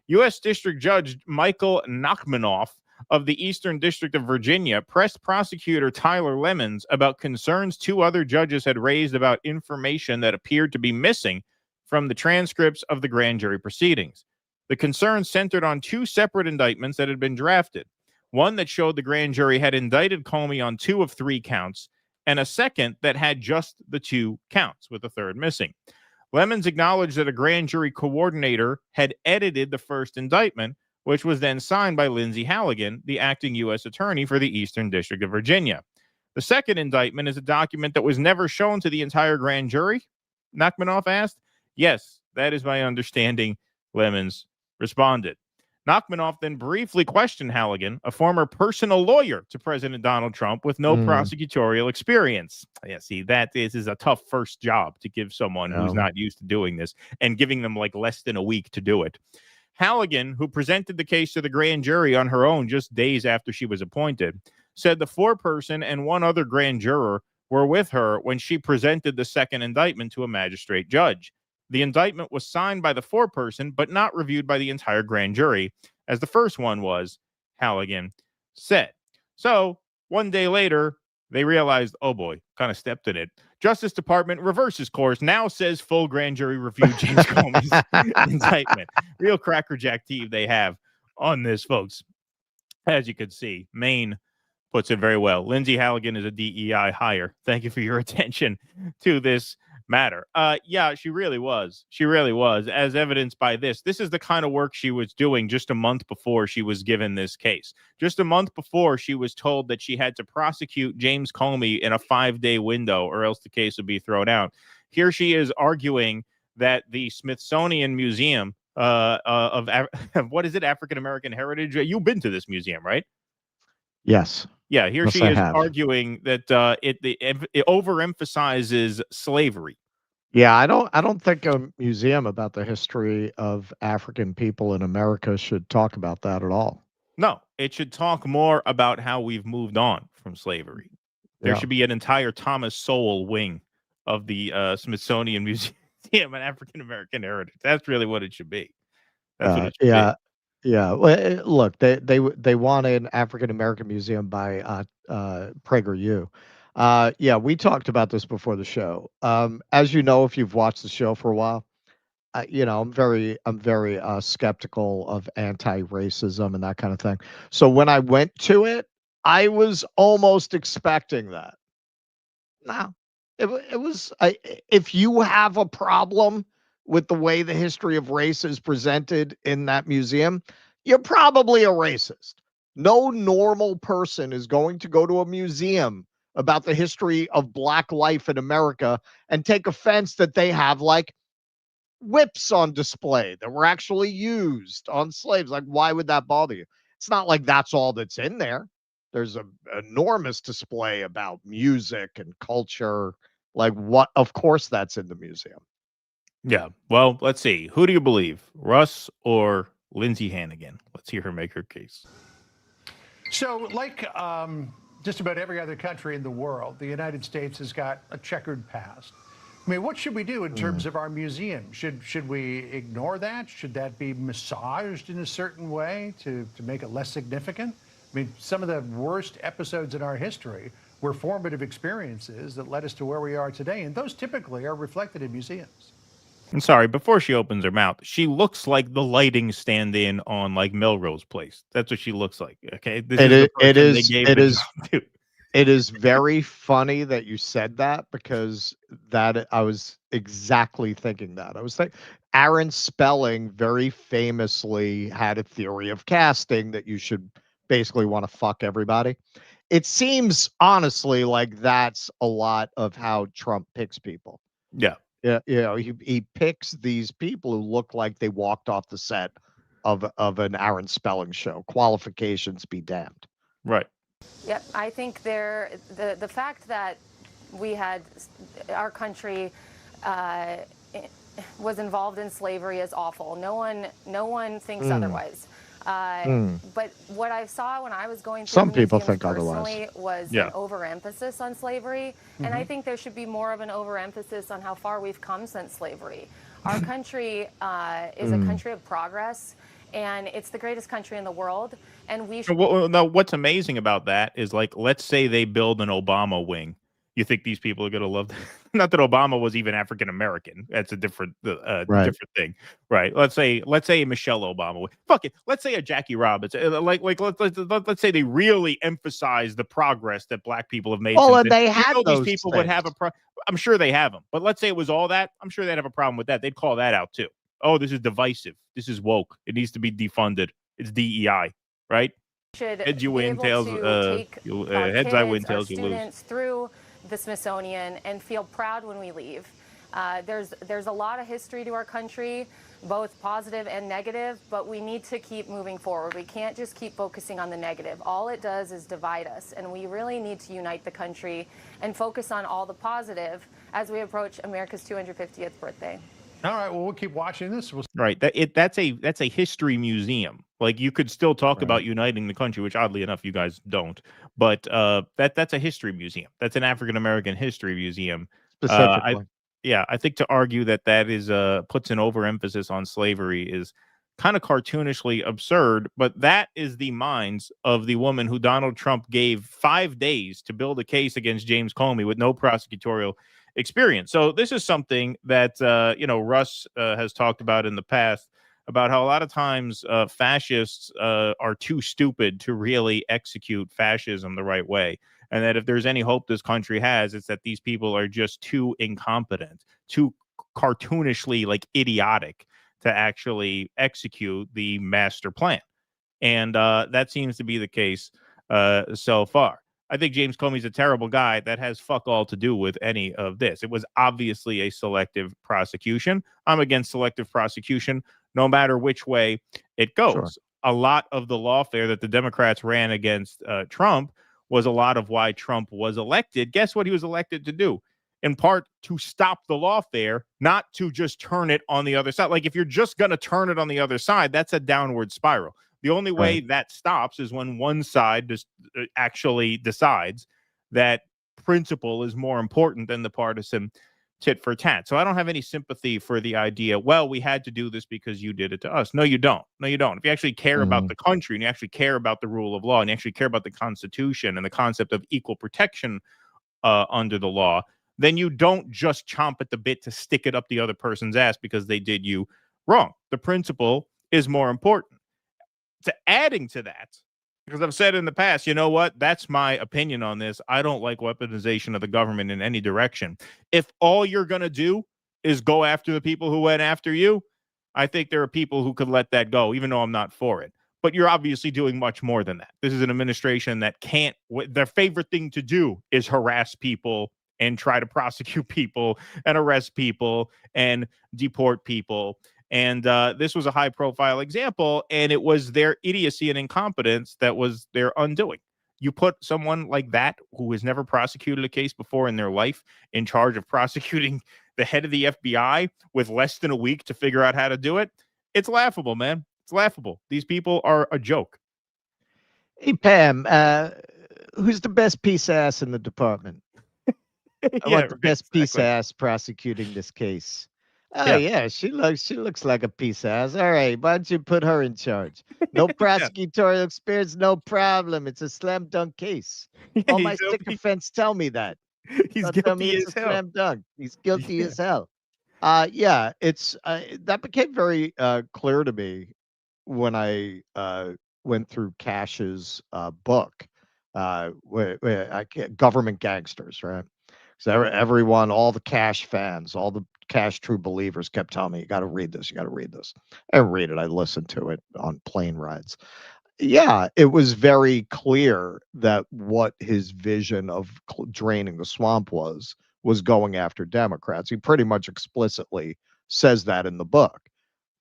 Speaker 9: U.S. District Judge Michael Nachmanoff of the Eastern District of Virginia pressed prosecutor Tyler Lemons about concerns two other judges had raised about information that appeared to be missing from the transcripts of the grand jury proceedings. The concerns centered on two separate indictments that had been drafted. One that showed the grand jury had indicted Comey on 2 of 3 counts, and a second that had just the 2 counts, with the third missing. Lemons acknowledged that a grand jury coordinator had edited the first indictment, which was then signed by Lindsay Halligan, the acting U.S. attorney for the Eastern District of Virginia. The second indictment is a document that was never shown to the entire grand jury, Nachmanoff asked. Yes, that is my understanding, Lemons responded. Nachmanoff then briefly questioned Halligan, a former personal lawyer to President Donald Trump with no prosecutorial experience. Yeah, see, this is a tough first job to give someone who's not used to doing this and giving them like less than a week to do it. Halligan, who presented the case to the grand jury on her own just days after she was appointed, said the foreperson and one other grand juror were with her when she presented the second indictment to a magistrate judge. The indictment was signed by the foreperson, but not reviewed by the entire grand jury, as the first one was, Halligan said. So, one day later, they realized, oh boy, kind of stepped in it. Justice Department reverses course, now says full grand jury review James Comey's indictment. Real crackerjack team they have on this, folks. As you can see, Maine puts it very well. Lindsay Halligan is a DEI hire. Thank you for your attention to this matter. Yeah, she really was. She really was, as evidenced by this. This is the kind of work she was doing just a month before she was given this case. Just a month before, she was told that she had to prosecute James Comey in a 5-day window or else the case would be thrown out. Here she is arguing that the Smithsonian Museum of what is it, African American Heritage? You've been to this museum, right?
Speaker 10: Yes.
Speaker 9: Yeah, here
Speaker 10: Yes,
Speaker 9: she
Speaker 10: I
Speaker 9: is
Speaker 10: have.
Speaker 9: arguing that it overemphasizes slavery.
Speaker 10: Yeah, I don't think a museum about the history of African people in America should talk about that at all.
Speaker 9: No, it should talk more about how we've moved on from slavery. There
Speaker 10: Yeah.
Speaker 9: should be an entire Thomas Sowell wing of the Smithsonian Museum and African American Heritage. That's really what it should be. That's what it should
Speaker 10: Yeah. Yeah. Well, look, they want an African American museum by PragerU. Yeah, we talked about this before the show. As you know, if you've watched the show for a while, I'm very skeptical of anti-racism and that kind of thing. So when I went to it, I was almost expecting that. No, it was. If you have a problem with the way the history of race is presented in that museum, you're probably a racist. No normal person is going to go to a museum about the history of Black life in America and take offense that they have like whips on display that were actually used on slaves. Like, why would that bother you? It's not like that's all that's in there. There's an enormous display about music and culture. Like, what? Of course, that's in the museum.
Speaker 9: Yeah. Well, let's see. Who do you believe, Russ or Lindsay Hannigan? Let's hear her make her case.
Speaker 21: So, like just about every other country in the world, the United States has got a checkered past. I mean, what should we do in terms of our museum? Should we ignore that? Should that be massaged in a certain way to make it less significant? I mean, some of the worst episodes in our history were formative experiences that led us to where we are today, and those typically are reflected in museums.
Speaker 9: I'm sorry, before she opens her mouth, she looks like the lighting stand-in on like Melrose Place. That's what she looks like. Okay,
Speaker 10: It is very funny that you said that, because that I was exactly thinking that. I was thinking Aaron Spelling very famously had a theory of casting that you should basically want to fuck everybody. It seems honestly like that's a lot of how Trump picks people.
Speaker 9: Yeah.
Speaker 10: Yeah, he picks these people who look like they walked off the set of an Aaron Spelling show. Qualifications be damned.
Speaker 9: Right.
Speaker 22: Yep, I think the fact that we had our country was involved in slavery is awful. No one thinks otherwise. But what I saw when I was going through
Speaker 10: Some
Speaker 22: the
Speaker 10: people
Speaker 22: museums
Speaker 10: think otherwise.
Speaker 22: personally was an overemphasis on slavery, and I think there should be more of an overemphasis on how far we've come since slavery. Our country is a country of progress, and it's the greatest country in the world, and we should...
Speaker 9: Well, what's amazing about that is, like, let's say they build an Obama wing. You think these people are going to love that? Not that Obama was even African American. That's a different different thing, right? Let's say Michelle Obama. Fuck it. Let's say a Jackie Robinson. Let's say they really emphasize the progress that Black people have made.
Speaker 10: Oh, and they had those
Speaker 9: these people would have a I'm sure they have them. But let's say it was all that. I'm sure they'd have a problem with that. They'd call that out too. Oh, this is divisive. This is woke. It needs to be defunded. It's DEI, right? Heads you win, tails heads I win, tails you lose.
Speaker 22: Through the Smithsonian and feel proud when we leave. There's a lot of history to our country, both positive and negative, but we need to keep moving forward. We can't just keep focusing on the negative. All it does is divide us, and we really need to unite the country and focus on all the positive as we approach America's 250th birthday.
Speaker 21: All right, well, we'll keep watching this.
Speaker 9: Right. That's a history museum. Like, you could still talk about uniting the country, which oddly enough you guys don't. But that's a history museum. That's an African American history museum.
Speaker 10: Specifically.
Speaker 9: I think to argue that is puts an overemphasis on slavery is kind of cartoonishly absurd. But that is the minds of the woman who Donald Trump gave 5 days to build a case against James Comey with no prosecutorial experience. So this is something that Russ has talked about in the past, about how a lot of times fascists are too stupid to really execute fascism the right way, and that if there's any hope this country has, it's that these people are just too incompetent, too cartoonishly like idiotic to actually execute the master plan. And that seems to be the case so far. I think James Comey's a terrible guy. That has fuck all to do with any of this. It was obviously a selective prosecution. I'm against selective prosecution, no matter which way it goes. Sure. A lot of the lawfare that the Democrats ran against Trump was a lot of why Trump was elected. Guess what he was elected to do? In part, to stop the lawfare, not to just turn it on the other side. Like, if you're just going to turn it on the other side, that's a downward spiral. The only way that stops is when one side just actually decides that principle is more important than the partisan tit for tat. So I don't have any sympathy for the idea, well, we had to do this because you did it to us. No, you don't. No, you don't. If you actually care about the country and you actually care about the rule of law and you actually care about the Constitution and the concept of equal protection under the law, then you don't just chomp at the bit to stick it up the other person's ass because they did you wrong. The principle is more important. To adding to that, because I've said in the past, you know what? That's my opinion on this. I don't like weaponization of the government in any direction. If all you're going to do is go after the people who went after you, I think there are people who could let that go, even though I'm not for it. But you're obviously doing much more than that. This is an administration that can't, their favorite thing to do is harass people and try to prosecute people and arrest people and deport people. And this was a high-profile example, and it was their idiocy and incompetence that was their undoing. You put someone like that, who has never prosecuted a case before in their life, in charge of prosecuting the head of the FBI with less than a week to figure out how to do it. It's laughable, man. It's laughable. These people are a joke.
Speaker 10: Hey, Pam, who's the best piece of ass in the department? I want the best piece of ass prosecuting this case. Oh yeah, she looks like a piece of ass. All right, why don't you put her in charge? No prosecutorial experience, no problem. It's a slam dunk case. All my sycophants tell me that.
Speaker 9: He's
Speaker 10: tell me
Speaker 9: guilty
Speaker 10: it's
Speaker 9: as
Speaker 10: a
Speaker 9: hell.
Speaker 10: slam dunk. He's guilty as hell. Yeah, it's that became very clear to me when I went through Cash's book, Government Gangsters, right? So everyone, all the Cash fans, all the Cash true believers kept telling me, you got to read this. You got to read this. I read it. I listened to it on plane rides. Yeah, it was very clear that what his vision of draining the swamp was going after Democrats. He pretty much explicitly says that in the book.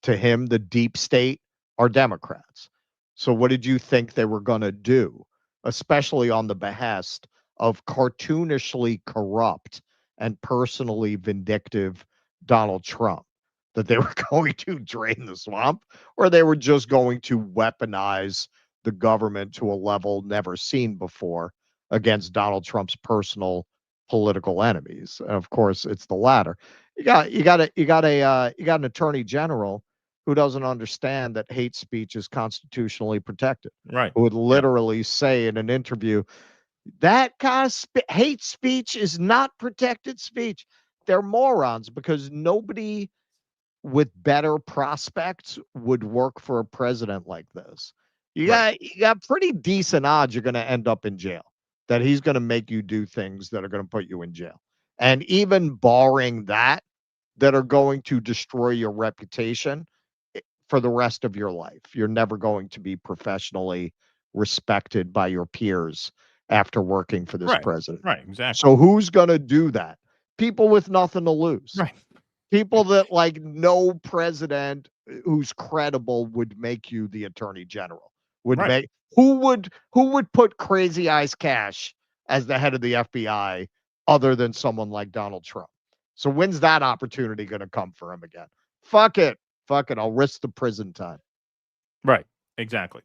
Speaker 10: To him, the deep state are Democrats. So what did you think they were going to do, especially on the behest of cartoonishly corrupt and personally vindictive Donald Trump? That they were going to drain the swamp, or they were just going to weaponize the government to a level never seen before against Donald Trump's personal political enemies? And of course, it's the latter. You got an attorney general who doesn't understand that hate speech is constitutionally protected.
Speaker 9: Right.
Speaker 10: Who would literally say in an interview, that kind of hate speech is not protected speech. They're morons, because nobody with better prospects would work for a president like this. You got pretty decent odds you're going to end up in jail, that he's going to make you do things that are going to put you in jail. And even barring that are going to destroy your reputation for the rest of your life. You're never going to be professionally respected by your peers after working for this president.
Speaker 9: Right, exactly.
Speaker 10: So who's going to do that? People with nothing to lose.
Speaker 9: Right.
Speaker 10: People that like no president who's credible would make you the attorney general. Who would put Crazy Eyes Cash as the head of the FBI other than someone like Donald Trump? So when's that opportunity going to come for him again? Fuck it. I'll risk the prison time.
Speaker 9: Right. Exactly.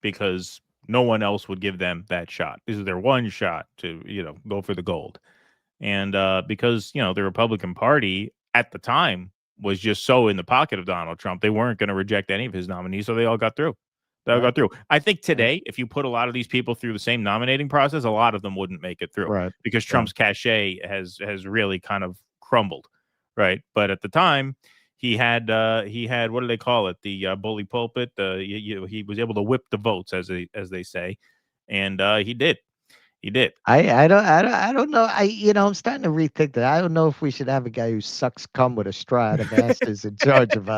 Speaker 9: Because no one else would give them that shot. This is their one shot to, go for the gold. And because, the Republican Party at the time was just so in the pocket of Donald Trump, they weren't going to reject any of his nominees. So they all got through. I think today, if you put a lot of these people through the same nominating process, a lot of them wouldn't make it through, because Trump's cachet has really kind of crumbled, right? But at the time, he had what do they call it? The bully pulpit. He was able to whip the votes, as they say, and he did.
Speaker 10: I don't know. I'm starting to rethink that. I don't know if we should have a guy who sucks cum with a straw out of asses in charge of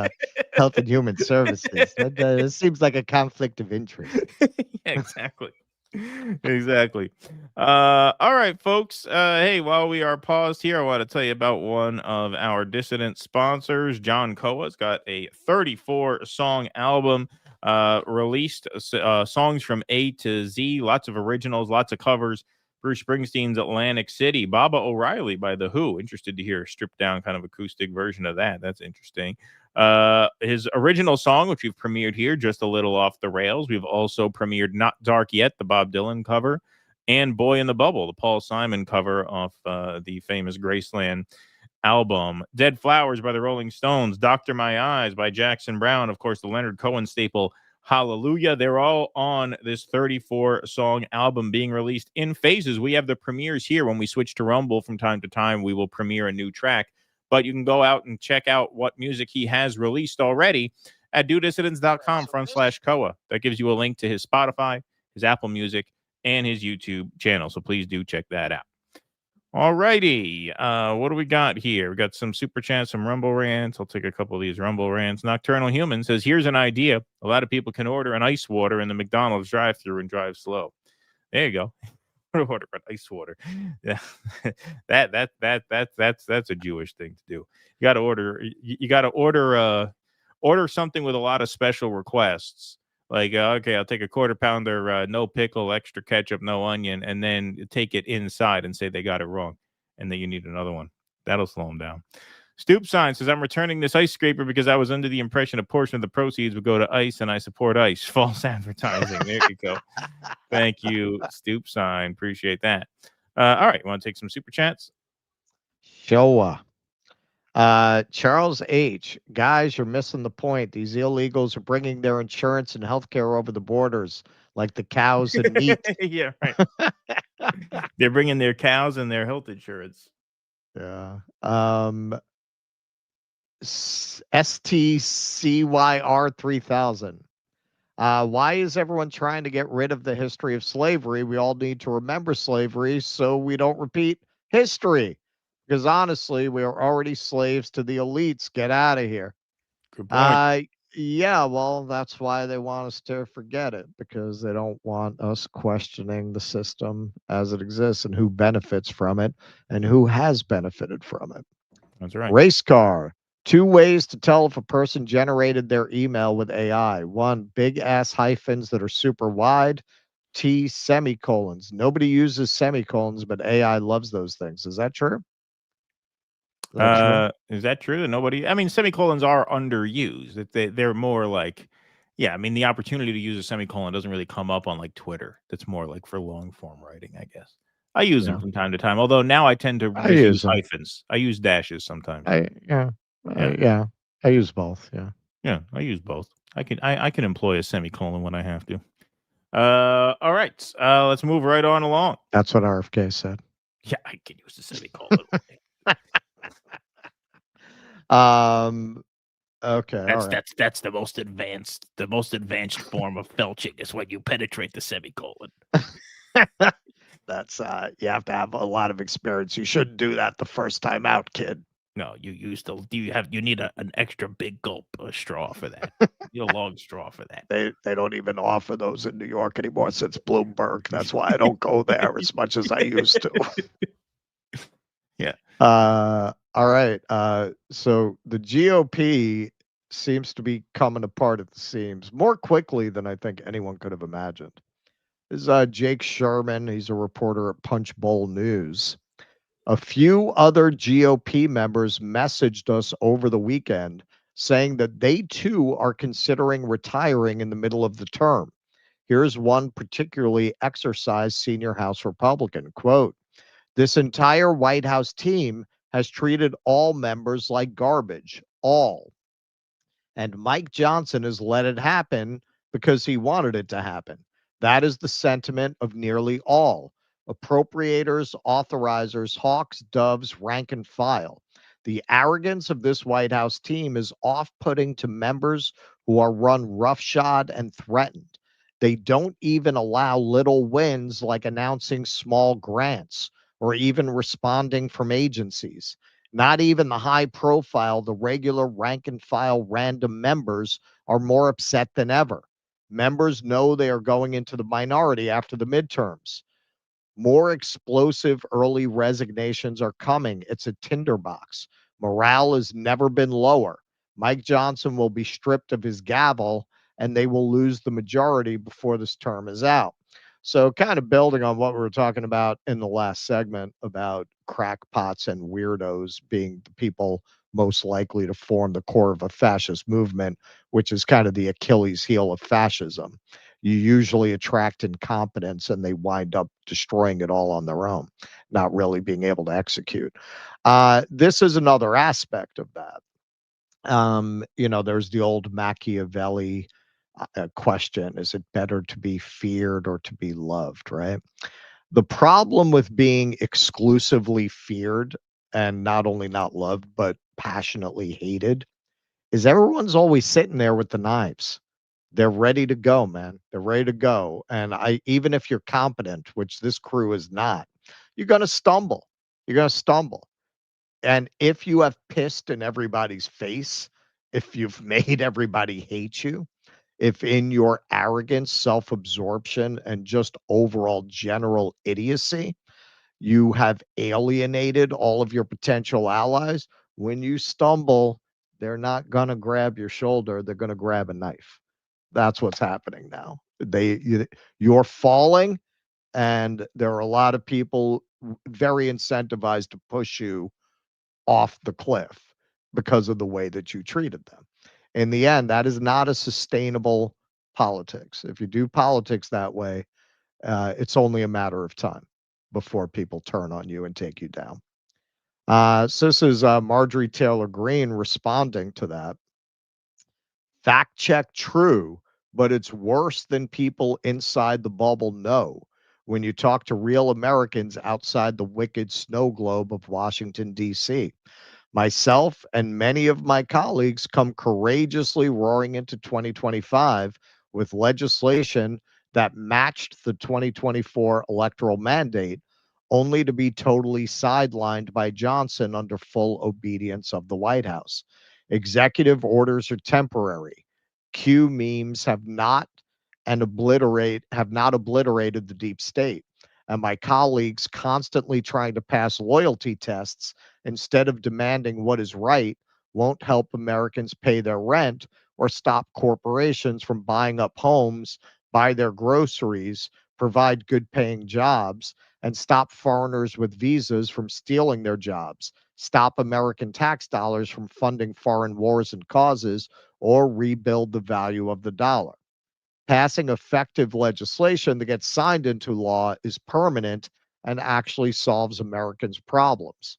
Speaker 10: Health and Human Services. That seems like a conflict of interest.
Speaker 9: Exactly. All right, folks. Hey, while we are paused here, I want to tell you about one of our dissident sponsors. John Coa's got a 34-song album released, songs from A to Z, lots of originals, lots of covers, Bruce Springsteen's Atlantic City. Baba O'Reilly by The Who. Interested to hear a stripped down kind of acoustic version of that. That's interesting. His original song, which we've premiered here, Just a Little Off the Rails. We've also premiered Not Dark Yet, the Bob Dylan cover, and Boy in the Bubble, the Paul Simon cover off the famous Graceland album. Dead Flowers by the Rolling Stones, Doctor My Eyes by Jackson Browne, of course, the Leonard Cohen staple, Hallelujah. They're all on this 34-song album being released in phases. We have the premieres here. When we switch to Rumble from time to time, we will premiere a new track. But you can go out and check out what music he has released already at dudissidents.com/Koa. That gives you a link to his Spotify, his Apple Music, and his YouTube channel. So please do check that out. All righty. What do we got here? We got some super chats, some Rumble rants. I'll take a couple of these Rumble rants. Nocturnal Human says, here's an idea. A lot of people can order an ice water in the McDonald's drive-thru and drive slow. There you go. Order an ice water. Yeah. That's a Jewish thing to do. You got to order something with a lot of special requests. Like, okay, I'll take a quarter pounder, no pickle, extra ketchup, no onion, and then take it inside and say they got it wrong. And then you need another one. That'll slow them down. Stoop Sign says, I'm returning this ice scraper because I was under the impression a portion of the proceeds would go to ICE and I support ICE. False advertising. There you go. Thank you, Stoop Sign. Appreciate that. All right. Want to take some super chats?
Speaker 10: Showa. Charles H. Guys, you're missing the point. These illegals are bringing their insurance and healthcare over the borders like the cows and meat.
Speaker 9: Yeah, right. They're bringing their cows and their health insurance.
Speaker 10: Yeah. STCYR 3000. Why is everyone trying to get rid of the history of slavery? We all need to remember slavery so we don't repeat history. Because honestly, we are already slaves to the elites. Get out of here.
Speaker 9: Good point.
Speaker 10: Yeah, well, that's why they want us to forget it, because they don't want us questioning the system as it exists and who benefits from it and who has benefited from it.
Speaker 9: That's right.
Speaker 10: Race car. 2 ways to tell if a person generated their email with AI. 1, big ass hyphens that are super wide. T, semicolons. Nobody uses semicolons, but AI loves those things. Is that true?
Speaker 9: Is that true? That nobody? I mean, semicolons are underused. They're more like, yeah. I mean, the opportunity to use a semicolon doesn't really come up on like Twitter. That's more like for long form writing, I guess. I use them from time to time. Although now I tend to use hyphens. I use dashes sometimes.
Speaker 10: I use both. Yeah.
Speaker 9: Yeah, I use both. I can employ a semicolon when I have to. All right. Let's move right on along.
Speaker 10: That's what RFK said.
Speaker 9: Yeah, I can use the semicolon.
Speaker 10: Okay.
Speaker 9: That's the most advanced form of felching is when you penetrate the semicolon.
Speaker 10: That's you have to have a lot of experience. You shouldn't do that the first time out, kid.
Speaker 9: No, you need an extra big gulp straw for that. You need a long straw for that.
Speaker 10: They don't even offer those in New York anymore since Bloomberg. That's why I don't go there as much as I used to.
Speaker 9: Yeah.
Speaker 10: All right. So the GOP seems to be coming apart at the seams more quickly than I think anyone could have imagined. This is Jake Sherman. He's a reporter at Punch Bowl News. A few other GOP members messaged us over the weekend saying that they too are considering retiring in the middle of the term. Here's one particularly exercised senior House Republican. Quote, this entire White House team has treated all members like garbage. All. And Mike Johnson has let it happen because he wanted it to happen. That is the sentiment of nearly all. Appropriators, authorizers, hawks, doves, rank and file. The arrogance of this White House team is off-putting to members who are run roughshod and threatened. They don't even allow little wins like announcing small grants or even responding from agencies. Not even the high profile, the regular rank and file random members are more upset than ever. Members know they are going into the minority after the midterms. More explosive early resignations are coming. It's a tinderbox. Morale has never been lower. Mike Johnson will be stripped of his gavel and they will lose the majority before this term is out. So kind of building on what we were talking about in the last segment about crackpots and weirdos being the people most likely to form the core of a fascist movement, which is kind of the Achilles heel of fascism. You usually attract incompetence and they wind up destroying it all on their own, not really being able to execute. This is another aspect of that. There's the old Machiavelli question: is it better to be feared or to be loved, right? The problem with being exclusively feared and not only not loved, but passionately hated is everyone's always sitting there with the knives. They're ready to go, man. They're ready to go. And even if you're competent, which this crew is not, you're going to stumble. You're going to stumble. And if you have pissed in everybody's face, if you've made everybody hate you, if in your arrogance, self-absorption, and just overall general idiocy, you have alienated all of your potential allies, when you stumble, they're not going to grab your shoulder. They're going to grab a knife. That's what's happening now. You're falling, and there are a lot of people very incentivized to push you off the cliff because of the way that you treated them. In the end, that is not a sustainable politics. If you do politics that way, it's only a matter of time before people turn on you and take you down. So this is Marjorie Taylor Greene responding to that. Fact check true, but it's worse than people inside the bubble know when you talk to real Americans outside the wicked snow globe of Washington, D.C. Myself and many of my colleagues come courageously roaring into 2025 with legislation that matched the 2024 electoral mandate, only to be totally sidelined by Johnson under full obedience of the White House. Executive orders are temporary. Q memes have not obliterated the deep state. And my colleagues constantly trying to pass loyalty tests instead of demanding what is right won't help Americans pay their rent or stop corporations from buying up homes, buy their groceries, provide good paying jobs, and stop foreigners with visas from stealing their jobs, stop American tax dollars from funding foreign wars and causes, or rebuild the value of the dollar. Passing effective legislation that gets signed into law is permanent and actually solves Americans' problems.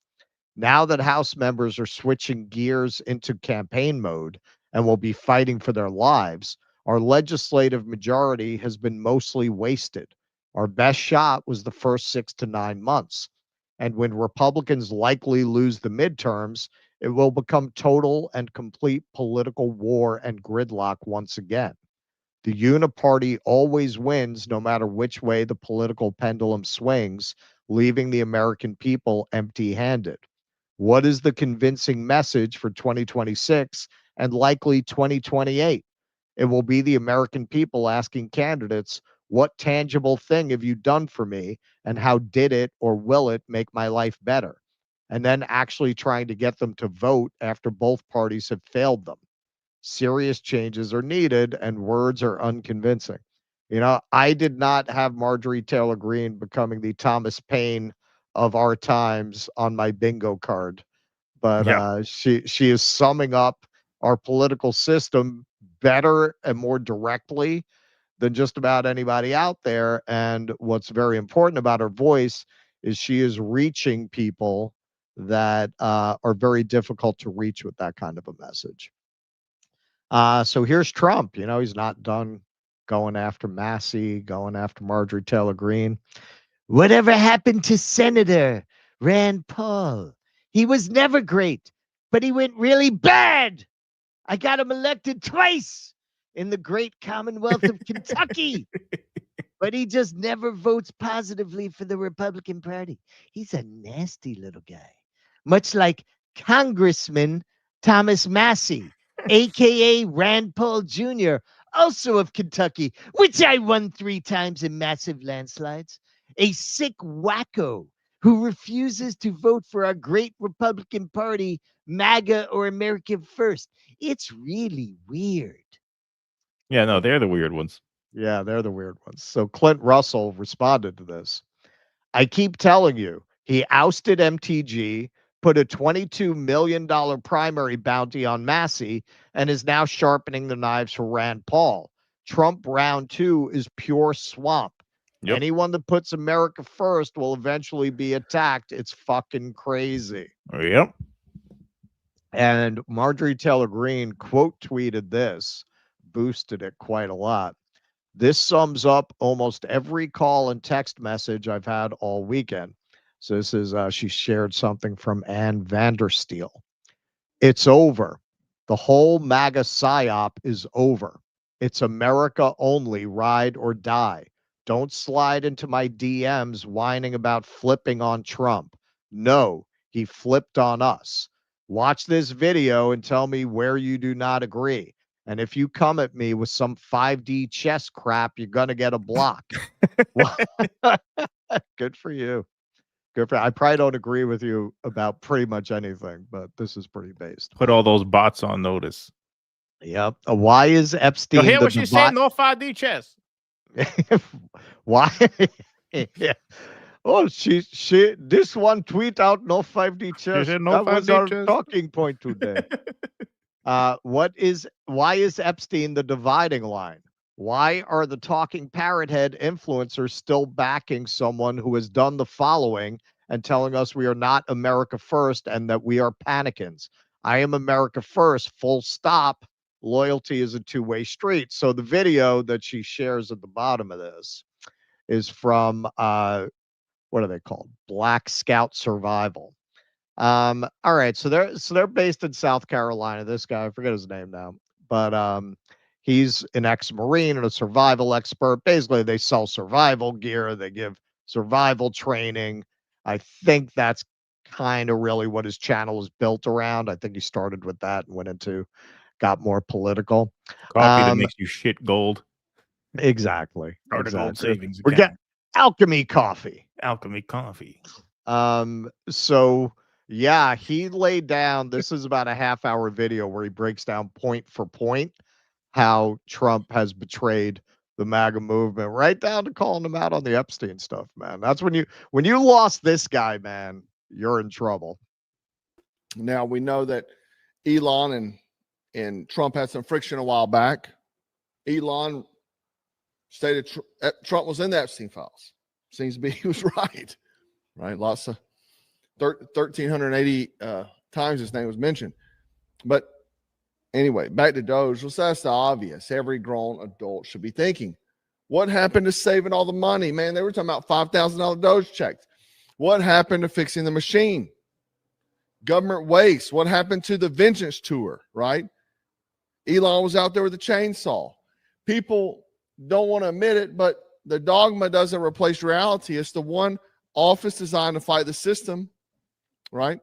Speaker 10: Now that House members are switching gears into campaign mode and will be fighting for their lives, our legislative majority has been mostly wasted. Our best shot was the first 6 to 9 months. And when Republicans likely lose the midterms, it will become total and complete political war and gridlock once again. The uniparty always wins no matter which way the political pendulum swings, leaving the American people empty-handed. What is the convincing message for 2026 and likely 2028? It will be the American people asking candidates, what tangible thing have you done for me, and how did it or will it make my life better? And then actually trying to get them to vote after both parties have failed them. Serious changes are needed, and words are unconvincing. I did not have Marjorie Taylor Greene becoming the Thomas Paine of our times on my bingo card, but she is summing up our political system better and more directly than just about anybody out there. And what's very important about her voice is she is reaching people that are very difficult to reach with that kind of a message. So here's Trump. He's not done going after Massey, going after Marjorie Taylor Greene. Whatever happened to Senator Rand Paul? He was never great, but he went really bad. I got him elected twice in the great Commonwealth of Kentucky. But he just never votes positively for the Republican Party. He's a nasty little guy, much like Congressman Thomas Massey, a.k.a. Rand Paul Jr., also of Kentucky, which I won 3 times in massive landslides. A sick wacko who refuses to vote for our great Republican Party, MAGA or America First. It's really weird.
Speaker 9: Yeah, no, they're the weird ones.
Speaker 10: Yeah, they're the weird ones. So Clint Russell responded to this. I keep telling you, he ousted MTG, put a $22 million primary bounty on Massey, and is now sharpening the knives for Rand Paul. Trump round 2 is pure swamp.
Speaker 9: Yep.
Speaker 10: Anyone that puts America first will eventually be attacked. It's fucking crazy.
Speaker 9: Yep.
Speaker 10: And Marjorie Taylor Greene quote tweeted this, boosted it quite a lot. This sums up almost every call and text message I've had all weekend. So this is, she shared something from Ann Vandersteel. It's over. The whole MAGA psyop is over. It's America only, ride or die. Don't slide into my DMs whining about flipping on Trump. No, he flipped on us. Watch this video and tell me where you do not agree. And if you come at me with some 5D chess crap, you're going to get a block. Good for you. Good for you. I probably don't agree with you about pretty much anything, but this is pretty based.
Speaker 9: Put all those bots on notice.
Speaker 10: Yep. Why is Epstein
Speaker 9: You hear
Speaker 10: the
Speaker 9: what she said? No 5D chess.
Speaker 10: Why? Yeah. Oh, she this one tweet out no 5D chess.
Speaker 9: said no
Speaker 10: That was
Speaker 9: 5D
Speaker 10: our
Speaker 9: chess.
Speaker 10: talking point today. Why is Epstein the dividing line? Why are the talking parrot head influencers still backing someone who has done the following and telling us we are not America first and that we are panicans? I am America first, full stop. Loyalty is a two-way street. So the video that she shares at the bottom of this is from what are they called? Black Scout Survival. All right, so they're based in South Carolina. This guy, I forget his name now, but he's an ex-Marine and a survival expert. Basically, they sell survival gear, they give survival training. I think that's kind of really what his channel is built around. I think he started with that and got more political.
Speaker 9: Coffee that makes you shit gold.
Speaker 10: Exactly.
Speaker 9: Start a gold savings
Speaker 10: We're
Speaker 9: account.
Speaker 10: getting alchemy coffee.
Speaker 9: Alchemy coffee.
Speaker 10: So yeah, he laid down, this is about a half-hour video where he breaks down point for point how Trump has betrayed the MAGA movement, right down to calling them out on the Epstein stuff, man. That's when you lost this guy, man, you're in trouble.
Speaker 2: Now we know that Elon and Trump had some friction a while back. Elon stated Trump was in the Epstein files. Seems to be he was right. Lots of 1,380 times his name was mentioned. But anyway, back to Doge. Well, that's the obvious. Every grown adult should be thinking, what happened to saving all the money? Man, they were talking about $5,000 Doge checks. What happened to fixing the machine? Government waste. What happened to the Vengeance Tour, right? Elon was out there with a chainsaw. People don't want to admit it, but the dogma doesn't replace reality. It's the one office designed to fight the system, right?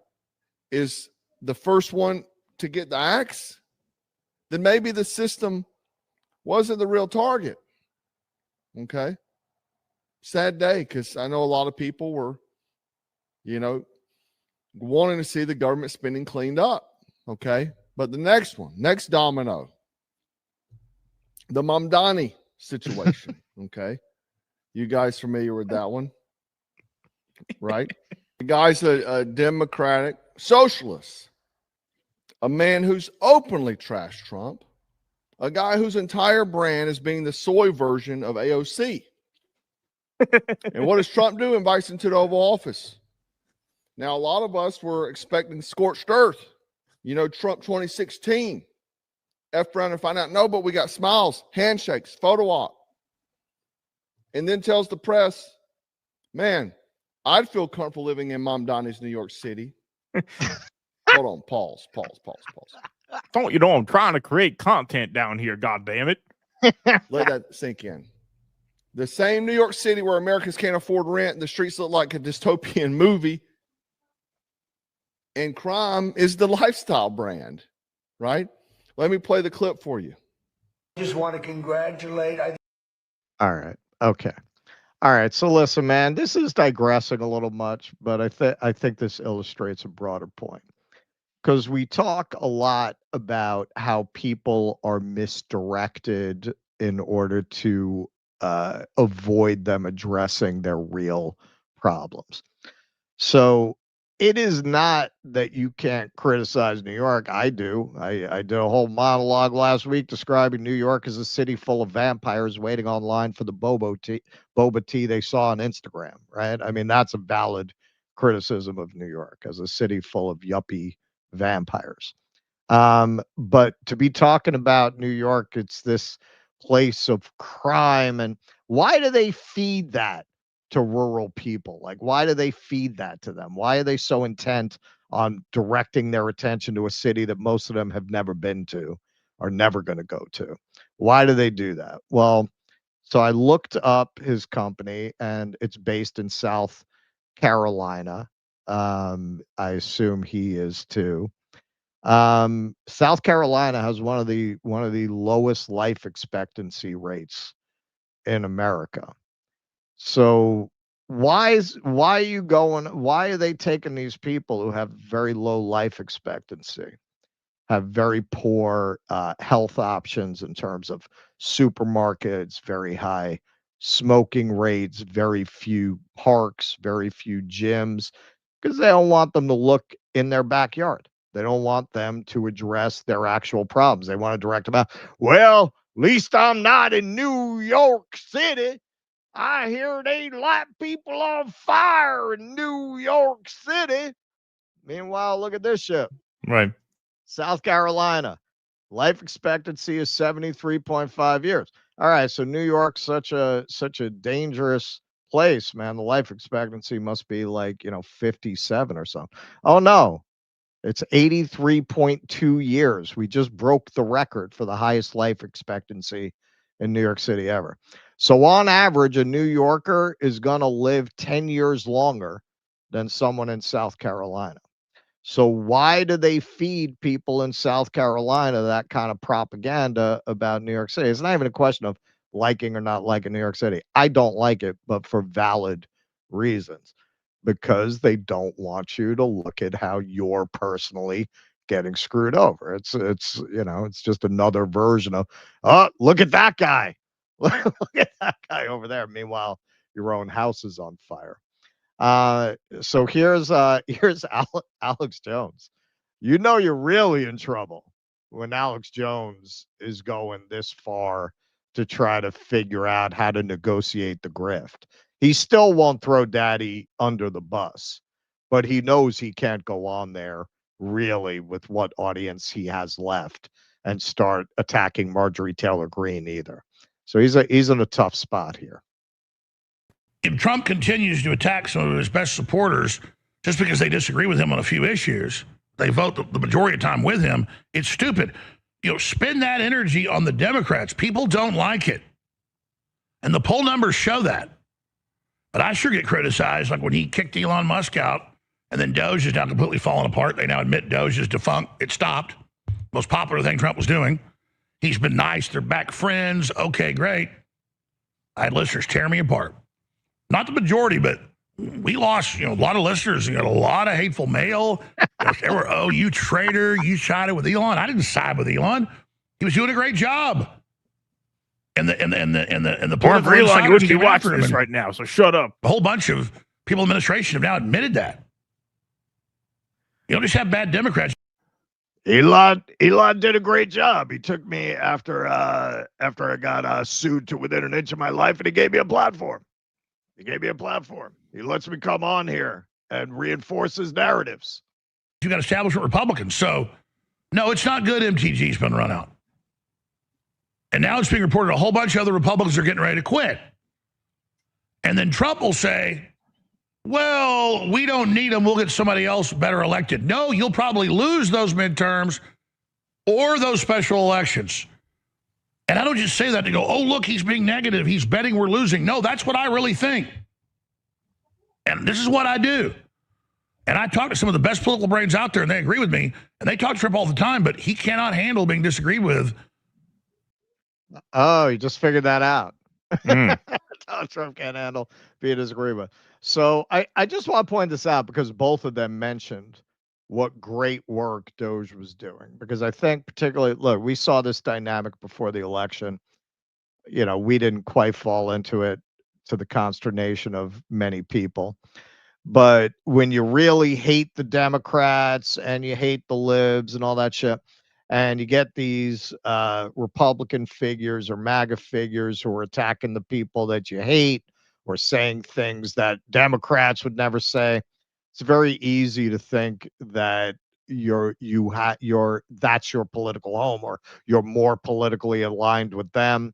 Speaker 2: Is the first one to get the axe, then maybe the system wasn't the real target. Okay. Sad day, because I know a lot of people were, wanting to see the government spending cleaned up. Okay. But the next domino, the Mamdani situation. Okay. You guys familiar with that one? Right? The guy's a Democratic socialist, a man who's openly trashed Trump, a guy whose entire brand is being the soy version of AOC. And what does Trump do? Invites him to the Oval Office. Now, a lot of us were expecting scorched earth. Trump 2016. F around and find out. No, but we got smiles, handshakes, photo op. And then tells the press, man, I'd feel comfortable living in Mamdani's New York City. Hold on, pause.
Speaker 9: Don't I'm trying to create content down here, God damn it.
Speaker 2: Let that sink in. The same New York City where Americans can't afford rent, the streets look like a dystopian movie, and crime is the lifestyle brand, right? Let me play the clip for you.
Speaker 3: Just want to congratulate.
Speaker 10: All right. Okay. All right. So listen, man, this is digressing a little much, but I think this illustrates a broader point. Because we talk a lot about how people are misdirected in order to avoid them addressing their real problems. So it is not that you can't criticize New York. I do. I did a whole monologue last week describing New York as a city full of vampires waiting online for the boba tea they saw on Instagram, right? I mean, that's a valid criticism of New York as a city full of yuppie vampires. But to be talking about New York, it's this place of crime. And why do they feed that to rural people? Like, why do they feed that to them? Why are they so intent on directing their attention to a city that most of them have never been to or never going to go to? Why do they do that? Well, so I looked up his company, and it's based in South Carolina. I assume he is too. South Carolina has one of the lowest life expectancy rates in America. So why are they taking these people who have very low life expectancy, have very poor health options in terms of supermarkets, very high smoking rates, very few parks, very few gyms, because they don't want them to look in their backyard. They don't want them to address their actual problems. They want to direct them out. Well, at least I'm not in New York City. I hear they light people on fire in New York City. Meanwhile, look at this shit.
Speaker 9: Right.
Speaker 10: South Carolina, life expectancy is 73.5 years. All right, so New York's such a dangerous place, man. The life expectancy must be like, 57 or something. Oh no. It's 83.2 years. We just broke the record for the highest life expectancy in New York City ever. So on average, a New Yorker is going to live 10 years longer than someone in South Carolina. So why do they feed people in South Carolina that kind of propaganda about New York City? It's not even a question of liking or not liking New York City. I don't like it, but for valid reasons, because they don't want you to look at how you're personally getting screwed over. It's just another version of, oh, look at that guy. Look at that guy over there. Meanwhile, your own house is on fire. So here's Alex Jones. You're really in trouble when Alex Jones is going this far to try to figure out how to negotiate the grift. He still won't throw daddy under the bus, but he knows he can't go on there really with what audience he has left and start attacking Marjorie Taylor Greene either. So he's in a tough spot here.
Speaker 4: If Trump continues to attack some of his best supporters just because they disagree with him on a few issues, they vote the majority of the time with him, it's stupid. Spend that energy on the Democrats. People don't like it. And the poll numbers show that. But I sure get criticized, like when he kicked Elon Musk out, and then Doge is now completely falling apart. They now admit Doge is defunct. It stopped. Most popular thing Trump was doing. He's been nice. They're back friends. Okay, great. I had listeners tear me apart. Not the majority, but we lost, a lot of listeners. You got a lot of hateful mail. They were, oh, you traitor, you sided with Elon. I didn't side with Elon. He was doing a great job. And the
Speaker 9: Warren for Elon, you wouldn't be watching this right now, so shut up.
Speaker 4: A whole bunch of people in administration have now admitted that. You don't just have bad Democrats.
Speaker 10: Elon did a great job. He took me after I got sued to within an inch of my life, and he gave me a platform. He lets me come on here and reinforce his narratives.
Speaker 4: You got establishment Republicans. So, no, it's not good MTG's been run out. And now it's being reported a whole bunch of other Republicans are getting ready to quit. And then Trump will say, well, we don't need them. We'll get somebody else better elected. No, you'll probably lose those midterms or those special elections. And I don't just say that to go, oh, look, he's being negative. He's betting we're losing. No, that's what I really think. And this is what I do. And I talk to some of the best political brains out there, and they agree with me. And they talk to Trump all the time, but he cannot handle being disagreed with.
Speaker 10: Oh, you just figured that out. Donald Trump can't handle being disagreed with. So I just want to point this out because both of them mentioned what great work Doge was doing. Because I think particularly, look, we saw this dynamic before the election. we didn't quite fall into it, to the consternation of many people. But when you really hate the Democrats and you hate the libs and all that shit, and you get these Republican figures or MAGA figures who are attacking the people that you hate or saying things that Democrats would never say, it's very easy to think that that's your political home, or you're more politically aligned with them.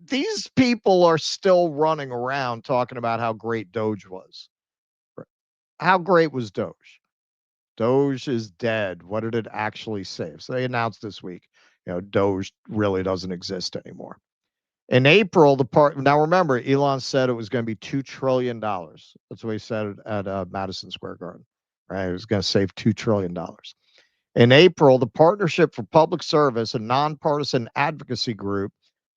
Speaker 10: These people are still running around talking about how great Doge was. How great was Doge? Doge is dead. What did it actually save? So they announced this week, Doge really doesn't exist anymore. In April, now remember, Elon said it was going to be $2 trillion. That's what he said at Madison Square Garden, right? It was going to save $2 trillion. In April, the Partnership for Public Service, a nonpartisan advocacy group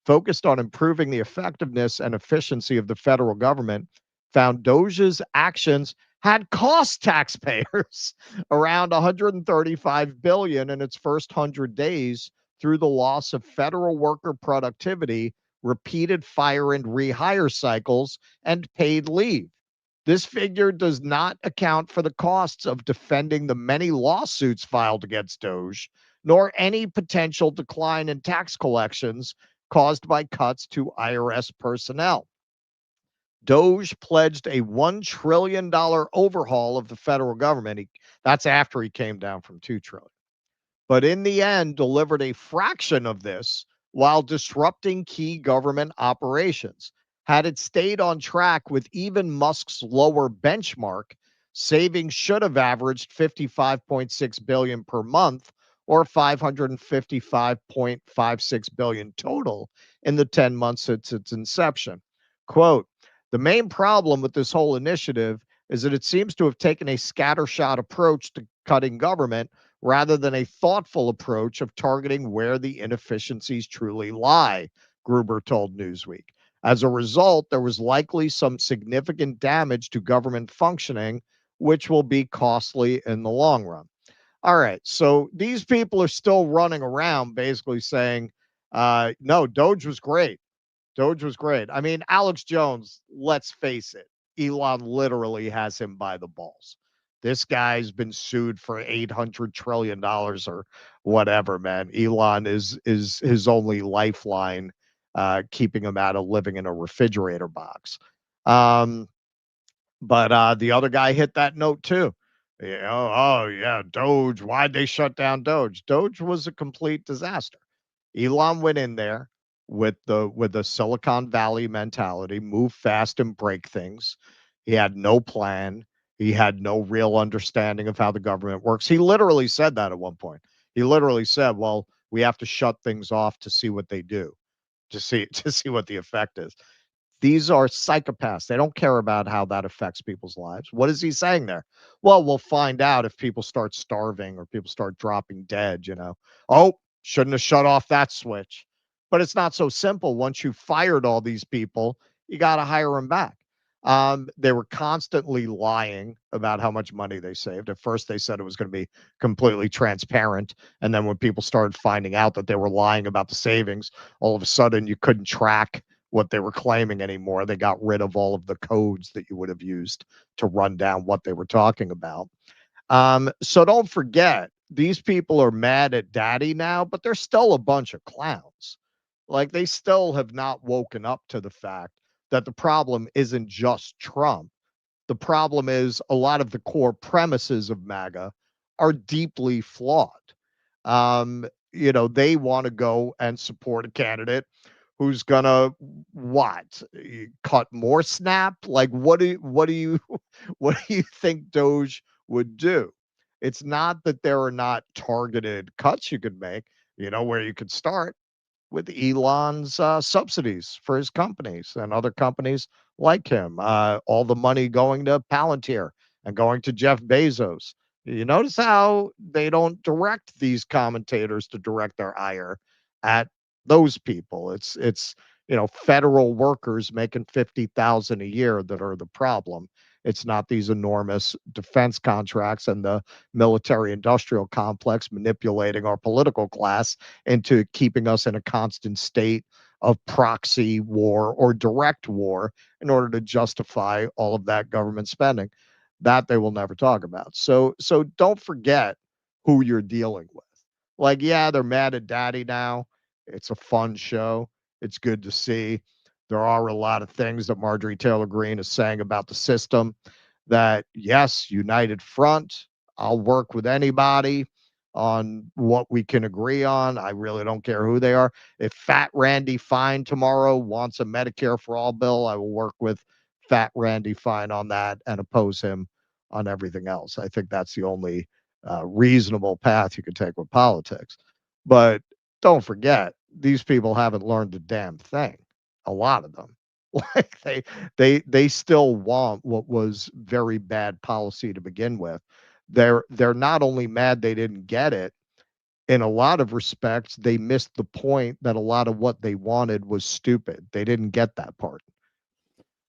Speaker 10: focused on improving the effectiveness and efficiency of the federal government, found Doge's actions had cost taxpayers around $135 billion in its first 100 days through the loss of federal worker productivity, repeated fire and rehire cycles, and paid leave. This figure does not account for the costs of defending the many lawsuits filed against Doge, nor any potential decline in tax collections caused by cuts to IRS personnel. Doge pledged a $1 trillion overhaul of the federal government. That's after he came down from $2 trillion. But in the end, delivered a fraction of this while disrupting key government operations. Had it stayed on track with even Musk's lower benchmark, savings should have averaged $55.6 billion per month, or $555.56 billion total in the 10 months since its inception. Quote, the main problem with this whole initiative is that it seems to have taken a scattershot approach to cutting government rather than a thoughtful approach of targeting where the inefficiencies truly lie, Gruber told Newsweek. As a result, there was likely some significant damage to government functioning, which will be costly in the long run. All right, so these people are still running around basically saying, no, Doge was great. Doge was great. I mean, Alex Jones, let's face it, Elon literally has him by the balls. This guy's been sued for $800 trillion or whatever, man. Elon is his only lifeline, keeping him out of living in a refrigerator box. But the other guy hit that note too. Oh yeah, Doge. Why'd they shut down Doge? Doge was a complete disaster. Elon went in there with the Silicon Valley mentality, move fast and break things. He had no plan. He had no real understanding of how the government works. He literally said that at one point. He literally said, well, we have to shut things off to see what they do, to see what the effect is. These are psychopaths. They don't care about how that affects people's lives. What is he saying there? Well, we'll find out if people start starving or people start dropping dead, Oh, shouldn't have shut off that switch. But it's not so simple. Once you fired all these people, you got to hire them back. They were constantly lying about how much money they saved. At first, they said it was going to be completely transparent. And then when people started finding out that they were lying about the savings, all of a sudden you couldn't track what they were claiming anymore. They got rid of all of the codes that you would have used to run down what they were talking about. So don't forget, these people are mad at daddy now, but they're still a bunch of clowns. Like, they still have not woken up to the fact that the problem isn't just Trump. The problem is a lot of the core premises of MAGA are deeply flawed. They want to go and support a candidate who's gonna cut more snap? Like, what do you think Doge would do? It's not that there are not targeted cuts you could make. Where you could start with Elon's subsidies for his companies and other companies like him. All the money going to Palantir and going to Jeff Bezos. You notice how they don't direct these commentators to direct their ire at those people. It's federal workers making $50,000 a year that are the problem. It's not these enormous defense contracts and the military industrial complex manipulating our political class into keeping us in a constant state of proxy war or direct war in order to justify all of that government spending. That they will never talk about. So don't forget who you're dealing with. Like, yeah, they're mad at daddy now. It's a fun show. It's good to see. There are a lot of things that Marjorie Taylor Greene is saying about the system that, yes, united front. I'll work with anybody on what we can agree on. I really don't care who they are. If Fat Randy Fine tomorrow wants a Medicare for all bill, I will work with Fat Randy Fine on that and oppose him on everything else. I think that's the only reasonable path you could take with politics. But don't forget, these people haven't learned a damn thing. A lot of them. Like they still want what was very bad policy to begin with. They're not only mad they didn't get it, in a lot of respects, they missed the point that a lot of what they wanted was stupid. They didn't get that part.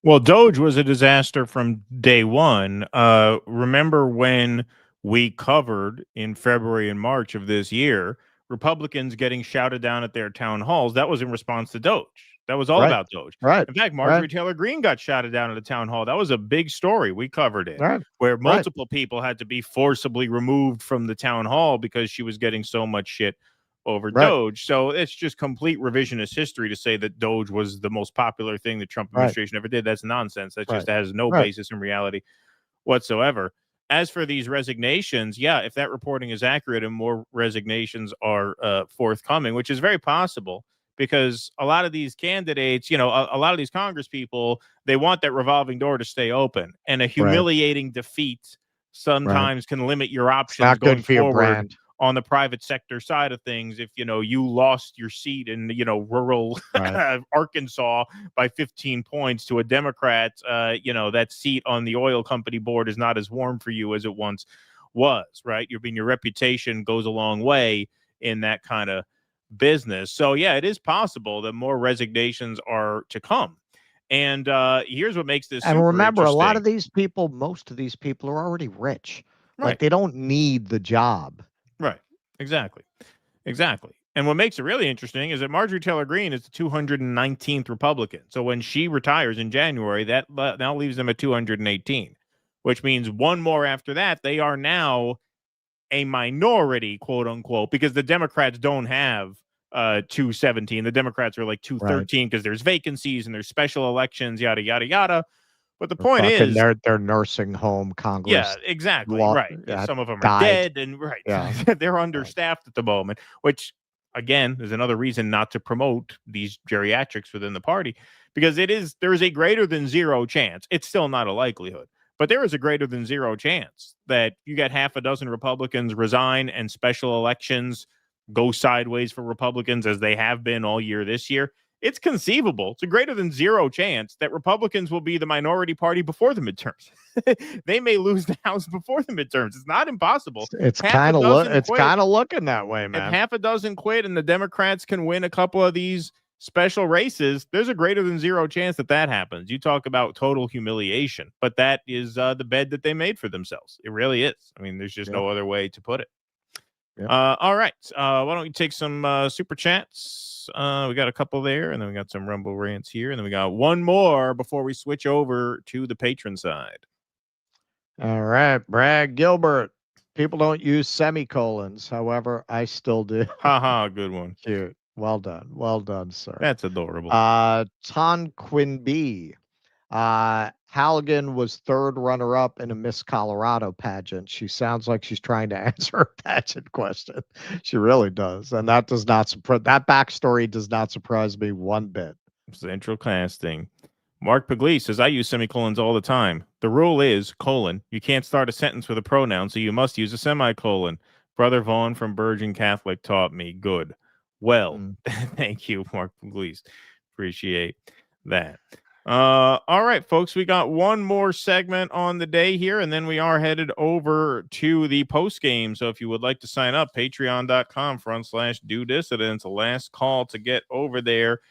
Speaker 9: Well, Doge was a disaster from day one. Remember when we covered in February and March of this year, Republicans getting shouted down at their town halls? That was in response to Doge. That was all about Doge.
Speaker 10: Right.
Speaker 9: In fact, Marjorie Taylor Greene got shouted down at a town hall. That was a big story. We covered it, where multiple people had to be forcibly removed from the town hall because she was getting so much shit over Doge. So it's just complete revisionist history to say that Doge was the most popular thing the Trump administration ever did. That's nonsense. That just has no basis in reality whatsoever. As for these resignations, yeah, if that reporting is accurate and more resignations are forthcoming, which is very possible, because a lot of these candidates, a lot of these Congress people, they want that revolving door to stay open, and a humiliating defeat sometimes can limit your options going forward on the private sector side of things. If you lost your seat in rural Arkansas by 15 points to a Democrat, that seat on the oil company board is not as warm for you as it once was, right? Your reputation goes a long way in that kind of business. So yeah, it is possible that more resignations are to come. And here's what makes this
Speaker 10: And remember, a lot of
Speaker 9: interesting.
Speaker 10: these people, most of these people are already rich. Like, they don't need the job.
Speaker 9: Right. Exactly. And what makes it really interesting is that Marjorie Taylor Greene is the 219th Republican. So when she retires in January, that now leaves them at 218, which means one more after that. They are now a minority, quote unquote, because the Democrats don't have 217. The Democrats are like 213 because there's vacancies and there's special elections, yada, yada, yada. But the point is,
Speaker 10: they're nursing home Congress.
Speaker 9: Yeah, exactly. Right. Some of them are dead and they're understaffed at the moment, which again is another reason not to promote these geriatrics within the party, because there is a greater than zero chance. It's still not a likelihood, but there is a greater than zero chance that you get half a dozen Republicans resign and special elections go sideways for Republicans, as they have been all year this year. It's conceivable. It's a greater than zero chance that Republicans will be the minority party before the midterms. They may lose the House before the midterms. It's not impossible.
Speaker 10: It's kind of looking that way, man.
Speaker 9: If half a dozen quit and the Democrats can win a couple of these special races, there's a greater than zero chance that happens. You talk about total humiliation, but that is the bed that they made for themselves. It really is. I mean, there's just no other way to put it. All right. Why don't we take some super chats? We got a couple there, and then we got some Rumble rants here, and then we got one more before we switch over to the patron side.
Speaker 10: All right. Brad Gilbert. People don't use semicolons. However, I still do.
Speaker 9: Haha, good one.
Speaker 10: Cute. Well done. Well done, sir.
Speaker 9: That's adorable.
Speaker 10: Ton Quinby. Halligan was third runner-up in a Miss Colorado pageant. She sounds like she's trying to answer a pageant question. She really does. And that does not surprise. That backstory does not surprise me one bit.
Speaker 9: Central casting. Mark Puglisi says, I use semicolons all the time. The rule is, : you can't start a sentence with a pronoun, so you must use a semicolon. Brother Vaughn from Virgin Catholic taught me. Good. Well, thank you, Mark Puglisi. Appreciate that. All right, folks, we got one more segment on the day here, and then we are headed over to the post game. So if you would like to sign up, patreon.com/DoDissidents, last call to get over there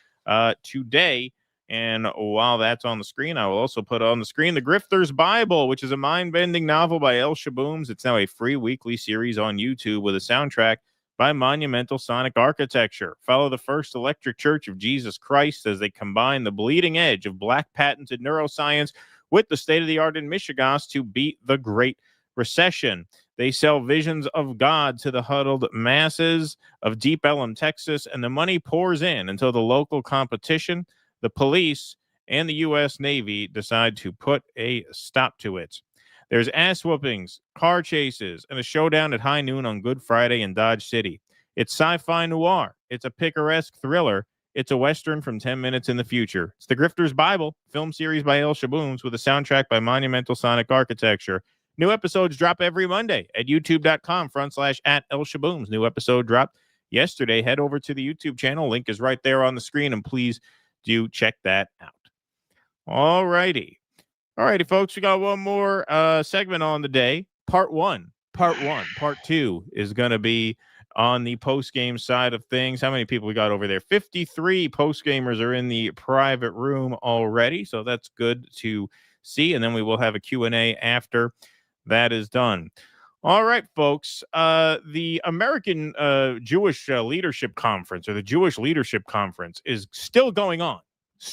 Speaker 9: today. And while that's on the screen, I will also put on the screen The Grifter's Bible, which is a mind-bending novel by El Shabooms. It's now a free weekly series on YouTube with a soundtrack by monumental sonic architecture. Follow the First Electric Church of Jesus Christ as they combine the bleeding edge of black patented neuroscience with the state-of-the-art in Michigas to beat the Great Recession. They sell visions of God to the huddled masses of Deep Ellum, Texas, and the money pours in until the local competition, the police, and the U.S. Navy decide to put a stop to it. There's ass whoopings, car chases, and a showdown at high noon on Good Friday in Dodge City. It's sci-fi noir. It's a picaresque thriller. It's a Western from 10 minutes in the future. It's the Grifter's Bible, film series by El Shabooms with a soundtrack by Monumental Sonic Architecture. New episodes drop every Monday at youtube.com/@El Shabooms. New episode dropped yesterday. Head over to the YouTube channel. Link is right there on the screen, and please do check that out. All righty, folks. We got one more segment on the day. Part one. Part two is going to be on the post-game side of things. How many people we got over there? 53 post-gamers are in the private room already, so that's good to see. And then we will have a Q&A after that is done. All right, folks. The American Jewish Leadership Conference, or the Jewish Leadership Conference, is still going on.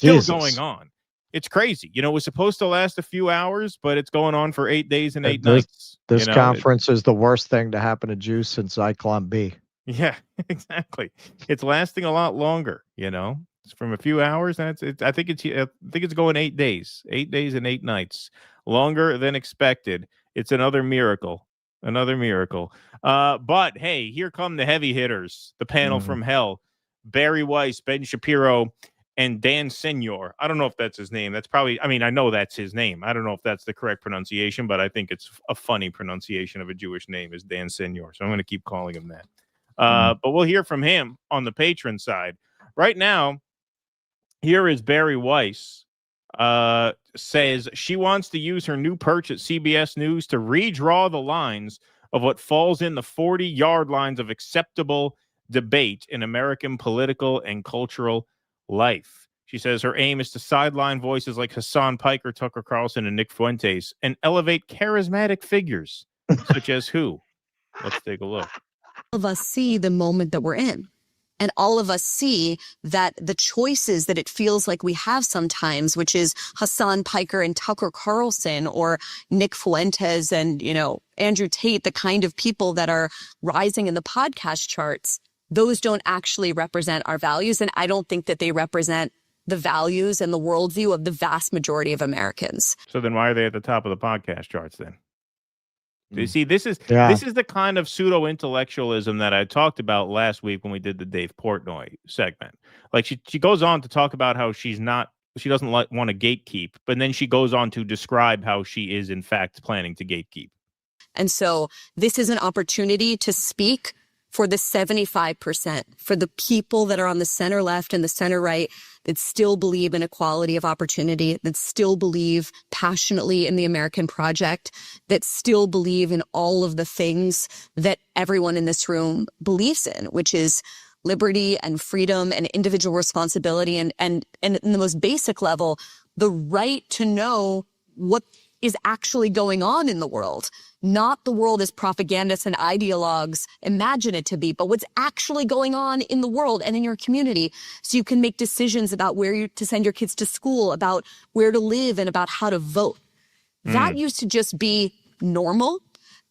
Speaker 9: Going on. It's crazy. You know, it was supposed to last a few hours, but it's going on for 8 days and 8 nights.
Speaker 10: This conference is the worst thing to happen to Jews since Zyklon B.
Speaker 9: Yeah, exactly. It's lasting a lot longer. You know, it's from a few hours. I think it's going 8 days, 8 days and 8 nights, longer than expected. It's another miracle. But hey, here come the heavy hitters. The panel from hell: Bari, Weiss, Ben Shapiro, and Dan Senor. I don't know if that's his name. That's probably, I know that's his name. I don't know if that's the correct pronunciation, but I think it's a funny pronunciation of a Jewish name is Dan Senor. So I'm going to keep calling him that. But we'll hear from him on the patron side. Right now, here is Bari Weiss, says she wants to use her new perch at CBS News to redraw the lines of what falls in the 40-yard lines of acceptable debate in American political and cultural life. She says her aim is to sideline voices like Hassan Piker, Tucker Carlson, and Nick Fuentes, and elevate charismatic figures such as who? Let's take a look.
Speaker 6: All of us see the moment that we're in, and all of us see that the choices that it feels like we have sometimes, which is Hassan Piker and Tucker Carlson, or Nick Fuentes and, Andrew Tate, the kind of people that are rising in the podcast charts, those don't actually represent our values. And I don't think that they represent the values and the worldview of the vast majority of Americans.
Speaker 9: So then why are they at the top of the podcast charts then? You see, this is the kind of pseudo-intellectualism that I talked about last week when we did the Dave Portnoy segment. Like she goes on to talk about how she doesn't want to gatekeep, but then she goes on to describe how she is in fact planning to gatekeep.
Speaker 6: And so this is an opportunity to speak for the 75%, for the people that are on the center left and the center right that still believe in equality of opportunity, that still believe passionately in the American project, that still believe in all of the things that everyone in this room believes in, which is liberty and freedom and individual responsibility and in the most basic level, the right to know what is actually going on in the world. Not the world as propagandists and ideologues imagine it to be, but what's actually going on in the world and in your community, so you can make decisions about where to send your kids to school, about where to live, and about how to vote. That used to just be normal.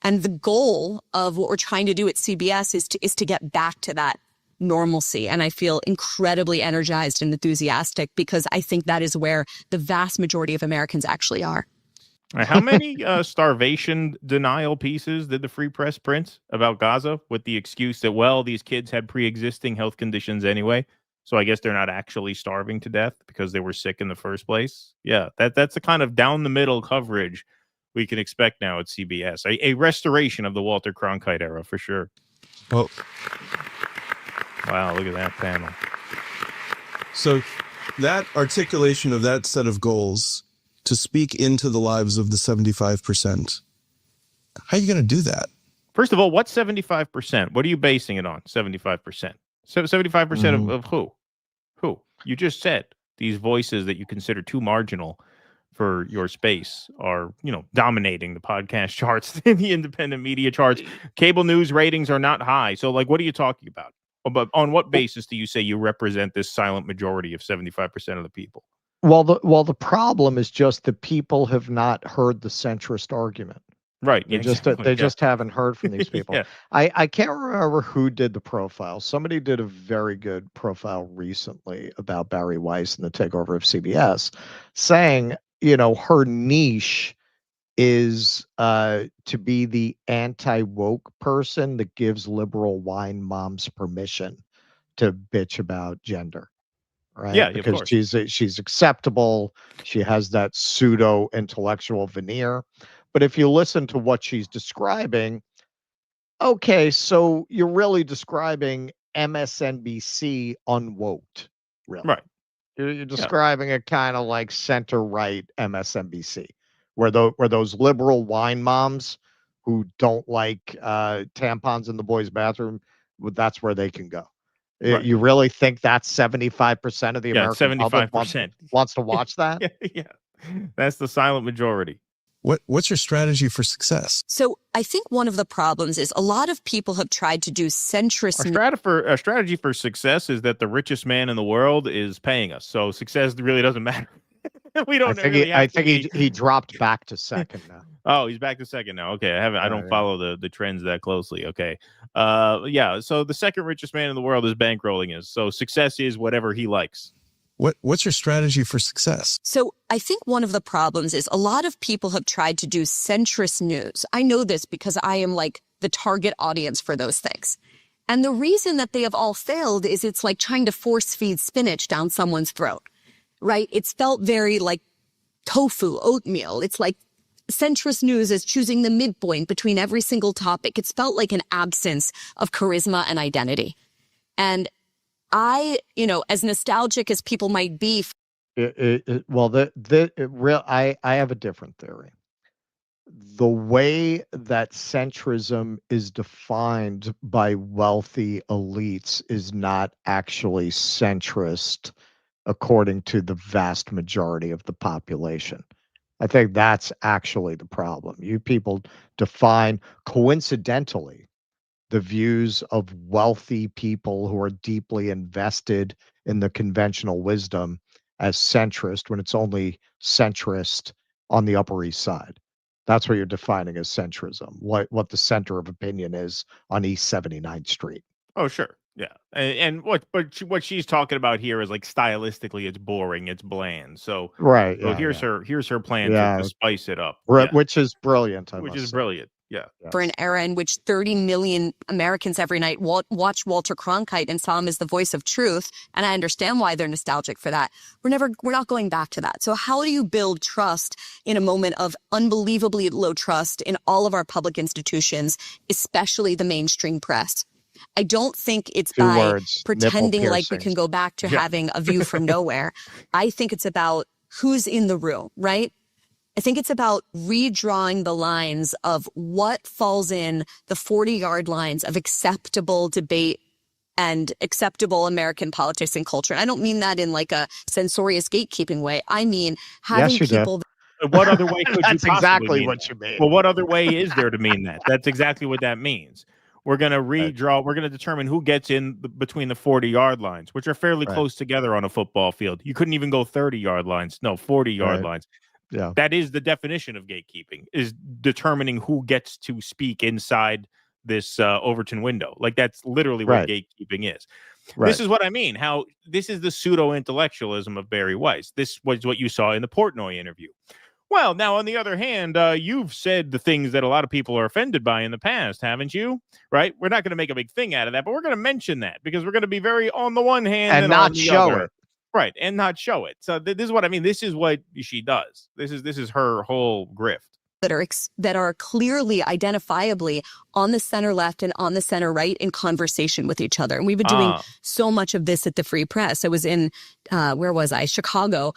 Speaker 6: And the goal of what we're trying to do at CBS is to get back to that normalcy. And I feel incredibly energized and enthusiastic because I think that is where the vast majority of Americans actually are.
Speaker 9: How many starvation denial pieces did the Free Press print about Gaza with the excuse that, well, these kids had pre-existing health conditions anyway, so I guess they're not actually starving to death because they were sick in the first place? Yeah, that's the kind of down-the-middle coverage we can expect now at CBS. A restoration of the Walter Cronkite era, for sure.
Speaker 7: Well,
Speaker 9: wow, look at that panel.
Speaker 7: So that articulation of that set of goals to speak into the lives of the 75%. How are you going to do that?
Speaker 9: First of all, what's 75%? What are you basing it on? 75%. So 75% of who? Who? You just said these voices that you consider too marginal for your space are, dominating the podcast charts, the independent media charts. Cable news ratings are not high. So, like, what are you talking about? But on what basis do you say you represent this silent majority of 75% of the people?
Speaker 10: Well, the problem is just that people have not heard the centrist argument.
Speaker 9: Right.
Speaker 10: They just haven't heard from these people.
Speaker 9: Yeah.
Speaker 10: I can't remember who did the profile. Somebody did a very good profile recently about Bari Weiss and the takeover of CBS, saying, her niche is to be the anti-woke person that gives liberal wine moms permission to bitch about gender. Right?
Speaker 9: Yeah,
Speaker 10: Because
Speaker 9: of course.
Speaker 10: she's acceptable. She has that pseudo intellectual veneer. But if you listen to what she's describing, okay, so you're really describing MSNBC unwoked, really.
Speaker 9: Right.
Speaker 10: You're describing it kind of like center-right MSNBC, where those liberal wine moms who don't like tampons in the boys' bathroom, that's where they can go.
Speaker 9: Right.
Speaker 10: You really think that's 75% of the American public
Speaker 9: 75%.
Speaker 10: wants to watch that?
Speaker 9: Yeah. That's the silent majority.
Speaker 7: What's your strategy for success?
Speaker 6: So I think one of the problems is a lot of people have tried to do centrist.
Speaker 9: Our strategy for success is that the richest man in the world is paying us. So success really doesn't matter. We don't.
Speaker 10: I think he dropped back to second now.
Speaker 9: Oh, he's back to second now. Okay, I don't follow the trends that closely. Okay, yeah. So the second richest man in the world is bankrolling us. So success is whatever he likes.
Speaker 7: What's your strategy for success?
Speaker 6: So I think one of the problems is a lot of people have tried to do centrist news. I know this because I am like the target audience for those things. And the reason that they have all failed is it's like trying to force feed spinach down someone's throat, right? It's felt very like tofu, oatmeal. It's like centrist news is choosing the midpoint between every single topic. It's felt like an absence of charisma and identity. And I, as nostalgic as people might be.
Speaker 10: I have a different theory. The way that centrism is defined by wealthy elites is not actually centrist according to the vast majority of the population. I think that's actually the problem. You people define coincidentally the views of wealthy people who are deeply invested in the conventional wisdom as centrist when it's only centrist on the Upper East Side. That's what you're defining as centrism, what the center of opinion is on East 79th Street.
Speaker 9: Oh, sure. Yeah. And what she's talking about here is like stylistically it's boring, it's bland. So
Speaker 10: right.
Speaker 9: So here's her plan to spice it up.
Speaker 10: Which is brilliant.
Speaker 9: Which is brilliant. Yeah.
Speaker 6: For an era in which 30 million Americans every night watch Walter Cronkite and saw him as the voice of truth. And I understand why they're nostalgic for that. We're not going back to that. So how do you build trust in a moment of unbelievably low trust in all of our public institutions, especially the mainstream press? I don't think it's by pretending like we can go back to having a view from nowhere. I think it's about who's in the room, right? I think it's about redrawing the lines of what falls in the 40-yard lines of acceptable debate and acceptable American politics and culture. And I don't mean that in like a censorious gatekeeping way. I mean having people.
Speaker 9: What other way could you
Speaker 10: That's
Speaker 9: possibly
Speaker 10: exactly
Speaker 9: mean
Speaker 10: what
Speaker 9: that?
Speaker 10: you mean.
Speaker 9: Well, what other way is there to mean that? That's exactly what that means. We're going to redraw. We're going to determine who gets in between the 40-yard lines, which are fairly close together on a football field. You couldn't even go 30-yard lines. No, 40-yard lines.
Speaker 10: Yeah.
Speaker 9: That is the definition of gatekeeping, is determining who gets to speak inside this Overton window. Like that's literally what gatekeeping is.
Speaker 10: Right.
Speaker 9: This is what I mean. How this is the pseudo-intellectualism of Bari Weiss. This was what you saw in the Portnoy interview. Well, now, on the other hand, you've said the things that a lot of people are offended by in the past, haven't you? Right? We're not going to make a big thing out of that, but we're going to mention that because we're going to be very on the one hand and
Speaker 10: not
Speaker 9: on the
Speaker 10: show
Speaker 9: other.
Speaker 10: it.
Speaker 9: Right, and not show it. So this is what I mean. This is what she does. This is her whole grift.
Speaker 6: That are clearly identifiably on the center left and on the center right in conversation with each other. And we've been doing so much of this at the Free Press. I was in, where was I? Chicago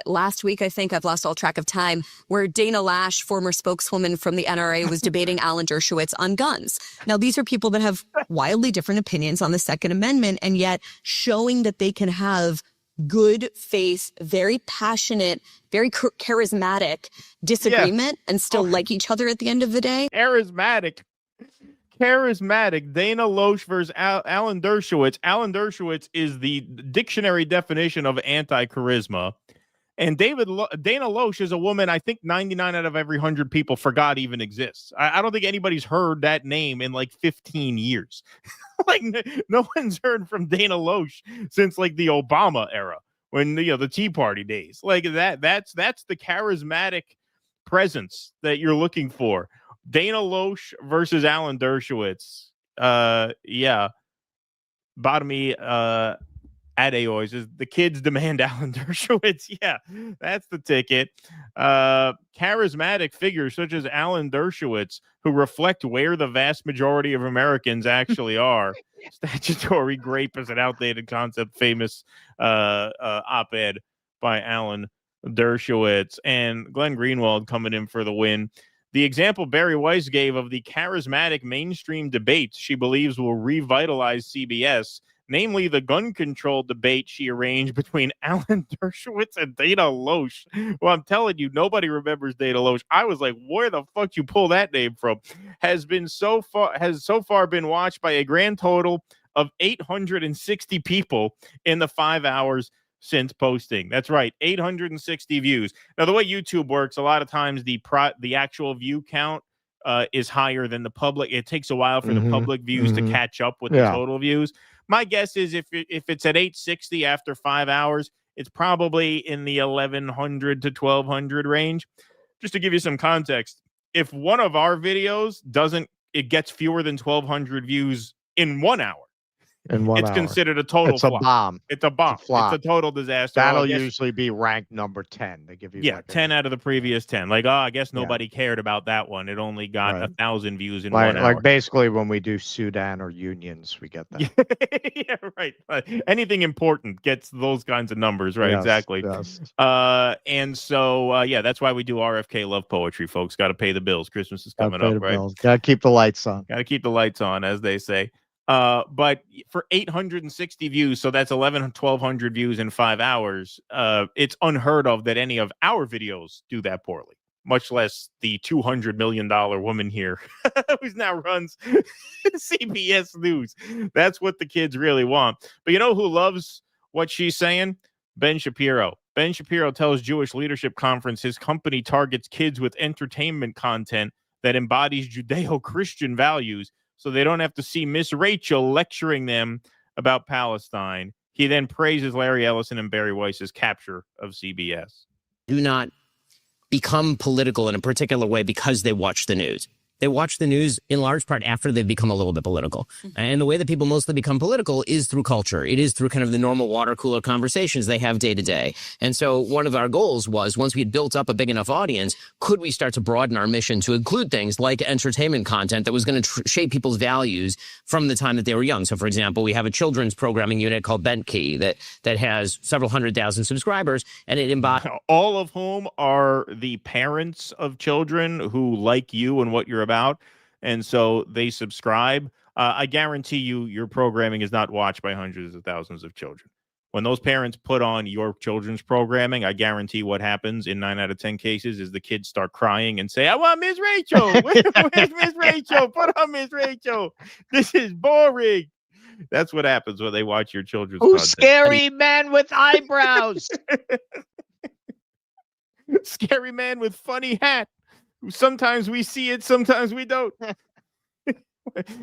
Speaker 6: last week, I think. I've lost all track of time, where Dana Lash, former spokeswoman from the NRA, was debating Alan Dershowitz on guns. Now, these are people that have wildly different opinions on the Second Amendment, and yet showing that they can have good faith, very passionate, very charismatic disagreement and still like each other at the end of the day?
Speaker 9: Charismatic. Dana Loesch versus Alan Dershowitz. Alan Dershowitz is the dictionary definition of anti-charisma. And Dana Loesch is a woman I think 99 out of every 100 people forgot even exists. I don't think anybody's heard that name in like 15 years. Like no one's heard from Dana Loesch since like the Obama era, when the Tea Party days. Like that's the charismatic presence that you're looking for. Dana Loesch versus Alan Dershowitz. Yeah. Bottomy Adeoys is the kids demand Alan Dershowitz. Yeah, that's the ticket. Charismatic figures such as Alan Dershowitz, who reflect where the vast majority of Americans actually are. Statutory grape is an outdated concept. Famous op-ed by Alan Dershowitz. And Glenn Greenwald coming in for the win. The example Bari Weiss gave of the charismatic mainstream debates she believes will revitalize CBS, namely the gun control debate she arranged between Alan Dershowitz and Dana Loesch. Well, I'm telling you, nobody remembers Dana Loesch. I was like, where the fuck you pull that name from? Has so far been watched by a grand total of 860 people in the 5 hours since posting. That's right, 860 views. Now, the way YouTube works, a lot of times the actual view count is higher than the public. It takes a while for the public views to catch up with the total views. My guess is if it's at 860 after 5 hours, it's probably in the 1,100 to 1,200 range. Just to give you some context, if one of our videos gets fewer than 1,200 views in 1 hour, it's considered a total flop.
Speaker 10: It's a bomb.
Speaker 9: It's a bomb. It's a total disaster.
Speaker 10: That'll usually be ranked number 10. They give you
Speaker 9: 10 out of the previous 10. Like, I guess nobody cared about that one. It only got 1,000 views in 1 hour.
Speaker 10: Like basically when we do Sudan or unions, we get that.
Speaker 9: Yeah, right. Anything important gets those kinds of numbers, right?
Speaker 10: Yes,
Speaker 9: Exactly.
Speaker 10: yes.
Speaker 9: And so, that's why we do RFK love poetry, folks. Got to pay the bills. Christmas is coming up, right?
Speaker 10: Got to keep the lights on.
Speaker 9: Got to keep the lights on, as they say. But for 860 views, so that's 1,200 views in 5 hours. It's unheard of that any of our videos do that poorly, much less the $200 million woman here who now runs CBS News. That's what the kids really want. But you know who loves what she's saying? Ben Shapiro. Ben Shapiro tells Jewish Leadership Conference his company targets kids with entertainment content that embodies Judeo-Christian values, so they don't have to see Miss Rachel lecturing them about Palestine. He then praises Larry Ellison and Bari Weiss's capture of CBS.
Speaker 1: Do not become political in a particular way because they watch the news. They watch the news in large part after they've become a little bit political. And the way that people mostly become political is through culture. It is through kind of the normal water cooler conversations they have day to day. And so one of our goals was, once we had built up a big enough audience, could we start to broaden our mission to include things like entertainment content that was going to shape people's values from the time that they were young. So, for example, we have a children's programming unit called Bent Key that has several 100,000 subscribers, and it embodies
Speaker 9: all of whom are the parents of children who like you and what you're about. And so they subscribe. I guarantee you your programming is not watched by hundreds of thousands of children. When those parents put on your children's programming, I guarantee what happens in 9 out of 10 cases is the kids start crying and say, I want Miss Rachel. Where's Miss Rachel? Put on Miss Rachel. This is boring. That's what happens when they watch your children's content.
Speaker 10: Scary man with eyebrows.
Speaker 9: Scary man with funny hat. Sometimes we see it, sometimes we don't.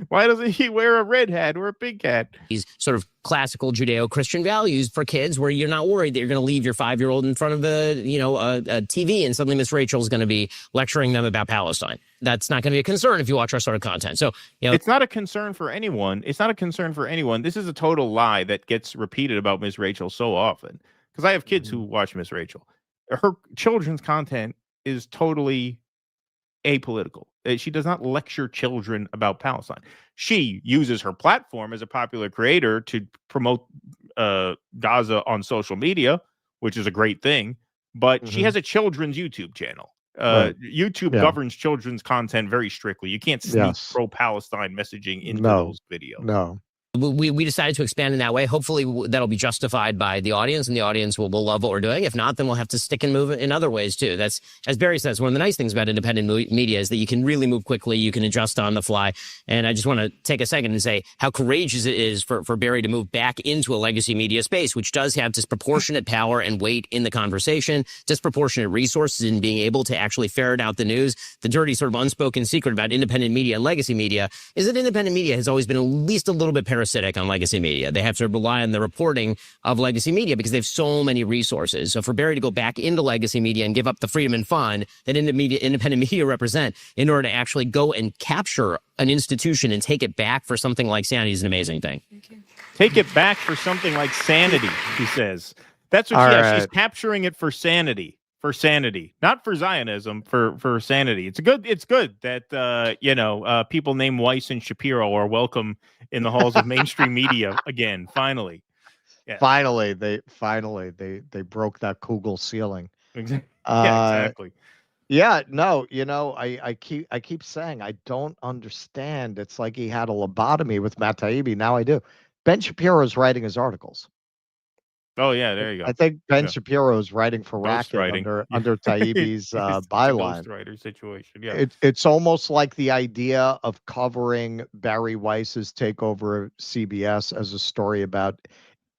Speaker 9: Why doesn't he wear a red hat or a pink hat?
Speaker 1: These sort of classical Judeo-Christian values for kids, where you're not worried that you're going to leave your 5-year-old in front of a TV and suddenly Miss Rachel's going to be lecturing them about Palestine. That's not going to be a concern if you watch our sort of content. So,
Speaker 9: it's not a concern for anyone. It's not a concern for anyone. This is a total lie that gets repeated about Miss Rachel so often. Because I have kids who watch Miss Rachel. Her children's content is totally apolitical. She does not lecture children about Palestine. She uses her platform as a popular creator to promote Gaza on social media, which is a great thing. But she has a children's YouTube channel. YouTube governs children's content very strictly. You can't sneak pro-Palestine messaging into those videos.
Speaker 10: No.
Speaker 1: we decided to expand in that way. Hopefully that'll be justified by the audience, and the audience will love what we're doing. If not, then we'll have to stick and move in other ways too. That's, as Bari says, one of the nice things about independent media is that you can really move quickly. You can adjust on the fly. And I just want to take a second and say how courageous it is for Bari to move back into a legacy media space, which does have disproportionate power and weight in the conversation, disproportionate resources in being able to actually ferret out the news. The dirty sort of unspoken secret about independent media and legacy media is that independent media has always been at least a little bit parasitic on legacy media. They have to rely on the reporting of legacy media because they have so many resources. So for Bari to go back into legacy media and give up the freedom and fun that independent media represent in order to actually go and capture an institution and take it back for something like sanity is an amazing thing.
Speaker 9: Take it back for something like sanity, he says. That's what she's capturing it for sanity. For sanity, not for Zionism, for sanity. It's good that people named Weiss and Shapiro are welcome in the halls of mainstream media again. Finally,
Speaker 10: Finally, they broke that Kugel ceiling.
Speaker 9: Exactly.
Speaker 10: Yeah, no, I keep saying I don't understand. It's like he had a lobotomy with Matt Taibbi. Now I do. Ben Shapiro is writing his articles.
Speaker 9: Oh yeah, there you go.
Speaker 10: I think Ben Shapiro is writing for Racket under Taibbi's byline.
Speaker 9: Ghostwriter situation. Yeah,
Speaker 10: it's almost like the idea of covering Bari Weiss's takeover of CBS as a story about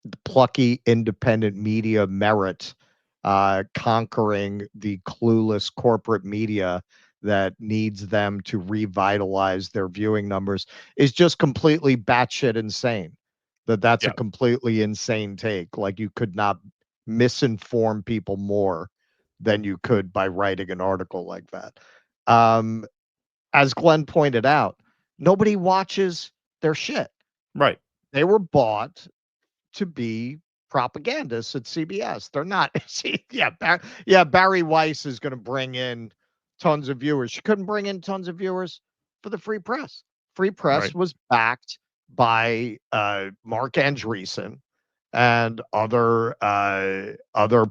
Speaker 10: the plucky independent media merit conquering the clueless corporate media that needs them to revitalize their viewing numbers is just completely batshit insane. That's a completely insane take. Like, you could not misinform people more than you could by writing an article like that. As Glenn pointed out, nobody watches their shit.
Speaker 9: Right.
Speaker 10: They were bought to be propagandists at CBS. They're not. Bari Weiss is going to bring in tons of viewers. She couldn't bring in tons of viewers for the Free Press. Free Press was backed by Mark Andreessen and other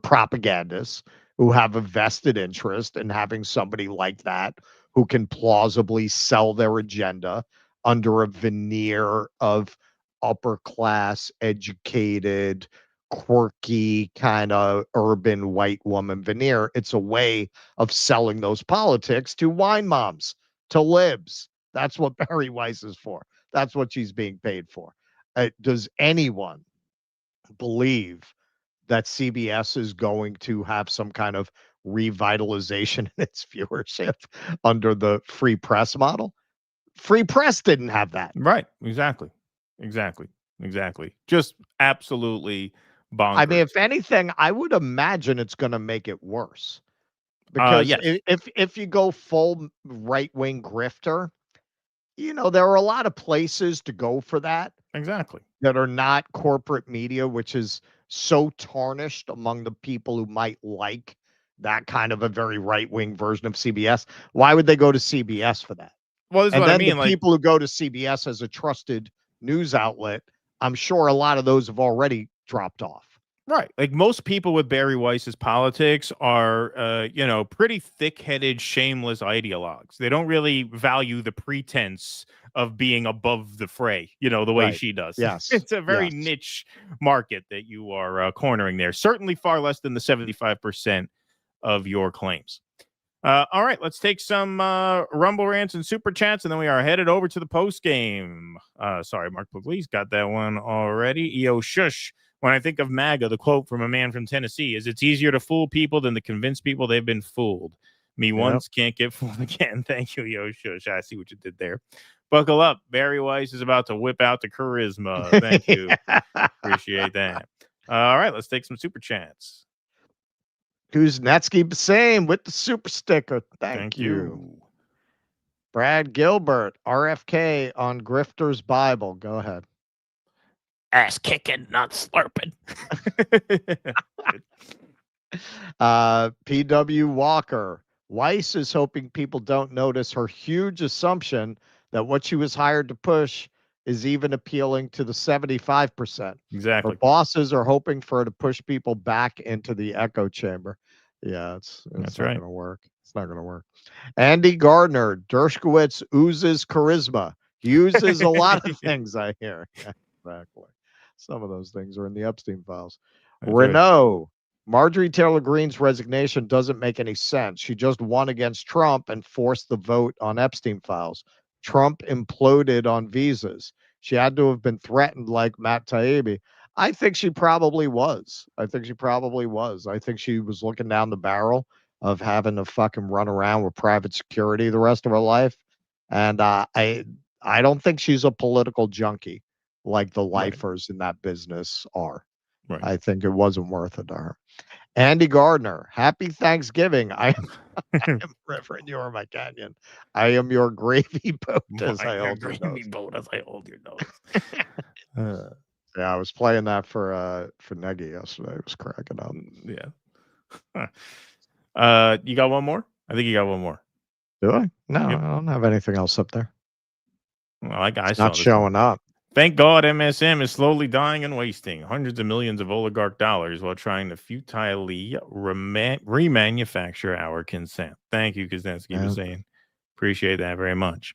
Speaker 10: propagandists who have a vested interest in having somebody like that who can plausibly sell their agenda under a veneer of upper class, educated, quirky, kind of urban white woman veneer. It's a way of selling those politics to wine moms, to libs. That's what Bari Weiss is for. That's what she's being paid for. Does anyone believe that CBS is going to have some kind of revitalization in its viewership under the Free Press model? Free Press didn't have that.
Speaker 9: Right. Exactly. Just absolutely bonkers.
Speaker 10: I mean, if anything, I would imagine it's going to make it worse. Because if you go full right-wing grifter, there are a lot of places to go for that.
Speaker 9: Exactly.
Speaker 10: That are not corporate media, which is so tarnished among the people who might like that kind of a very right-wing version of CBS. Why would they go to CBS for that?
Speaker 9: Well, this is
Speaker 10: and
Speaker 9: what
Speaker 10: then
Speaker 9: I mean.
Speaker 10: The people who go to CBS as a trusted news outlet, I'm sure a lot of those have already dropped off.
Speaker 9: Right. Like, most people with Bari Weiss's politics are, pretty thick-headed, shameless ideologues. They don't really value the pretense of being above the fray, the way she does.
Speaker 10: Yes.
Speaker 9: It's a very niche market that you are cornering there. Certainly far less than the 75% of your claims. All right, let's take some Rumble rants and super chats, and then we are headed over to the post game. Sorry, Mark Puglisi got that one already. EO Shush. When I think of MAGA, the quote from a man from Tennessee is, "It's easier to fool people than to convince people they've been fooled. Me once, can't get fooled again." Thank you, EO Shush. I see what you did there. Buckle up. Bari Weiss is about to whip out the charisma. Thank you. Appreciate that. All right, let's take some super chats.
Speaker 10: Kuznetsky Basame with the super sticker. Thank you. Brad Gilbert, RFK on Grifter's Bible. Go ahead.
Speaker 9: Ass kicking, not slurping.
Speaker 10: PW Walker. Weiss is hoping people don't notice her huge assumption that what she was hired to push is even appealing to the 75%.
Speaker 9: Exactly.
Speaker 10: Her bosses are hoping for her to push people back into the echo chamber. Yeah, it's not going to work. It's not going to work. Andy Gardner, Dershowitz oozes charisma. He uses a lot of things, I hear. Exactly. Some of those things are in the Epstein files.
Speaker 9: That's
Speaker 10: Renault. Marjorie Taylor Greene's resignation doesn't make any sense. She just won against Trump and forced the vote on Epstein files. Trump imploded on visas. She had to have been threatened like Matt Taibbi. I think she probably was. I think she was looking down the barrel of having to fucking run around with private security the rest of her life. And I don't think she's a political junkie like the lifers in that business are.
Speaker 9: Right.
Speaker 10: I think it wasn't worth it to her. Andy Gardner, happy Thanksgiving. I am Reverend, you are my canyon. I am your gravy boat as I hold your nose.
Speaker 9: boat as I hold your nose.
Speaker 10: Yeah, I was playing that for Negi yesterday. I was cracking up.
Speaker 9: Yeah. You got one more? I think you got one more.
Speaker 10: Do I? No,
Speaker 9: Yep.
Speaker 10: I don't have anything else up there.
Speaker 9: Well, I
Speaker 10: It's
Speaker 9: saw
Speaker 10: not
Speaker 9: this
Speaker 10: showing up.
Speaker 9: Thank God MSM is slowly dying and wasting hundreds of millions of oligarch dollars while trying to futilely remanufacture our consent. Thank you, Kaczynski, for saying. Appreciate that very much.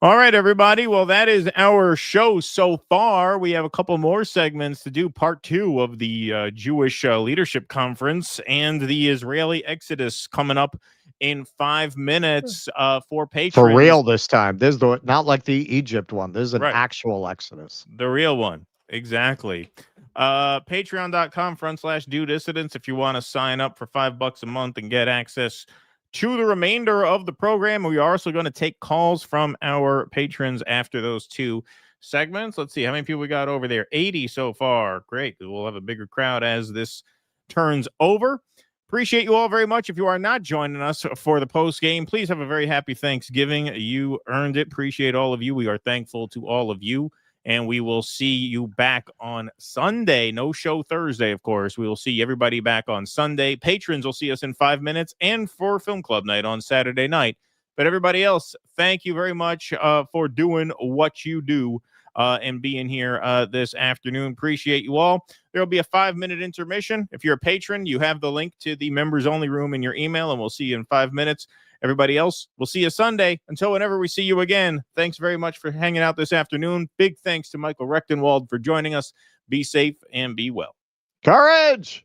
Speaker 9: All right, everybody. Well, that is our show so far. We have a couple more segments to do. Part 2 of the Jewish Leadership Conference and the Israeli Exodus coming up in 5 minutes for patrons.
Speaker 10: For real this time. This is not like the Egypt one. This is an
Speaker 9: Right.
Speaker 10: actual Exodus.
Speaker 9: The real one. Exactly. Patreon.com/do dissidents if you want to sign up for $5 a month and get access to the remainder of the program. We are also going to take calls from our patrons after those 2 segments. Let's see how many people we got over there. 80 so far. Great. We'll have a bigger crowd as this turns over. Appreciate you all very much. If you are not joining us for the post game, please have a very happy Thanksgiving. You earned it. Appreciate all of you. We are thankful to all of you. And we will see you back on Sunday. No show Thursday, of course. We will see everybody back on Sunday. Patrons will see us in 5 minutes and for Film Club night on Saturday night. But everybody else, thank you very much for doing what you do and being here this afternoon. Appreciate you all. There will be a 5-minute intermission. If you're a patron, you have the link to the members only room in your email, and we'll see you in 5 minutes. Everybody else, we'll see you Sunday. Until whenever we see you again, thanks very much for hanging out this afternoon. Big thanks to Michael Rectenwald for joining us. Be safe and be well.
Speaker 10: Courage!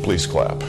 Speaker 14: Please clap.